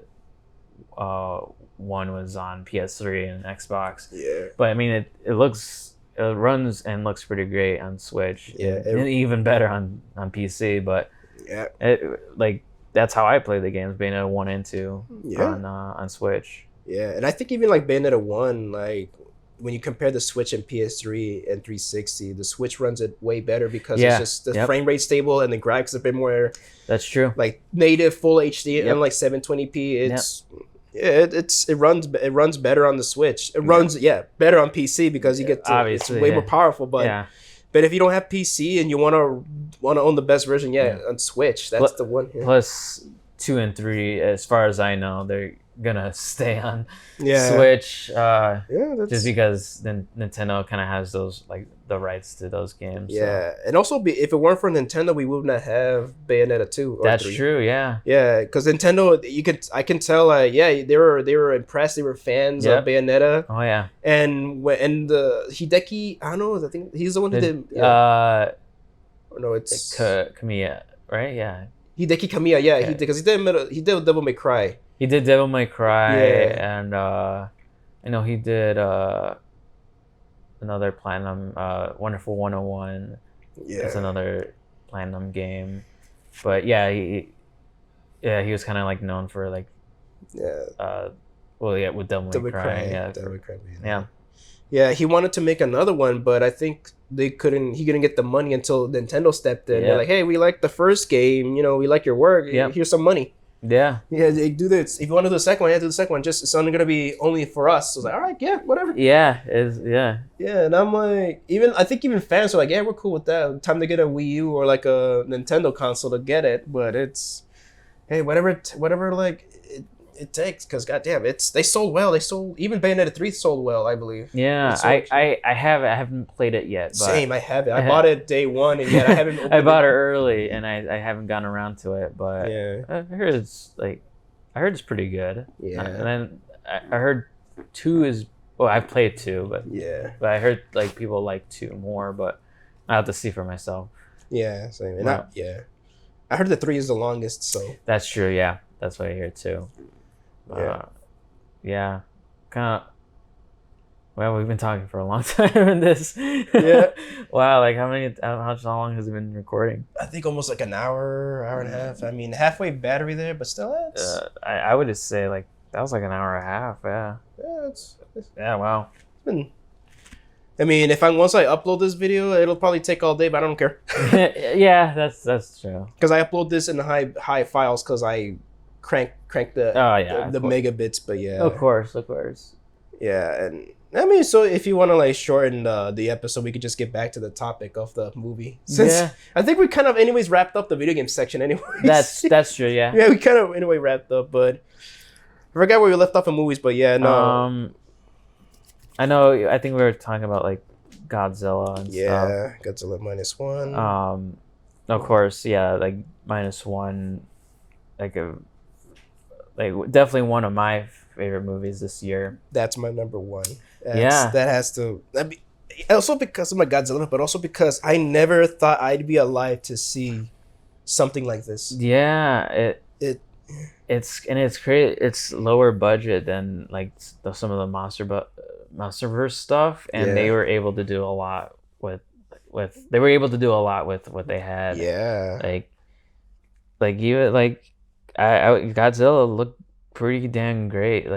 1 was on PS3 and Xbox. Yeah. But I mean, it runs and looks pretty great on Switch. Yeah. And even better on PC. But that's how I play the games. Bayonetta 1 and 2 on Switch. Yeah, and I think even like Bayonetta 1, like. When you compare the Switch and PS3 and 360, the Switch runs it way better because it's just the frame rate stable and the graphics a bit more. That's true. Like native full HD and like 720p. It runs better on the Switch. It runs better on PC because you get it's way more powerful. But if you don't have PC and you want to own the best version, on Switch, that's the one. Plus 2 and 3, as far as I know, gonna stay on Yeah. Switch. That's... Just because Nintendo kind of has those like the rights to those games. Yeah, and also if it weren't for Nintendo, we would not have Bayonetta 2 or That's 3. true. Yeah. Yeah, because Nintendo, I can tell, like, yeah, they were impressed, they were fans of Bayonetta. Oh yeah. And the Hideki, I don't know, I think he's the one who did. No, it's Kamiya, right? Yeah. Hideki Kamiya, yeah, he did, because he did Devil May Cry. He did Devil May Cry, and I know he did another Platinum, Wonderful 101. Yeah, it's another Platinum game, but yeah, he was kind of like known for like with Devil May Cry, yeah, he wanted to make another one, but I think he couldn't get the money until Nintendo stepped in. They're like, hey, we like the first game, we like your work, here's some money. They do this. If you want to do the second one, do the second one. Just it's only gonna be only for us. So I was like, all right, yeah, whatever. Yeah, and I'm like, I think even fans are like, yeah, we're cool with that. Time to get a Wii U or like a Nintendo console to get it. But it's, hey, whatever like it takes, because goddamn, they sold well. They sold, even Bayonetta 3 sold well, I believe. Yeah, I haven't played it yet. But same, I haven't. I bought it day one, and yet I haven't. I bought it early, and I haven't gotten around to it. But I heard it's pretty good. Yeah, and then I heard 2 is. Well, I've played 2, but I heard like people like 2 more. But I have to see for myself. Yeah, same. And I heard the 3 is the longest. So that's true. Yeah, that's what I hear too. Kind of. Well, we've been talking for a long time in this. Yeah. Wow, like how long has it been recording? I think almost like an hour and a half. I mean, halfway battery there, but still, I would just say like that was like an hour and a half. Yeah. Wow. I mean, once I upload this video, it'll probably take all day, but I don't care. Yeah, that's true. Because I upload this in high files, because I crank the megabits, but yeah. Of course. Yeah, and I mean, so if you want to like shorten the episode, we could just get back to the topic of the movie. Since I think we kind of anyways wrapped up the video game section anyways. That's true, yeah. Yeah, we kind of anyway wrapped up, but I forgot where we left off in movies, but yeah, no. I think we were talking about like Godzilla and stuff. Yeah, Godzilla -1. Of course, like -1, definitely one of my favorite movies this year. That's my number one. That has to. Also because of my Godzilla, but also because I never thought I'd be alive to see something like this. Yeah, it's great. It's lower budget than like some of the MonsterVerse stuff, and they were able to do a lot with what they had. Yeah, Godzilla looked pretty damn great.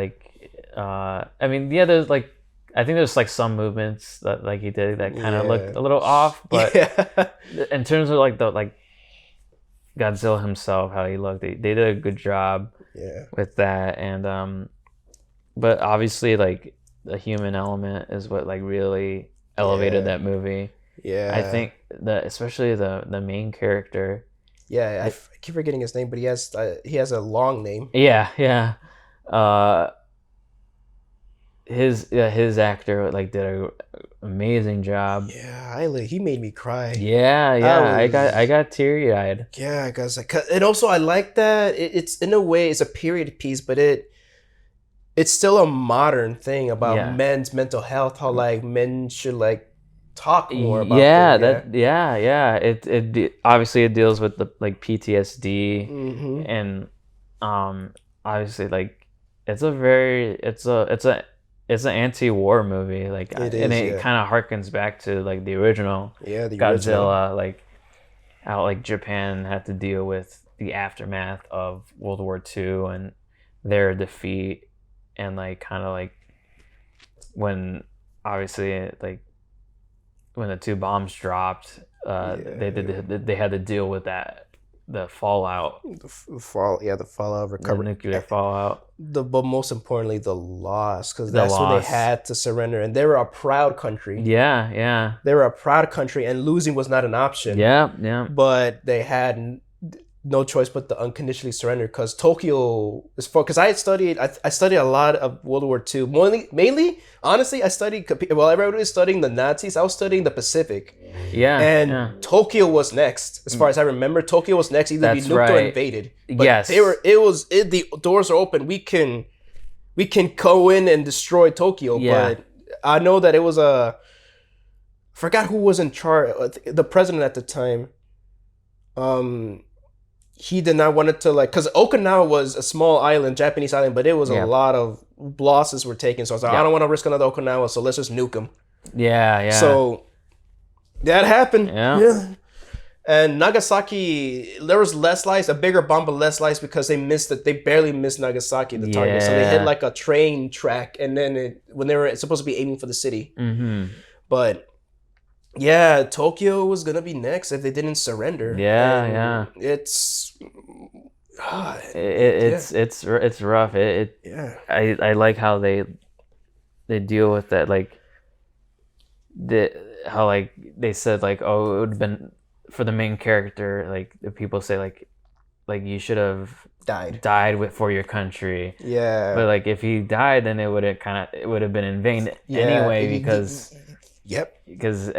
I mean, there's like, I think there's like some movements that like he did that kind of looked a little off, but in terms of like Godzilla himself, how he looked, they did a good job with that. And but obviously like the human element is what like really elevated that movie. I think that especially the main character. I keep forgetting his name, but he has a long name. His actor like did an amazing job. He made me cry. I got teary eyed. Because and also I like that it's in a way it's a period piece, but it's still a modern thing about men's mental health. How like men should like talk more about it obviously it deals with the like PTSD and obviously like it's an anti-war movie, like it kind of harkens back to like the original Godzilla, like how like Japan had to deal with the aftermath of World War II and their defeat, and like kind of like when obviously like when the 2 bombs dropped, they had to deal with that, the fallout, the fallout, recovery, the nuclear fallout. But most importantly, the loss, because that's when they had to surrender, and they were a proud country. They were a proud country, and losing was not an option. Yeah. But they had no choice but to unconditionally surrender, because Tokyo is for, because I studied a lot of World War II. Mainly, honestly, I studied, while everybody was studying the Nazis, I was studying the Pacific. Yeah. And Tokyo was next, as far as I remember. Tokyo was next, either be nuked or invaded. But yes. The doors are open. We can go in and destroy Tokyo. Yeah. But I know that it was I forgot who was in charge, the president at the time. He did not want it to, like, because Okinawa was a small island, Japanese island, but it was a lot of losses were taken. So I was like, I don't want to risk another Okinawa, so let's just nuke them. Yeah. So that happened. Yeah. And Nagasaki, there was less lives, a bigger bomb, but less lives because they barely missed Nagasaki, the target. So they hit like a train track, and then when they were supposed to be aiming for the city. Mm-hmm. But yeah, Tokyo was gonna be next if they didn't surrender. Yeah. It's rough. I like how they deal with that, like how like they said, like, oh, it would have been for the main character, like the people say like you should have died for your country. Yeah. But like if he died, then it would have been in vain anyway, because because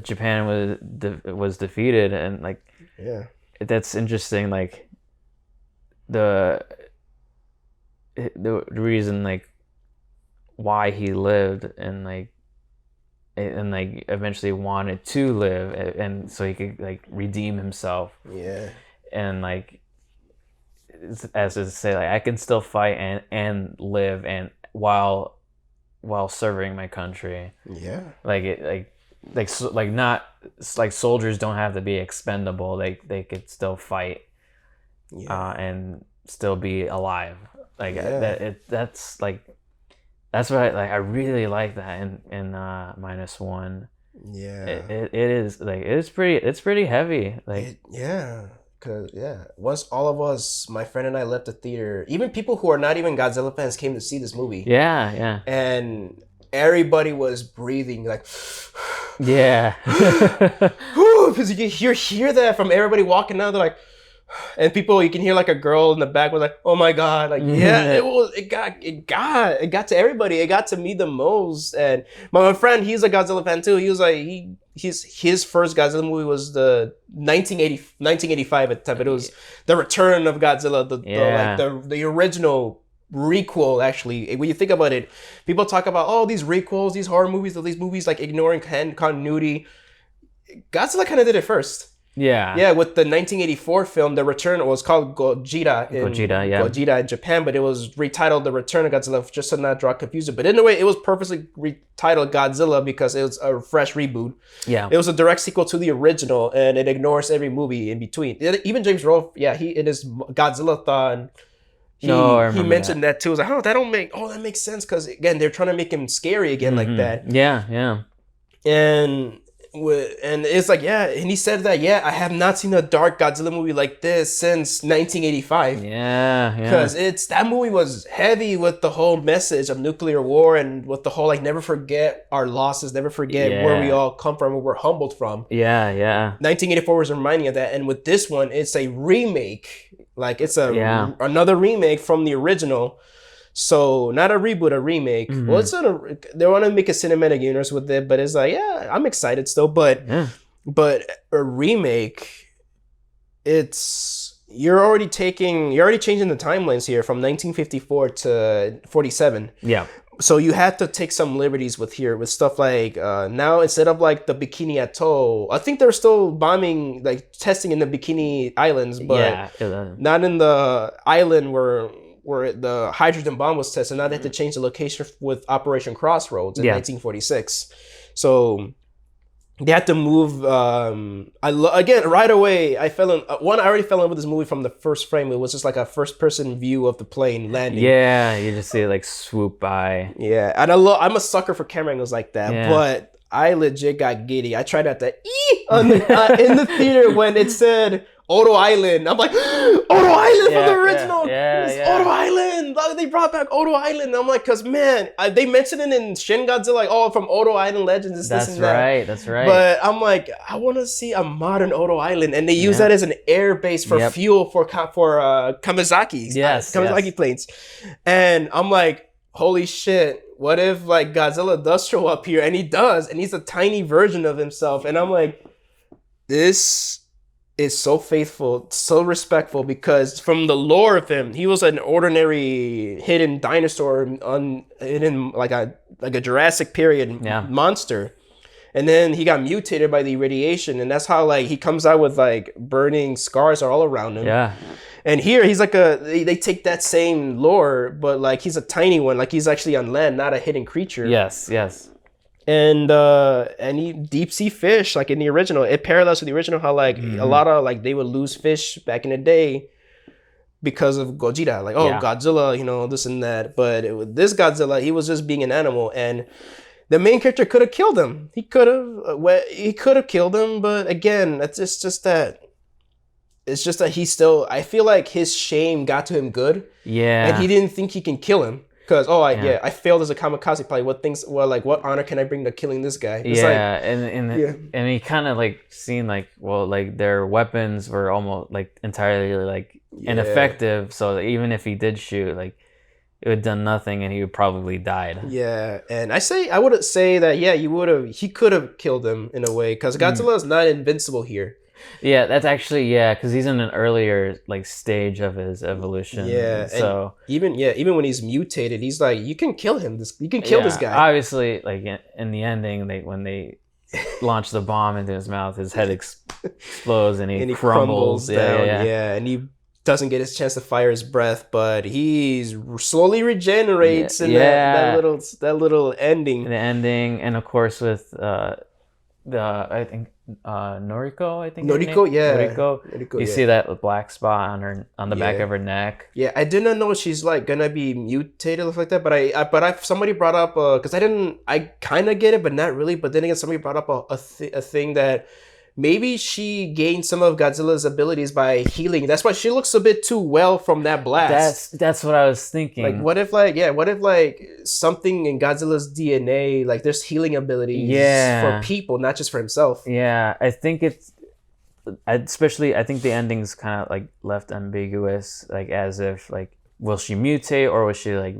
Japan was defeated, and like that's interesting, like the reason, like why he lived and eventually wanted to live, and so he could like redeem himself. And like, as to say, like, I can still fight and live and while serving my country. Not like soldiers don't have to be expendable. They could still fight and still be alive. Like that's like, that's what I really like that in -1. It is like, it's pretty heavy, like because once all of us, my friend and I, left the theater, even people who are not even Godzilla fans came to see this movie. And everybody was breathing like because you can hear that from everybody walking out. They're like, and people, you can hear like a girl in the back was like, oh my god, like it got to everybody. It got to me the most. And my friend, he's a Godzilla fan too. He was like, his first Godzilla movie was the 1985 at the time, but it was the Return of Godzilla, the original requel. Actually, when you think about it, people talk about these requels, these horror movies, these movies like ignoring continuity. Godzilla kind of did it first. With the 1984 film, The Return, was called Gojira in Japan, but it was retitled The Return of Godzilla, just to not draw confusion. But in a way, it was purposely retitled Godzilla because it was a fresh reboot. It was a direct sequel to the original, and it ignores every movie in between. Even James Rolfe, in his Godzilla-thon, he mentioned that too. It was like, that makes sense, because again, they're trying to make him scary again, like that. And it's like, and he said that, I have not seen a dark Godzilla movie like this since 1985. Because that movie was heavy with the whole message of nuclear war, and with the whole, like, never forget our losses, never forget where we all come from, where we're humbled from. 1984 was reminding of that. And with this one, it's a remake. Like, it's another remake from the original. So not a reboot, a remake. Well, they want to make a cinematic universe with it, but it's like, I'm excited still. But a remake, you're already changing the timelines here from 1954 to 47. So you had to take some liberties with stuff like now, instead of like the Bikini Atoll, I think they're still bombing, like testing in the Bikini Islands, but not in the island where the hydrogen bomb was tested. Now they had to change the location with Operation Crossroads in 1946. So they had to move. Again, right away, I already fell in love with this movie from the first frame. It was just like a first-person view of the plane landing. You just see it like swoop by. And I'm a sucker for camera angles like that. But I legit got giddy. I tried out in the theater when it said Odo Island. I'm like, Odo Island from the original. Yeah. Odo Island. They brought back Odo Island. I'm like, cause man, they mentioned it in Shin Godzilla, like, oh, from Odo Island Legends. That's right. That's right. But I'm like, I want to see a modern Odo Island, and they use that as an air base for fuel for Kamizaki. Kamizaki planes, and I'm like, holy shit. What if like Godzilla does show up here, and he does, and he's a tiny version of himself, and I'm like, this is so faithful, so respectful, because from the lore of him, he was an ordinary hidden dinosaur, hidden like a Jurassic period monster, and then he got mutated by the irradiation, and that's how like he comes out with like burning scars all around him. Yeah. And here he's like they take that same lore, but like he's a tiny one, like he's actually on land, not a hidden creature. Yes. And he deep sea fish, like in the original, it parallels with the original, how like a lot of like they would lose fish back in the day because of Gojira, like Godzilla, you know, this and that. But this Godzilla, he was just being an animal, and the main character could have killed him. He could have killed him, but again, it's just that he still, I feel like his shame got to him good. Yeah. And he didn't think he can kill him. Because, I failed as a kamikaze pilot. What honor can I bring to killing this guy? It's and he kind of like seen like, well, like their weapons were almost like entirely like ineffective. So even if he did shoot, like it would have done nothing, and he would probably died. Yeah, and I would say that he could have killed him in a way, because Godzilla is not invincible here. Yeah, that's actually because he's in an earlier like stage of his evolution. Yeah, so even when he's mutated, he's like, you can kill him. You can kill this guy. Obviously, like in the ending, when they launch the bomb into his mouth, his head explodes and he crumbles down. Yeah, and he doesn't get his chance to fire his breath, but he slowly regenerates in that little ending. The ending, and of course with I think Noriko. You see that black spot on the back of her neck. Yeah, I didn't know she's like gonna be mutated like that, but somebody brought up because I kind of get it, but not really. But then again, somebody brought up a thing that maybe she gained some of Godzilla's abilities by healing. That's why she looks a bit too well from that blast. That's what I was thinking. Like, what if something in Godzilla's DNA, like there's healing abilities for people, not just for himself. Yeah, I think I think the ending's kind of like left ambiguous, like as if like, will she mutate, or will she like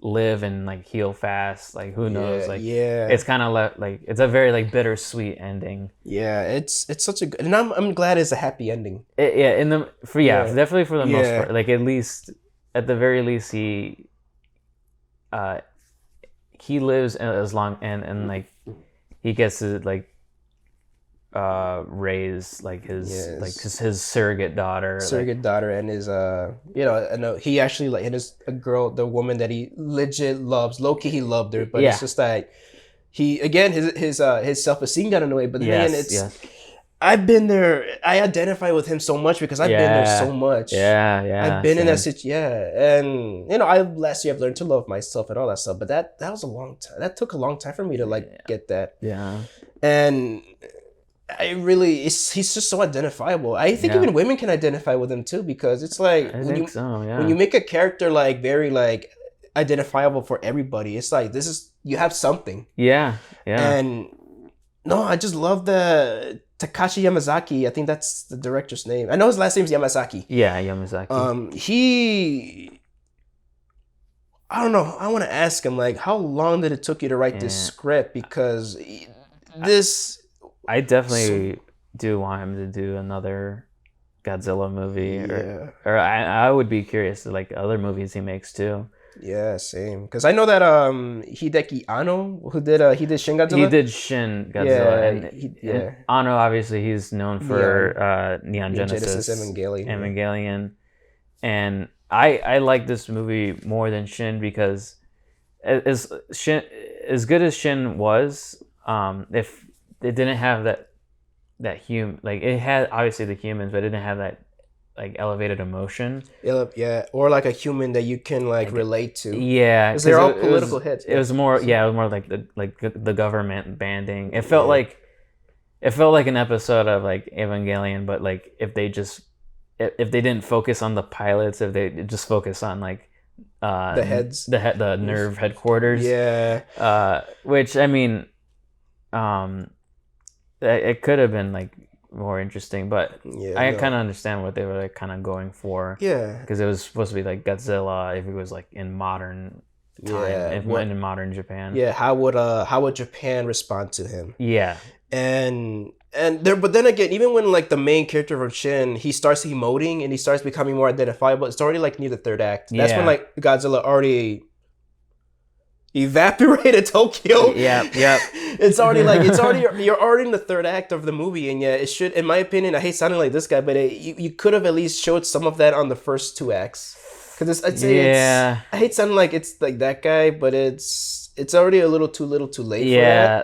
live and like heal fast, like who knows, it's kind of like it's a very like bittersweet ending. It's such a good, and I'm glad it's a happy ending. Definitely for the most part, like at the very least he lives as long and like he gets to like raise like his surrogate daughter and his and he actually like, and his a girl, the woman that he legit loves, low-key he loved her, but it's just like he, again, his self-esteem got in the way. But then I've been there. I identify with him so much because I've been there so much. I've been in that situation. And last year I've learned to love myself and all that stuff, but that was a long time. That took a long time for me to get that. And he's just so identifiable. I think even women can identify with him too, because it's like when you make a character like very like identifiable for everybody, it's like you have something. And no, I just love the Takashi Yamazaki. I think that's the director's name. I know his last name is Yamazaki. Yamazaki. I don't know. I want to ask him, like, how long did it took you to write this script? Because I definitely do want him to do another Godzilla movie, or I would be curious to like other movies he makes too. Yeah, same. Because I know that Hideki Anno, he did Shin Godzilla. He did Shin Godzilla, and Anno, obviously he's known for Neon Genesis Evangelion, and I like this movie more than Shin, because as good as Shin was, if it didn't have that human, like it had obviously the humans, but it didn't have that like elevated emotion. Or like a human that you can like relate to. Because they're all political hits. It was more like the government banding. It felt like it felt like an episode of like Evangelion, but like if they didn't focus on the pilots, if they just focus on like the heads, the nerve headquarters. Yeah. Which I mean, it could have been like more interesting, but I kind of understand what they were like kind of going for. Yeah. Because it was supposed to be like Godzilla if it was like in modern time, in modern Japan. Yeah. How would Japan respond to him? Yeah. And there, but then again, even when like the main character from Shin, he starts emoting and he starts becoming more identifiable, it's already like near the third act. That's when like Godzilla already evaporated Tokyo. Yeah. It's already you're already in the third act of the movie, and yeah, it should, in my opinion, I hate sounding like this guy, but you could have at least showed some of that on the first two acts. Because I hate sounding like it's like that guy, but it's already a little too late for that. Yeah,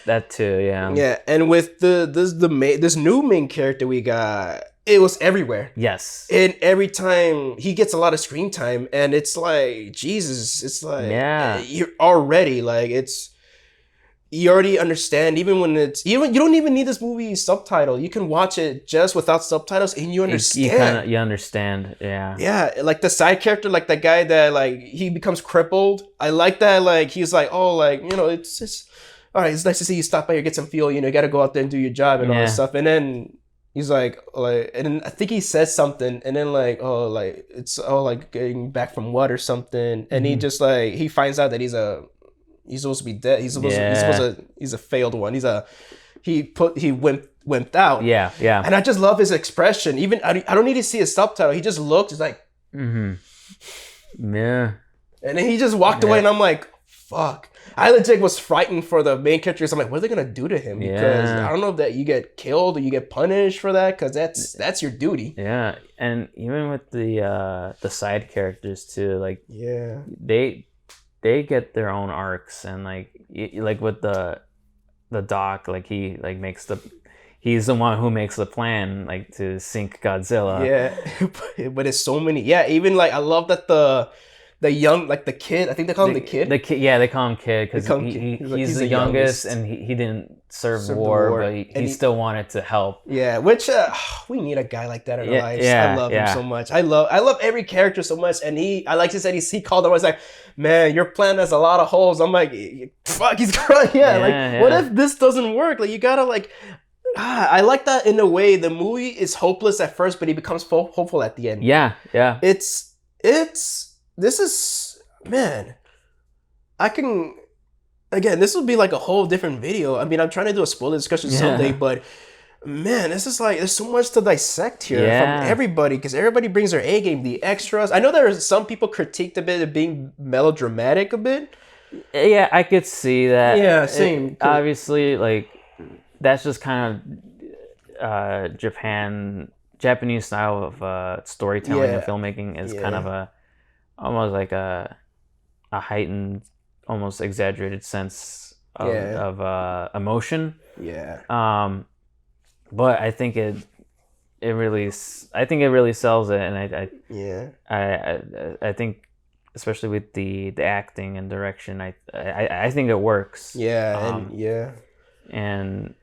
that too, yeah. Yeah, and with this new main character we got, it was everywhere. Yes. And every time he gets a lot of screen time, and it's like, Jesus, it's like, you're already like, you already understand, even when you don't even need this movie subtitle. You can watch it just without subtitles and you understand. You understand, yeah. Yeah, like the side character, like the guy that like he becomes crippled. I like that, like he's like, oh, like, you know, it's just, all right, it's nice to see you stop by here, get some fuel, you know, you got to go out there and do your job and all this stuff. And then he's like, and then I think he says something, and then like, oh, like it's like getting back from what or something, and he just like he finds out that he's supposed to be dead. He's a failed one. He wimped out. Yeah. And I just love his expression. Even I don't need to see his subtitle. He just looked. He's like, yeah. And then he just walked away, and I'm like, fuck. I legit was frightened for the main characters. I'm like, what are they gonna do to him? Because I don't know if that you get killed or you get punished for that, because that's your duty. Yeah, and even with the side characters too, like they get their own arcs, and like with the doc, like he like he's the one who makes the plan like to sink Godzilla. Yeah, but it's so many. Yeah, even like I love that the young, like the kid, I think they call him the kid. The kid, yeah, they call him kid because he's the youngest, and he didn't serve war, but he still wanted to help. Yeah, which we need a guy like that in our lives. I love him so much. I love every character so much, and I like you said, he called him. I was like, man, your plan has a lot of holes. I'm like, fuck, he's crying. What if this doesn't work? Like, you gotta like. I like that in a way. The movie is hopeless at first, but he becomes hopeful at the end. Yeah. This is, man, this will be like a whole different video. I mean, I'm trying to do a spoiler discussion someday, but man, this is like, there's so much to dissect here from everybody, because everybody brings their A game, the extras. I know there are some people critiqued a bit of being melodramatic a bit. Yeah, I could see that. Yeah, same. Obviously, like, that's just kind of Japanese style of storytelling and filmmaking is kind of almost like a heightened, almost exaggerated sense of emotion. Yeah. But I think it really sells it, and I think especially with the acting and direction, I think it works. And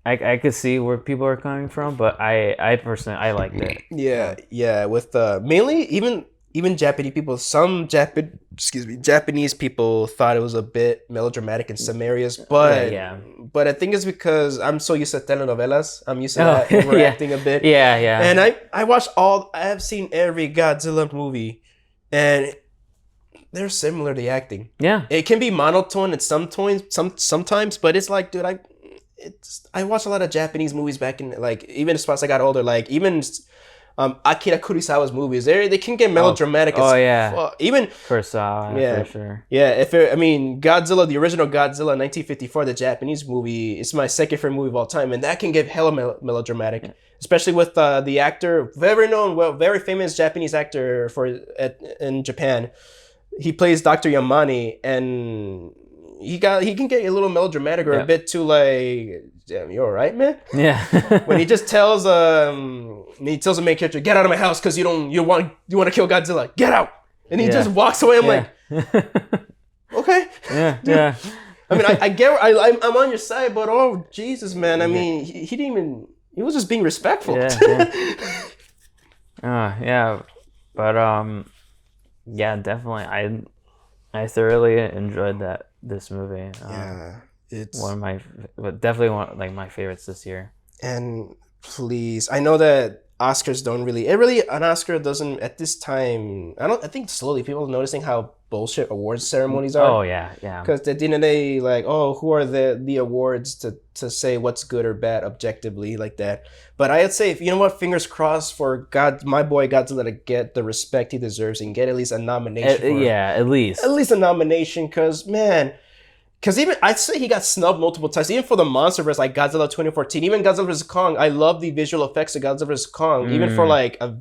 I could see where people are coming from, but I personally I liked it. Yeah. With mainly even Japanese people, Japanese people thought it was a bit melodramatic in some areas, but I think it's because I'm so used to telenovelas. I'm used to that overacting a bit. Yeah. And I have seen every Godzilla movie, and they're similar, the acting. Yeah. It can be monotone at sometimes, but it's like, dude, I watched a lot of Japanese movies back in, like, even as I got older, like even Akira Kurosawa's movies, they can get melodramatic as fuck. Even Kurosawa, for sure. Yeah, Godzilla, the original Godzilla 1954, the Japanese movie, it's my second favorite movie of all time, and that can get hella melodramatic, especially with the actor, very famous Japanese actor in Japan. He plays Dr. Yamane, and he can get a little melodramatic or a bit too like, damn, you all right, man? Yeah. When he just tells the main character, get out of my house because you want to kill Godzilla, get out, and he just walks away. I'm like, okay. Yeah. I mean, I get, I'm on your side, but oh Jesus, man! I mean, he didn't even. He was just being respectful. Yeah, but yeah, definitely. I thoroughly enjoyed this movie. It's definitely one like my favorites this year. And please, I know that Oscars don't really. An Oscar doesn't at this time. I think slowly people are noticing how bullshit awards ceremonies are. Oh yeah. Because at the end of the day, like, oh, who are the awards to say what's good or bad objectively like that? But I'd say, if you know what, fingers crossed for my boy Godzilla to get the respect he deserves and get at least a nomination. At least a nomination, because man. Because even, I'd say he got snubbed multiple times. Even for the MonsterVerse, like Godzilla 2014, even Godzilla vs. Kong, I love the visual effects of Godzilla vs. Kong. Even for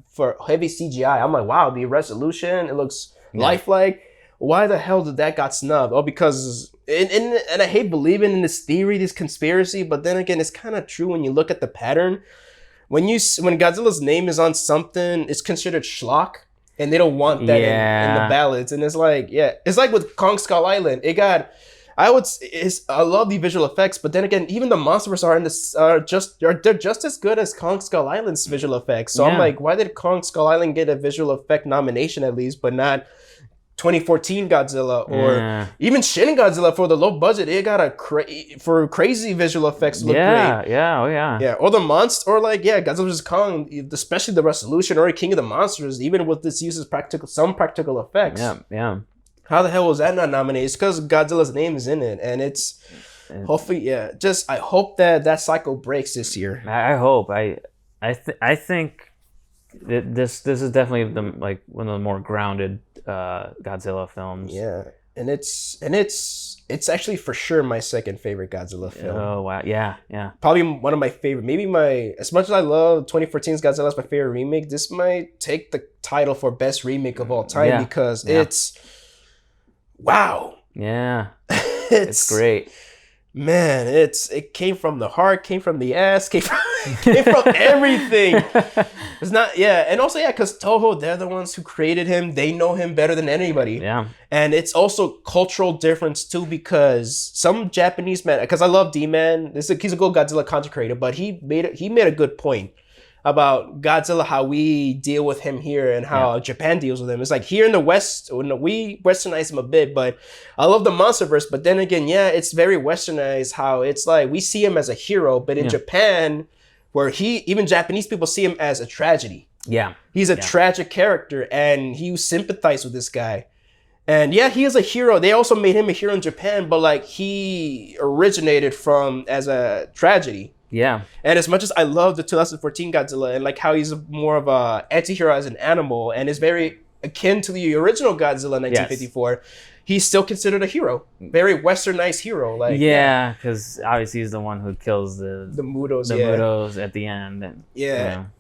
for heavy CGI, I'm like, wow, the resolution, it looks lifelike. Why the hell did that got snubbed? Oh, because, and I hate believing in this theory, this conspiracy, but then again, it's kind of true when you look at the pattern. When Godzilla's name is on something, it's considered schlock. And they don't want that in the ballots. And it's like, it's like with Kong Skull Island. I love the visual effects, but then again, even the MonsterVerse they're just as good as Kong Skull Island's visual effects. So I'm like, why did Kong Skull Island get a visual effect nomination at least, but not 2014 Godzilla or even Shin Godzilla for the low budget? It got for crazy visual effects look great. Yeah. Or the monster, or Godzilla vs. Kong, especially the resolution, or King of the Monsters, even with this uses some practical effects. Yeah. How the hell was that not nominated? It's because Godzilla's name is in it, and it's hopefully, I hope that cycle breaks this year. I hope. I think this is definitely one of the more grounded Godzilla films. Yeah, and it's actually for sure my second favorite Godzilla film. Oh wow, yeah. Probably one of my favorite. Maybe as much as I love 2014's Godzilla as my favorite remake, this might take the title for best remake of all time because it's. Wow. Yeah. It's great. Man, it came from the heart, came from the ass, came from everything. It's not, and also, because Toho, they're the ones who created him. They know him better than anybody. Yeah. And it's also cultural difference too, because some Japanese man, because I love D-Man, he's a good Godzilla content creator, but he made a good point about Godzilla, how we deal with him here and how Japan deals with him. It's like here in the West, we westernize him a bit, but I love the MonsterVerse. But then again, it's very westernized, how it's like we see him as a hero, but in Japan, where even Japanese people see him as a tragedy. Yeah. He's a tragic character, and you sympathize with this guy. And he is a hero. They also made him a hero in Japan, but he originated as a tragedy. Yeah. And as much as I love the 2014 Godzilla and how he's more of a anti-hero as an animal and is very akin to the original Godzilla in 1954, he's still considered a hero. Very westernized hero. Because obviously he's the one who kills the Mutos. Mutos at the end. And,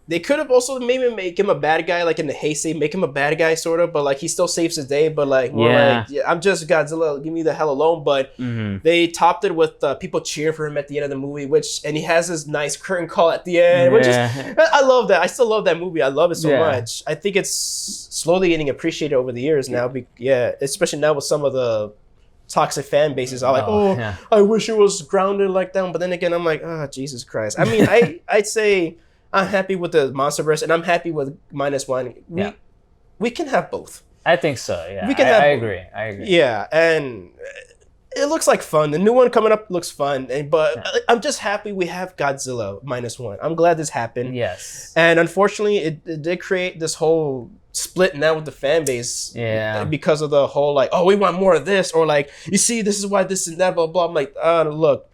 They could have also maybe make him a bad guy, in the Heisei, make him a bad guy sort of, but he still saves the day. But I'm just Godzilla, leave me the hell alone. But they topped it with people cheering for him at the end of the movie, and he has this nice curtain call at the end, which is, I love that. I still love that movie. I love it so much. I think it's slowly getting appreciated over the years now. Especially now with some of the toxic fan bases are like, I wish it was grounded like that. But then again, I'm like, Jesus Christ. I mean, I'd say I'm happy with the MonsterVerse, and I'm happy with -1. We can have both. I think so. Yeah, I agree. Yeah, and it looks like fun. The new one coming up looks fun, but I'm just happy we have Godzilla -1. I'm glad this happened. Yes. And unfortunately, it did create this whole split now with the fan base. Yeah. Because of the whole we want more of this, or you see, this is why this and that, blah blah. I'm like, look,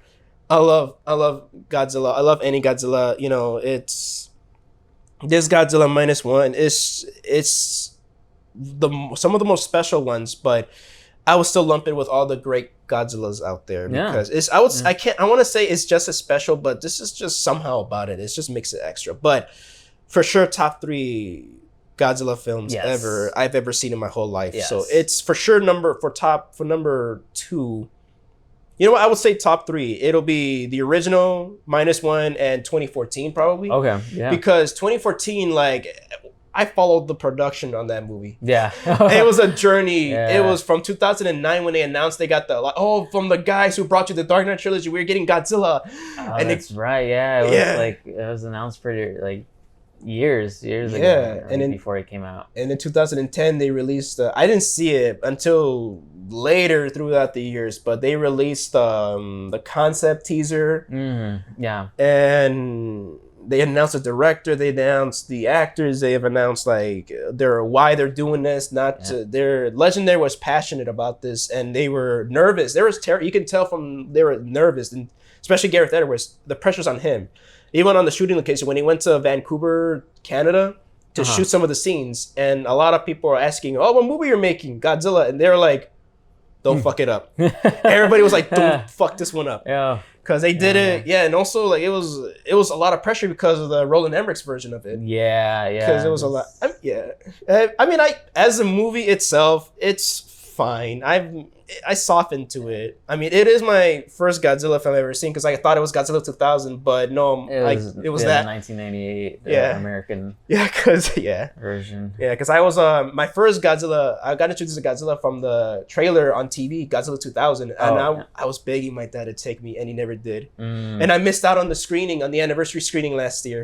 I love Godzilla. I love any Godzilla. It's this Godzilla -1. It's some of the most special ones, but I would still lump it with all the great Godzillas out there because I want to say it's just as special, but this is just somehow about it. It just makes it extra. But for sure, top 3 Godzilla films I've ever seen in my whole life. Yes. So it's for sure number 2. You know what? I would say top 3. It'll be the original, -1, and 2014 probably. Okay. Yeah. Because 2014, I followed the production on that movie. Yeah. It was a journey. Yeah. It was from 2009 when they announced they got from the guys who brought you the Dark Knight trilogy, we're getting Godzilla. Oh, and that's right. Yeah. It was announced for years ago. And then, before it came out. And in 2010 they released. I didn't see it until later throughout the years, but they released the concept teaser. Mm-hmm. Yeah. And they announced the director, they announced the actors, they have announced why they're doing this. Their Legendary was passionate about this, and they were nervous. There was terror. You can tell they were nervous, and especially Gareth Edwards. The pressure's on him. Even on the shooting location, when he went to Vancouver, Canada, to shoot some of the scenes, and a lot of people are asking, "Oh, what movie you're making? Godzilla?" And they're like, "Don't fuck it up." Everybody was like, "Don't fuck this one up." Yeah. Because they did it, and also it was a lot of pressure because of the Roland Emmerich's version of it. Yeah. Because it was a lot. As a movie itself, it's fine. I softened to it. I mean, it is my first Godzilla film I've ever seen because I thought it was Godzilla 2000, but no, it was that 1998 American version. Yeah, because I was I got introduced to Godzilla from the trailer on TV, Godzilla 2000, and I was begging my dad to take me, and he never did. And I missed out on the anniversary screening last year.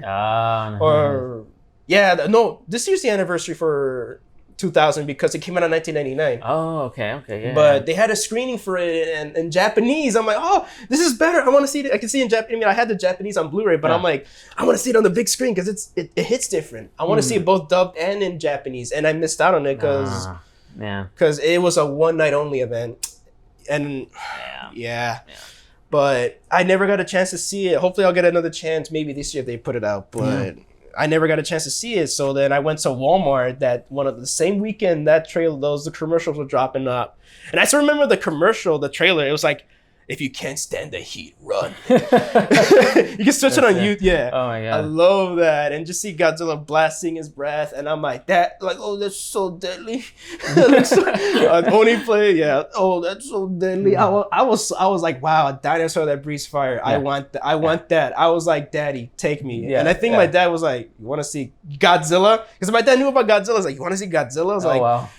This year's the anniversary for 2000 because it came out in 1999. Oh, okay, yeah. But they had a screening for it in Japanese. I'm like, oh, this is better. I want to see it. I can see it in Japanese. I mean, I had the Japanese on Blu-ray, but I'm like, I want to see it on the big screen because it hits different. I want to see it both dubbed and in Japanese, and I missed out on it because it was a one night only event, and but I never got a chance to see it. Hopefully, I'll get another chance maybe this year if they put it out, but. I never got a chance to see it, so then I went to Walmart the same weekend the commercials were dropping up. And I still remember the trailer, it was like, if you can't stand the heat, run. You can search it on YouTube. Yeah. Oh my God. I love that. And just see Godzilla blasting his breath, and I'm like, that's so deadly. Only play, that's so deadly. I was like, wow, a dinosaur that breathes fire. Yeah. I want that. I was like, Daddy, take me. Yeah. And I think my dad was like, you want to see Godzilla? Because my dad knew about Godzilla. I was like, you want to see Godzilla? I was like, wow.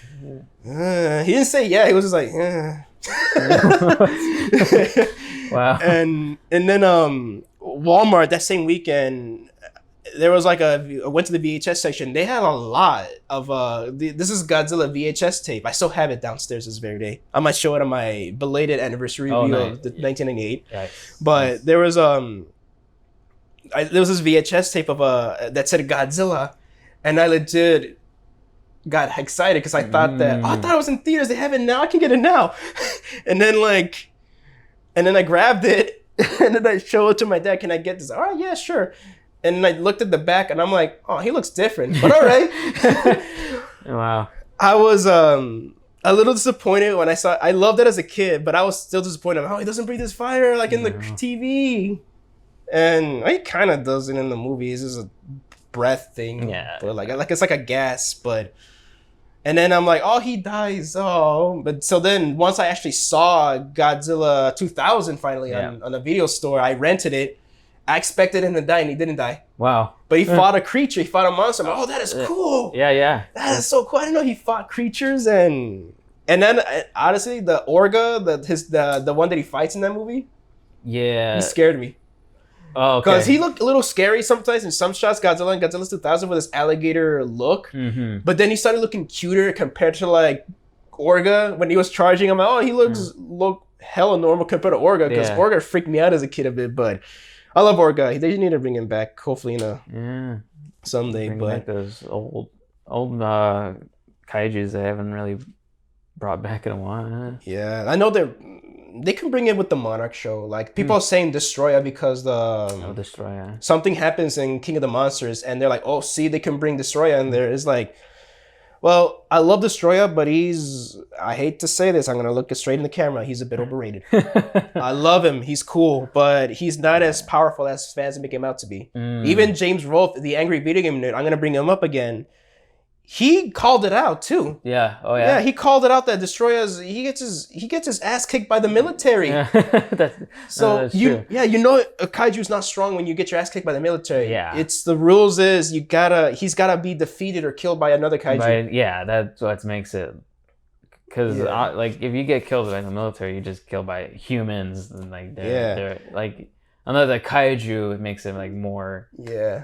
He didn't say yeah. He was just like, Wow. And then Walmart that same weekend, there was I went to the VHS section. They had a lot of this is Godzilla VHS tape. I still have it downstairs this very day. I might show it on my belated anniversary review of the 1998. But there was this VHS tape of that said Godzilla, and I legit got excited because I thought I thought it was in theaters. They have it now. I can get it now. and then I grabbed it and then I showed it to my dad. Can I get this? All right, yeah, sure. And then I looked at the back and I'm like, oh, he looks different, but all right. Wow. I was a little disappointed when I saw it. I loved it as a kid, but I was still disappointed. Oh, he doesn't breathe his fire like in the TV. And he kind of does it in the movies. It's a breath thing. Yeah. But it's like a gas, but. And then I'm like, oh, he dies. Oh, but so then once I actually saw Godzilla 2000 finally on a video store, I rented it. I expected him to die, and he didn't die. Wow. But he fought a creature. He fought a monster. I'm like, oh, that is cool. Yeah. That is so cool. I didn't know he fought creatures. And then honestly, the Orga, the one that he fights in that movie, he scared me. Oh, okay. Because he looked a little scary sometimes in some shots, Godzilla and Godzilla 2000 with his alligator look. Mm-hmm. But then he started looking cuter compared to Orga when he was charging. I'm like, oh, he look hella normal compared to Orga because Orga freaked me out as a kid a bit. But I love Orga. They need to bring him back, hopefully someday. Bring back those old kaijus they haven't really brought back in a while. Huh? Yeah, I know they can bring it with the Monarch show. People are saying Destroya because Destroya. Something happens in King of the Monsters, and they're like, oh, see, they can bring Destroya in there. It's like, well, I love Destroya, but I hate to say this, I'm gonna look straight in the camera. He's a bit overrated. I love him. He's cool, but he's not as powerful as fans make him out to be. Even James Rolfe, the Angry Video Game Nerd, I'm gonna bring him up again. he called it out too. Yeah. Oh yeah. Yeah, he called it out that Destroyers he gets his ass kicked by the military. Yeah. that's So true. you know a kaiju's not strong when you get your ass kicked by the military. Yeah. It's the rules is he's gotta be defeated or killed by another kaiju. Yeah, that's what makes it. Because like if you get killed by the military, you just killed by humans, and like they're like another kaiju. It makes it like more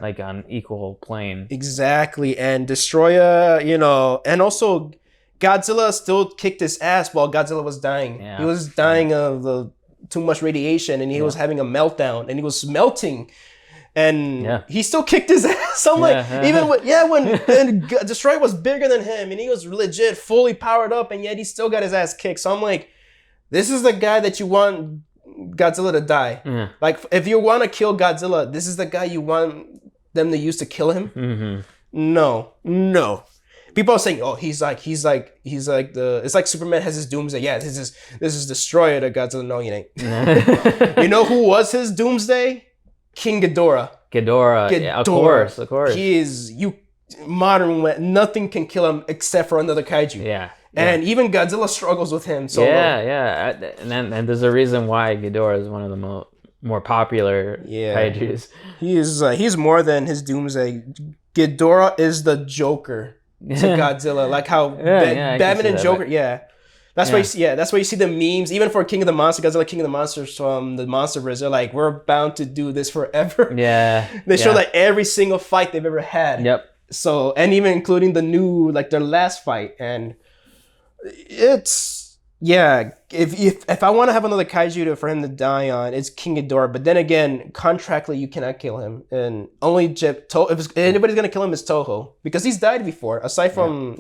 like on equal plane. Exactly, and Destroyer, you know, and also Godzilla still kicked his ass while Godzilla was dying. Yeah. He was dying of the too much radiation, and he was having a meltdown, and he was melting. And he still kicked his ass. I'm like, even when Destroyer was bigger than him and he was legit fully powered up, and yet he still got his ass kicked. So I'm like, this is the guy that you want Godzilla to die. Yeah. Like, if you want to kill Godzilla, this is the guy you want them to use to kill him. Mm-hmm. No. People are saying, oh, he's like it's like Superman has his doomsday. Yeah, this is Destroyer to Godzilla. No, he ain't. You know who was his doomsday? King Ghidorah. Yeah, of course. He is modern. Nothing can kill him except for another kaiju. Yeah. And even Godzilla struggles with him. So and there's a reason why Ghidorah is one of the more popular kaijus. He's more than his doomsday. Ghidorah is the Joker to Godzilla, like how Batman and Joker. That's why you see the memes, even for King of the Monsters, Godzilla King of the Monsters from the Monsterverse. They're like, we're bound to do this forever. Yeah. They show like every single fight they've ever had. Yep. So, and even including the new, like their last fight, and it's if I want to have another kaiju for him to die on, it's King Ghidorah. But then again, contractually, you cannot kill him, and only if anybody's gonna kill him, is Toho, because he's died before. Aside from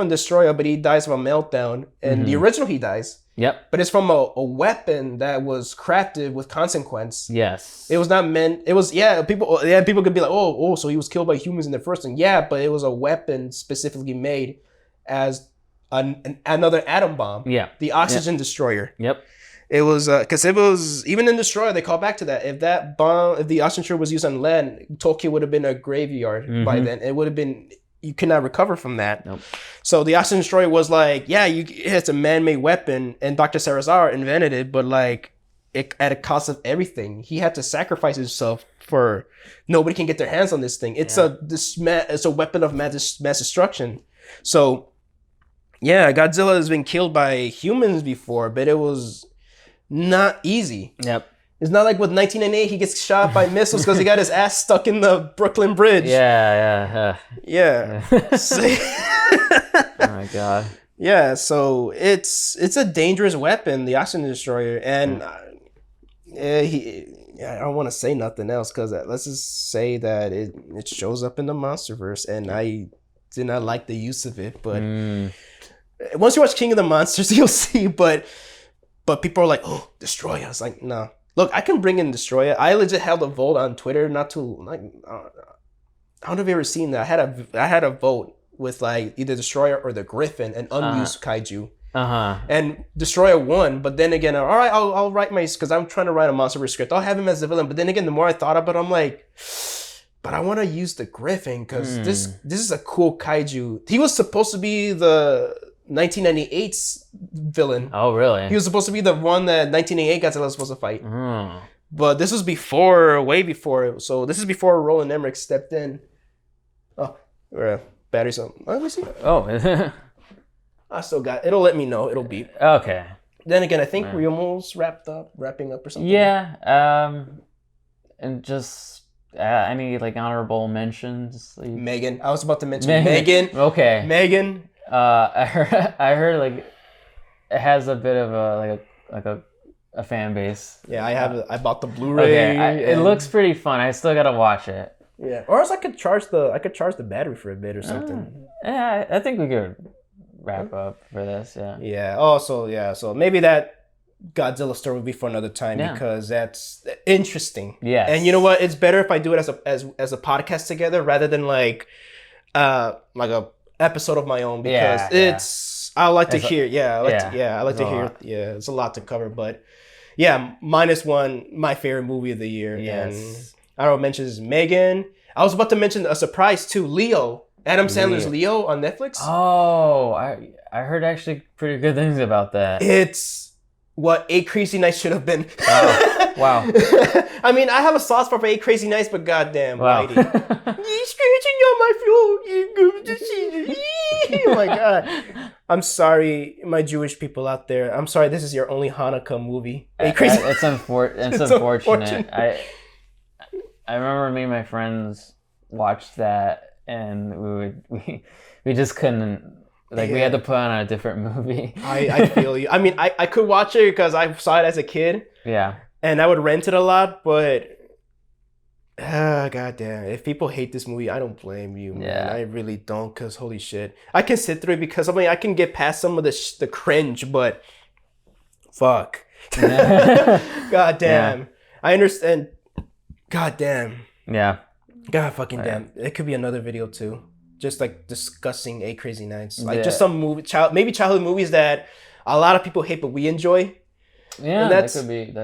Destroyer, but he dies from a meltdown. And the original, he dies. Yep. But it's from a weapon that was crafted with consequence. Yes. It was not meant. It was people could be like, oh, so he was killed by humans in the first thing. Yeah, but it was a weapon specifically made as another atom bomb. Yeah. The oxygen destroyer. Yep. It was because it was even in Destroyer, they call back to that. If the oxygen destroyer was used on land, Tokyo would have been a graveyard by then. It would have been. You cannot recover from that. Nope. So the oxygen destroyer was like, it's a man-made weapon, and Dr. Sarazawa invented it, but like at a cost of everything. He had to sacrifice himself for nobody can get their hands on this thing. It's a weapon of mass destruction. So Godzilla has been killed by humans before, but it was not easy. Yep. It's not like with 1998, he gets shot by missiles because he got his ass stuck in the Brooklyn Bridge. Yeah. Oh my god. Yeah, so it's a dangerous weapon, the oxygen destroyer, and I don't want to say nothing else because let's just say that it shows up in the Monsterverse, and I did not like the use of it. But once you watch King of the Monsters, you'll see. But people are like, oh, Destroyer. I was like, no. Look, I can bring in Destroyer. I legit held a vote on Twitter I don't know if you've ever seen that. I had a vote with like either Destroyer or the Griffin, an unused kaiju. And Destroyer won, but then again, all right, I'll write because I'm trying to write a Monsterverse script. I'll have him as the villain. But then again, the more I thought about it, I'm like, but I want to use the Griffin because this is a cool kaiju. He was supposed to be the 1998's villain. Oh, really? He was supposed to be the one that 1988 Godzilla was supposed to fight. But this was way before. So this is before Roland Emmerich stepped in. Oh, battery's on. Let me see. Oh, I still got. It'll let me know. It'll beep. Okay. Then again, I think we're almost wrapping up or something. Yeah. And just any like honorable mentions. Megan. I was about to mention Megan. Okay. Megan. I heard like it has a bit of a fan base. Yeah, I bought the Blu-ray. Okay, it looks pretty fun. I still gotta watch it. Yeah, or else I could charge the battery for a bit or something. Yeah, I think we could wrap up for this. Yeah. Yeah. Also, so maybe that Godzilla story will be for another time because that's interesting. Yeah. And you know what? It's better if I do it as a podcast together rather than like a episode of my own because I like to hear. I like to hear. Yeah, it's a lot to cover, but -1, my favorite movie of the year. Yes. And I don't know, mentions Megan. I was about to mention a surprise too. Leo. Adam Sandler's Leo on Netflix. Oh, I heard actually pretty good things about that. It's what 8 Crazy Nights should have been. Wow. I mean, I have a soft spot for 8 Crazy Nights, but goddamn, Wow. Whitey. You scratching on my floor. You go to see. Oh my god. I'm sorry, my Jewish people out there. I'm sorry, this is your only Hanukkah movie. 8 Crazy. It's unfortunate. I remember me and my friends watched that, and we just couldn't. Like, we had to put on a different movie. I feel you. I mean, I could watch it because I saw it as a kid. Yeah. And I would rent it a lot, but goddamn, if people hate this movie, I don't blame you, man. Yeah. I really don't, because holy shit. I can sit through it because, I mean, I can get past some of the cringe, but fuck. Goddamn. Yeah. I understand. Goddamn. Yeah. God fucking damn. It could be another video too. Just like discussing 8 Crazy Nights. Like just some maybe childhood movies that a lot of people hate but we enjoy. Yeah, that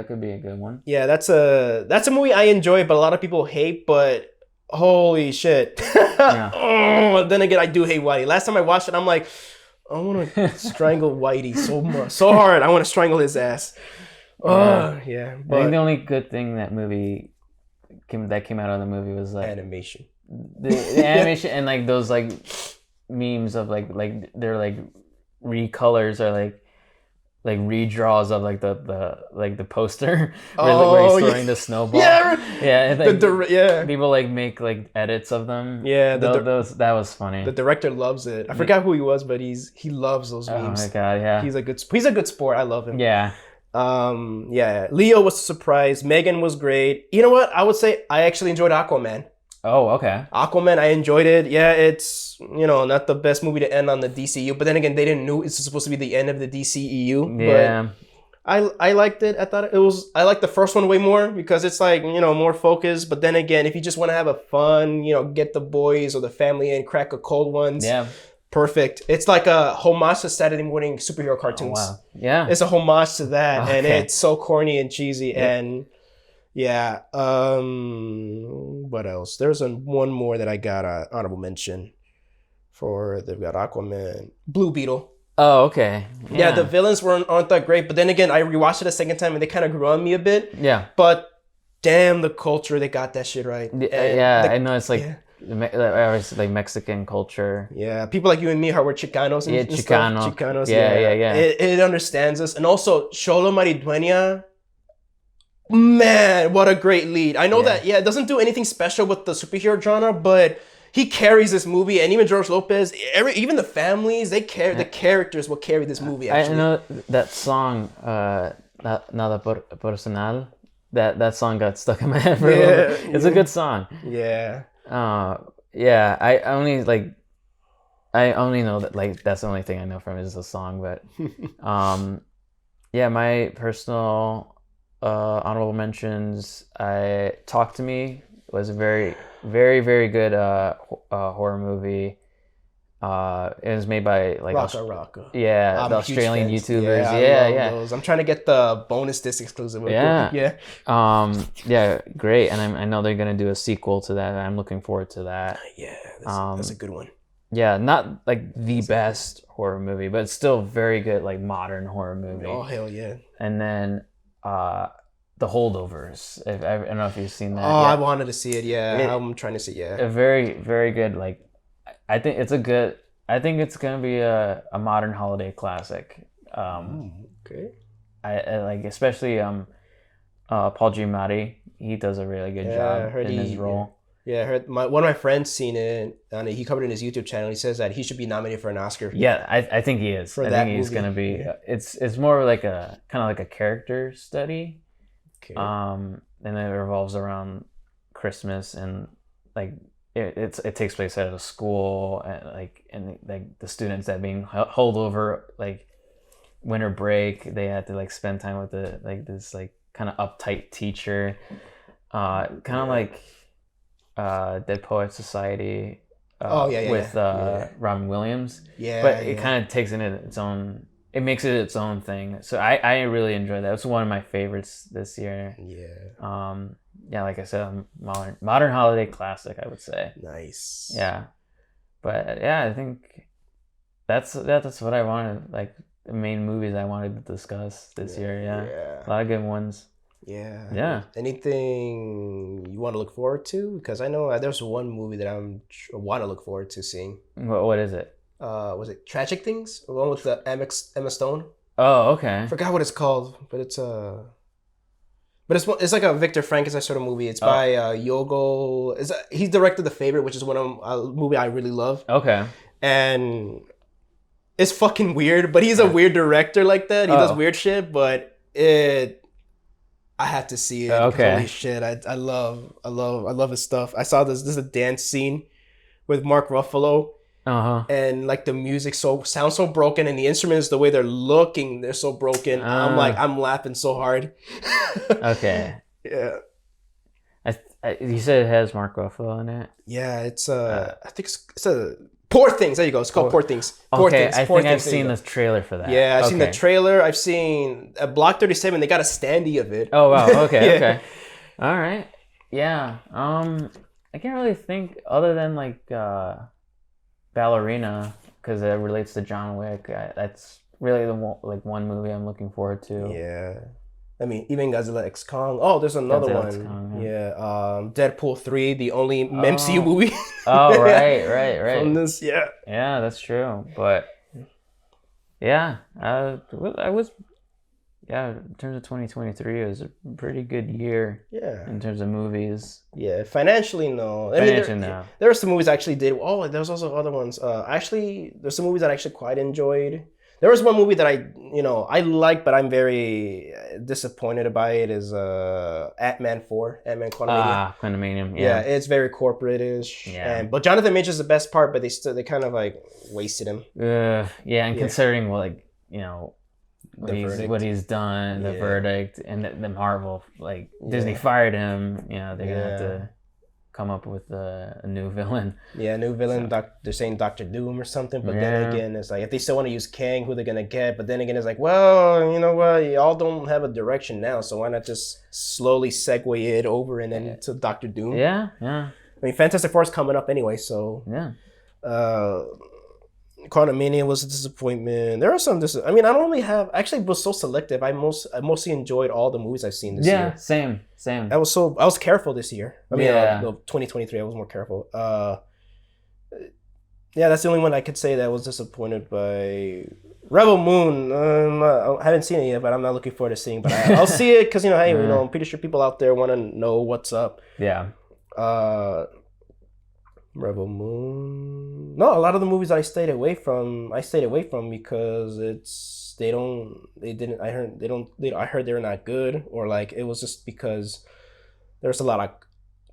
could be a good one. Yeah, that's a movie I enjoy but a lot of people hate, but holy shit. Oh, then again, I do hate Whitey. Last time I watched it, I'm like, I want to strangle Whitey so hard. I want to strangle his ass. Yeah. But I think the only good thing that came out of the movie was like animation. The animation and like those like memes of like they're like recolors or like redraws of like the poster where he's throwing the snowball. Yeah, like, people like make like edits of them. Yeah, that was funny. The director loves it. I forgot who he was, but he loves those memes. Oh my god, yeah. He's a good sport. I love him. Yeah. Leo was a surprise. Megan was great. You know what? I would say I actually enjoyed Aquaman. Oh, okay. Aquaman, I enjoyed it. Yeah, it's, not the best movie to end on the DCU, but then again, they didn't know it's supposed to be the end of the DCEU. Yeah. But I liked it. I liked the first one way more because it's like, more focused. But then again, if you just want to have a fun, get the boys or the family in, crack a cold ones. Yeah. Perfect. It's like a homage to Saturday morning superhero cartoons. Oh, wow. Yeah. It's a homage to that. Okay. And it's so corny and cheesy. Yep. And yeah. What else? There's one more that I got honorable mention for. They've got Aquaman, Blue Beetle. Oh, okay. Yeah, the villains aren't that great. But then again, I rewatched it a second time and they kind of grew on me a bit. Yeah. But damn, the culture, they got that shit right. I know it's like... Yeah. Like Mexican culture. Yeah, people like you and me who are Chicanos and Chicano. Stuff. Chicanos. Yeah. It understands us. And also, Xolo Maridueña, man, what a great lead. I know that, it doesn't do anything special with the superhero genre, but he carries this movie. And even George Lopez, even the families, they carry, the characters will carry this movie, actually. I know that song, Nada Personal, that song got stuck in my head for a little bit. It's a good song. Yeah. I only know that like that's the only thing I know from it is the song, but my personal honorable mentions. Talk to Me was a very, very, very good horror movie. It was made by like Raka. Yeah, the Australian YouTubers. Yeah. Those. I'm trying to get the bonus disc exclusive. Yeah. Great. And I know they're gonna do a sequel to that. And I'm looking forward to that. Yeah, that's a good one. Yeah, not like the best horror movie, but it's still very good, like modern horror movie. Oh hell yeah! And then The Holdovers. I don't know if you've seen that. Oh, I wanted to see it. Yeah, I'm trying to see. Yeah, a very, very good like. I think it's gonna be a modern holiday classic. Okay. I like especially Paul Giamatti. He does a really good job in his role. Yeah, I heard one of my friends seen it, and he covered it in his YouTube channel. He says that he should be nominated for an Oscar. Yeah, I think he is. I think he's gonna be. Yeah. It's more like a kind of like a character study. Okay. And it revolves around Christmas and like. It takes place at a school and the students that being held over like winter break, they had to like spend time with this like kind of uptight teacher, kind of like Dead Poets Society with Robin Williams, but it kind of takes its own. It makes it its own thing. So I really enjoyed that. It's one of my favorites this year. Yeah. Like I said, modern holiday classic, I would say. Nice. Yeah. But yeah, I think that's what I wanted. Like the main movies I wanted to discuss this year. Yeah, a lot of good ones. Yeah. Anything you want to look forward to? Because I know there's one movie that I want to look forward to seeing. What is it? Was it Tragic Things? The one with the Emma Stone. Oh, okay. Forgot what it's called, but it's it's like a Victor Frankenstein sort of movie. It's by Yogo. He directed The Favorite, which is one of a movie I really love. Okay. And it's fucking weird, but he's a weird director like that. He does weird shit, but I had to see it. Okay. Holy shit! I love his stuff. I saw this. This is a dance scene with Mark Ruffalo. And like the music sounds so broken, and the instruments, the way they're looking, they're so broken. I'm laughing so hard. Okay. Yeah. You said it has Mark Ruffalo in it. Yeah, it's I think it's a Poor Things. There you go. It's called Poor Things. Poor Things. I think I've seen the trailer for that. Yeah, I've seen the trailer. I've seen Block 37. They got a standee of it. Oh wow. Okay. Yeah. Okay. All right. Yeah. I can't really think other than like Ballerina, because it relates to John Wick. That's really the one movie I'm looking forward to. Yeah. I mean, even Godzilla X Kong. Oh, there's another Godzilla one. X Kong, yeah. Deadpool 3, the only MCU movie. Oh, right. From this, yeah. Yeah, that's true. But yeah, I was. Yeah, in terms of 2023, it was a pretty good year. Yeah. In terms of movies. Yeah, financially, no. No. There were some movies I actually did. Oh, there's also other ones. Actually, there's some movies that I actually quite enjoyed. There was one movie that I like, but I'm very disappointed by it. Is Ant-Man 4, Ant-Man Quantumania. Quantumania. Yeah, it's very corporate-ish. Yeah. But Jonathan Majors is the best part, but they kind of like wasted him. And considering what he's done, the Yeah. verdict, and the Marvel, Disney fired him. They're gonna have to come up with a new villain. Yeah, new villain. So. They're saying Dr. Doom or something, but then again, it's like if they still want to use Kang, who they're gonna get? But then again, it's like, well, you know what? Y'all don't have a direction now, so why not just slowly segue it over and then to Dr. Doom? Yeah. I mean, Fantastic Four is coming up anyway, so yeah. Quantumania was a disappointment. There are some I mean, I don't really have. Actually, was so selective. I mostly enjoyed all the movies I've seen this year. Yeah, same. I was careful this year. I mean, 2023, I was more careful. Yeah, that's the only one I could say that I was disappointed by. Rebel Moon. I haven't seen it yet, but I'm not looking forward to seeing. But I'll see it because I'm pretty sure people out there want to know what's up. Yeah. Rebel Moon. No, a lot of the movies I stayed away from because I heard they were not good, or like it was just because there's a lot of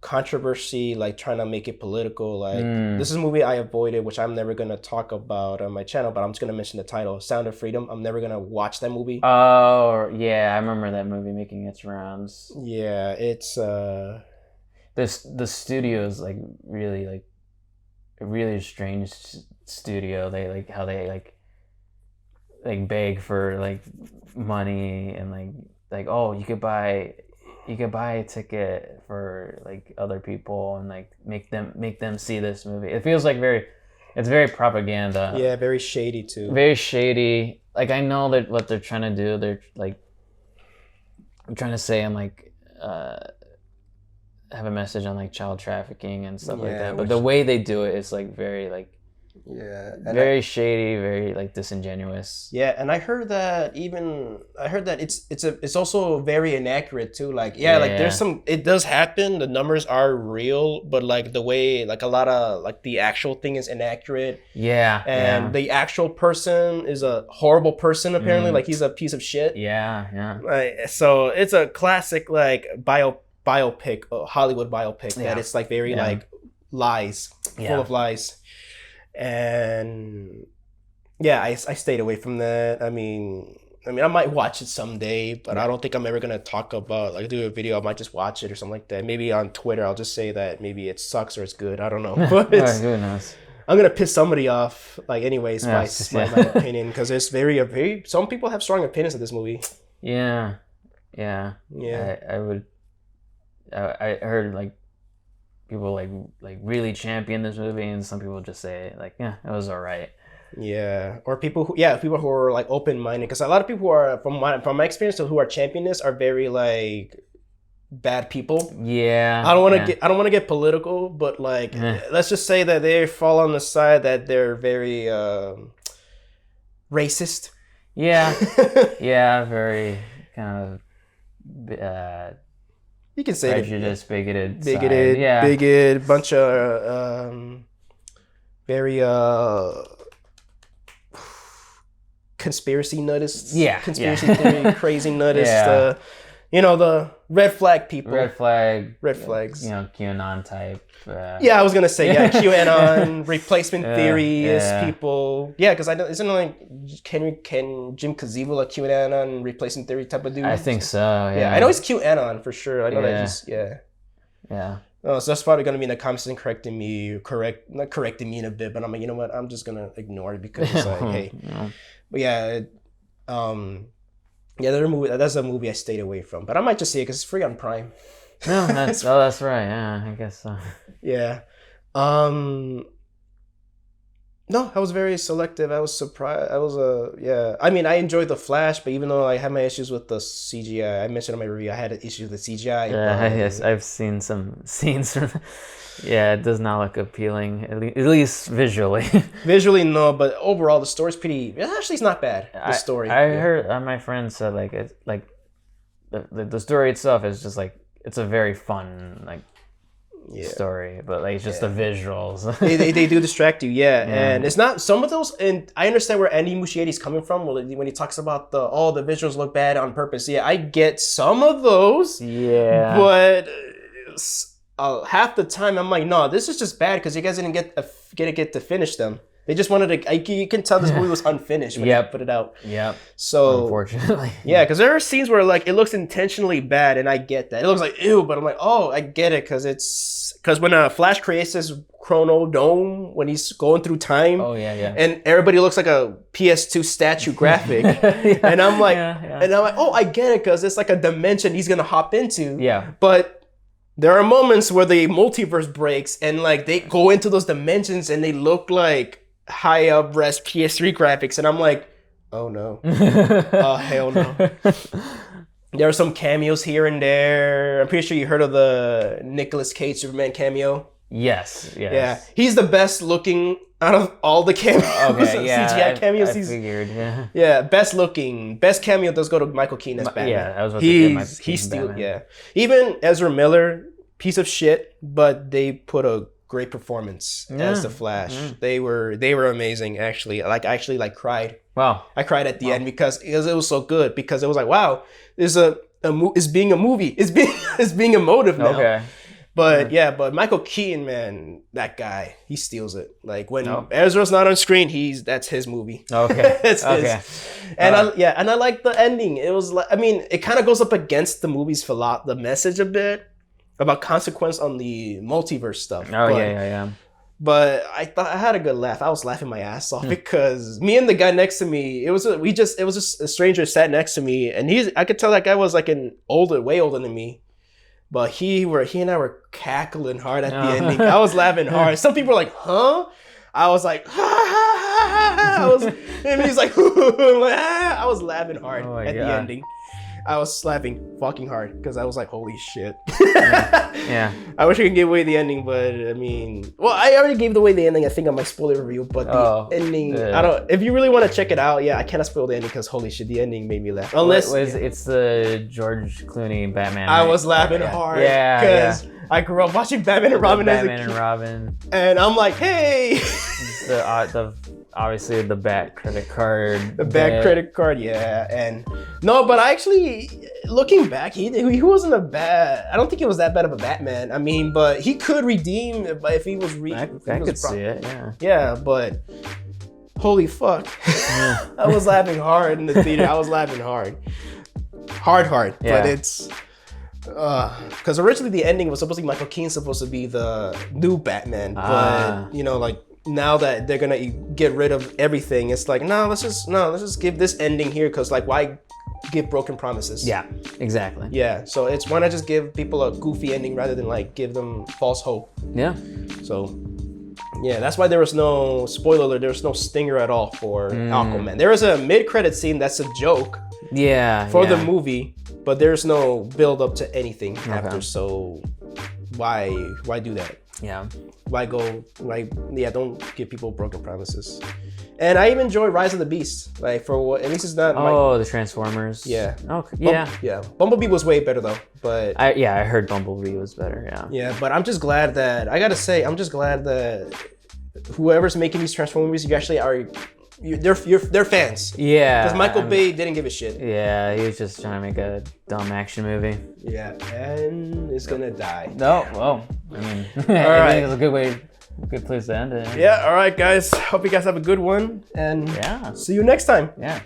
controversy, like trying to make it political. Like this is a movie I avoided, which I'm never gonna talk about on my channel, but I'm just gonna mention the title, Sound of Freedom. I'm never gonna watch that movie. Oh yeah, I remember that movie making its rounds. Yeah, it's the studio is really a really strange studio. They how they beg for money and oh, you could buy a ticket for other people and make them see this movie. It feels it's very propaganda. Yeah, very shady too. Very shady. I know that what they're trying to do. They're I'm trying to say have a message on child trafficking and stuff like that, but the way they do it is very very shady, very disingenuous. Yeah, and I heard that it's also very inaccurate too. There's some, it does happen, the numbers are real, but the way a lot of the actual thing is inaccurate. Yeah. And the actual person is a horrible person apparently. He's a piece of shit. Yeah. So it's a classic biopic, Hollywood biopic that it's very lies, full of lies. And I stayed away from that. I mean I might watch it someday, but I don't think I'm ever gonna talk about do a video. I might just watch it or something like that. Maybe on Twitter I'll just say that maybe it sucks or it's good. I don't know. But I'm gonna piss somebody off anyways by my opinion, because there's very some people have strong opinions of this movie. Yeah. I heard people like really champion this movie, and some people just say like, yeah, it was alright. Yeah, or people who are like open-minded, because a lot of people who are from my experience, who are champion this are very like bad people. Yeah, I don't want to get political, but like let's just say that they fall on the side that they're very racist. Yeah, yeah, very kind of you can say prejudice, bigoted, yeah, bigoted, bunch of very conspiracy nuttists. Yeah, conspiracy theory, crazy nuttists. Yeah. The red flag people. Red flags. QAnon type. Yeah, I was gonna say QAnon replacement theories people. Yeah, because I know isn't it like can Jim Caviezel a QAnon replacement theory type of dude? I think so. Yeah, I know he's QAnon for sure. I know that he's Yeah. Oh, so that's probably gonna be in the comments and correcting me in a bit, but I'm like, you know what? I'm just gonna ignore it because it's like, hey. But yeah, that's a movie I stayed away from. But I might just see it because it's free on Prime. No, that's right. Yeah, I guess so. Yeah. No, I was very selective. I was surprised. I mean, I enjoyed The Flash, but even though I had my issues with the CGI, I mentioned in my review I had issues with the CGI. Yeah, yes, I've seen some scenes. Yeah, it does not look appealing, at least visually. Visually, no, but overall the story's pretty. Actually, it's not bad. The story. I heard my friend said like it's like the story itself is just like it's a very fun story, but like it's just the visuals. they do distract you, and it's not some of those. And I understand where Andy Muschietti's coming from when he talks about the visuals look bad on purpose. Yeah, I get some of those. Yeah, but half the time I'm like, no, this is just bad because you guys didn't get to finish them. They just wanted to. You can tell this movie was unfinished when you put it out. Yep. So unfortunately, because there are scenes where like it looks intentionally bad, and I get that. It looks like ew, but I'm like, oh, I get it because when Flash creates this chrono dome when he's going through time. Oh yeah. And everybody looks like a PS2 statue graphic, and I'm like, oh, I get it because it's like a dimension he's gonna hop into. Yeah. But there are moments where the multiverse breaks and like they go into those dimensions and they look like high up res PS3 graphics, and I'm like, oh no. Oh hell no. There are some cameos here and there. I'm pretty sure you heard of the Nicolas Cage Superman cameo. Yes. Yeah, he's the best looking out of all the cameos. Okay, CGI cameos. I figured. Best looking. Best cameo does go to Michael Keaton as Batman. Yeah, I was about to say he's still Even Ezra Miller, piece of shit, but they put a great performance as the Flash. They were amazing actually. I actually cried. Wow. I cried at the end because it was so good, because it was like, wow, there's it's being a movie. It's being emotive now. Okay. But but Michael Keaton, man, that guy, he steals it. Like when Ezra's not on screen, that's his movie. Okay. It's his. And I like the ending. It was like, I mean, it kind of goes up against the movie's the message a bit about consequence on the multiverse stuff. But I thought I had a good laugh. I was laughing my ass off because me and the guy next to me, it was just a stranger sat next to me, and I could tell that guy was like way older than me. But he and I were cackling hard at the ending. I was laughing hard. Some people were like, huh? I was like, and he's like, I was laughing hard at the ending. I was laughing fucking hard because I was like, holy shit. Yeah. I wish I could give away the ending, but I mean, well, I already gave away the ending, I think, on my spoiler review, but the ending, if you really want to check it out, I cannot spoil the ending because holy shit, the ending made me laugh. Unless it's the George Clooney Batman. I was laughing hard because I grew up watching Batman and Robin and I'm like, hey. Obviously the Bat credit card. And no, but I actually, looking back, he wasn't I don't think he was that bad of a Batman. I mean, but he could redeem if he was I could see it, yeah, but holy fuck. I was laughing hard in the theater. I was laughing hard, but it's because originally the ending was supposed to be Michael Keaton supposed to be the new Batman, but now that they're gonna get rid of everything, it's like let's just give this ending here, because like why give broken promises. Yeah, exactly. Yeah, so it's why not just give people a goofy ending rather than like give them false hope. Yeah. So yeah, that's why there was no spoiler alert, there was no stinger at all for Aquaman. There is a mid-credit scene that's a joke for the movie, but there's no build up to anything after. So why do that? Yeah. Don't give people broken promises. And I even enjoy Rise of the Beast. Like for what, at least it's not. The Transformers. Yeah. Okay. Yeah. Yeah. Bumblebee was way better though. But I heard Bumblebee was better. Yeah. Yeah, but I'm just glad that I'm just glad that whoever's making these Transformers movies, you actually are. They're fans. Yeah. Because Michael Bay didn't give a shit. Yeah, he was just trying to make a dumb action movie. Yeah, and it's gonna die. No, well, I mean, right. It's a good place to end it. Yeah, all right, guys. Hope you guys have a good one, and yeah, see you next time. Yeah.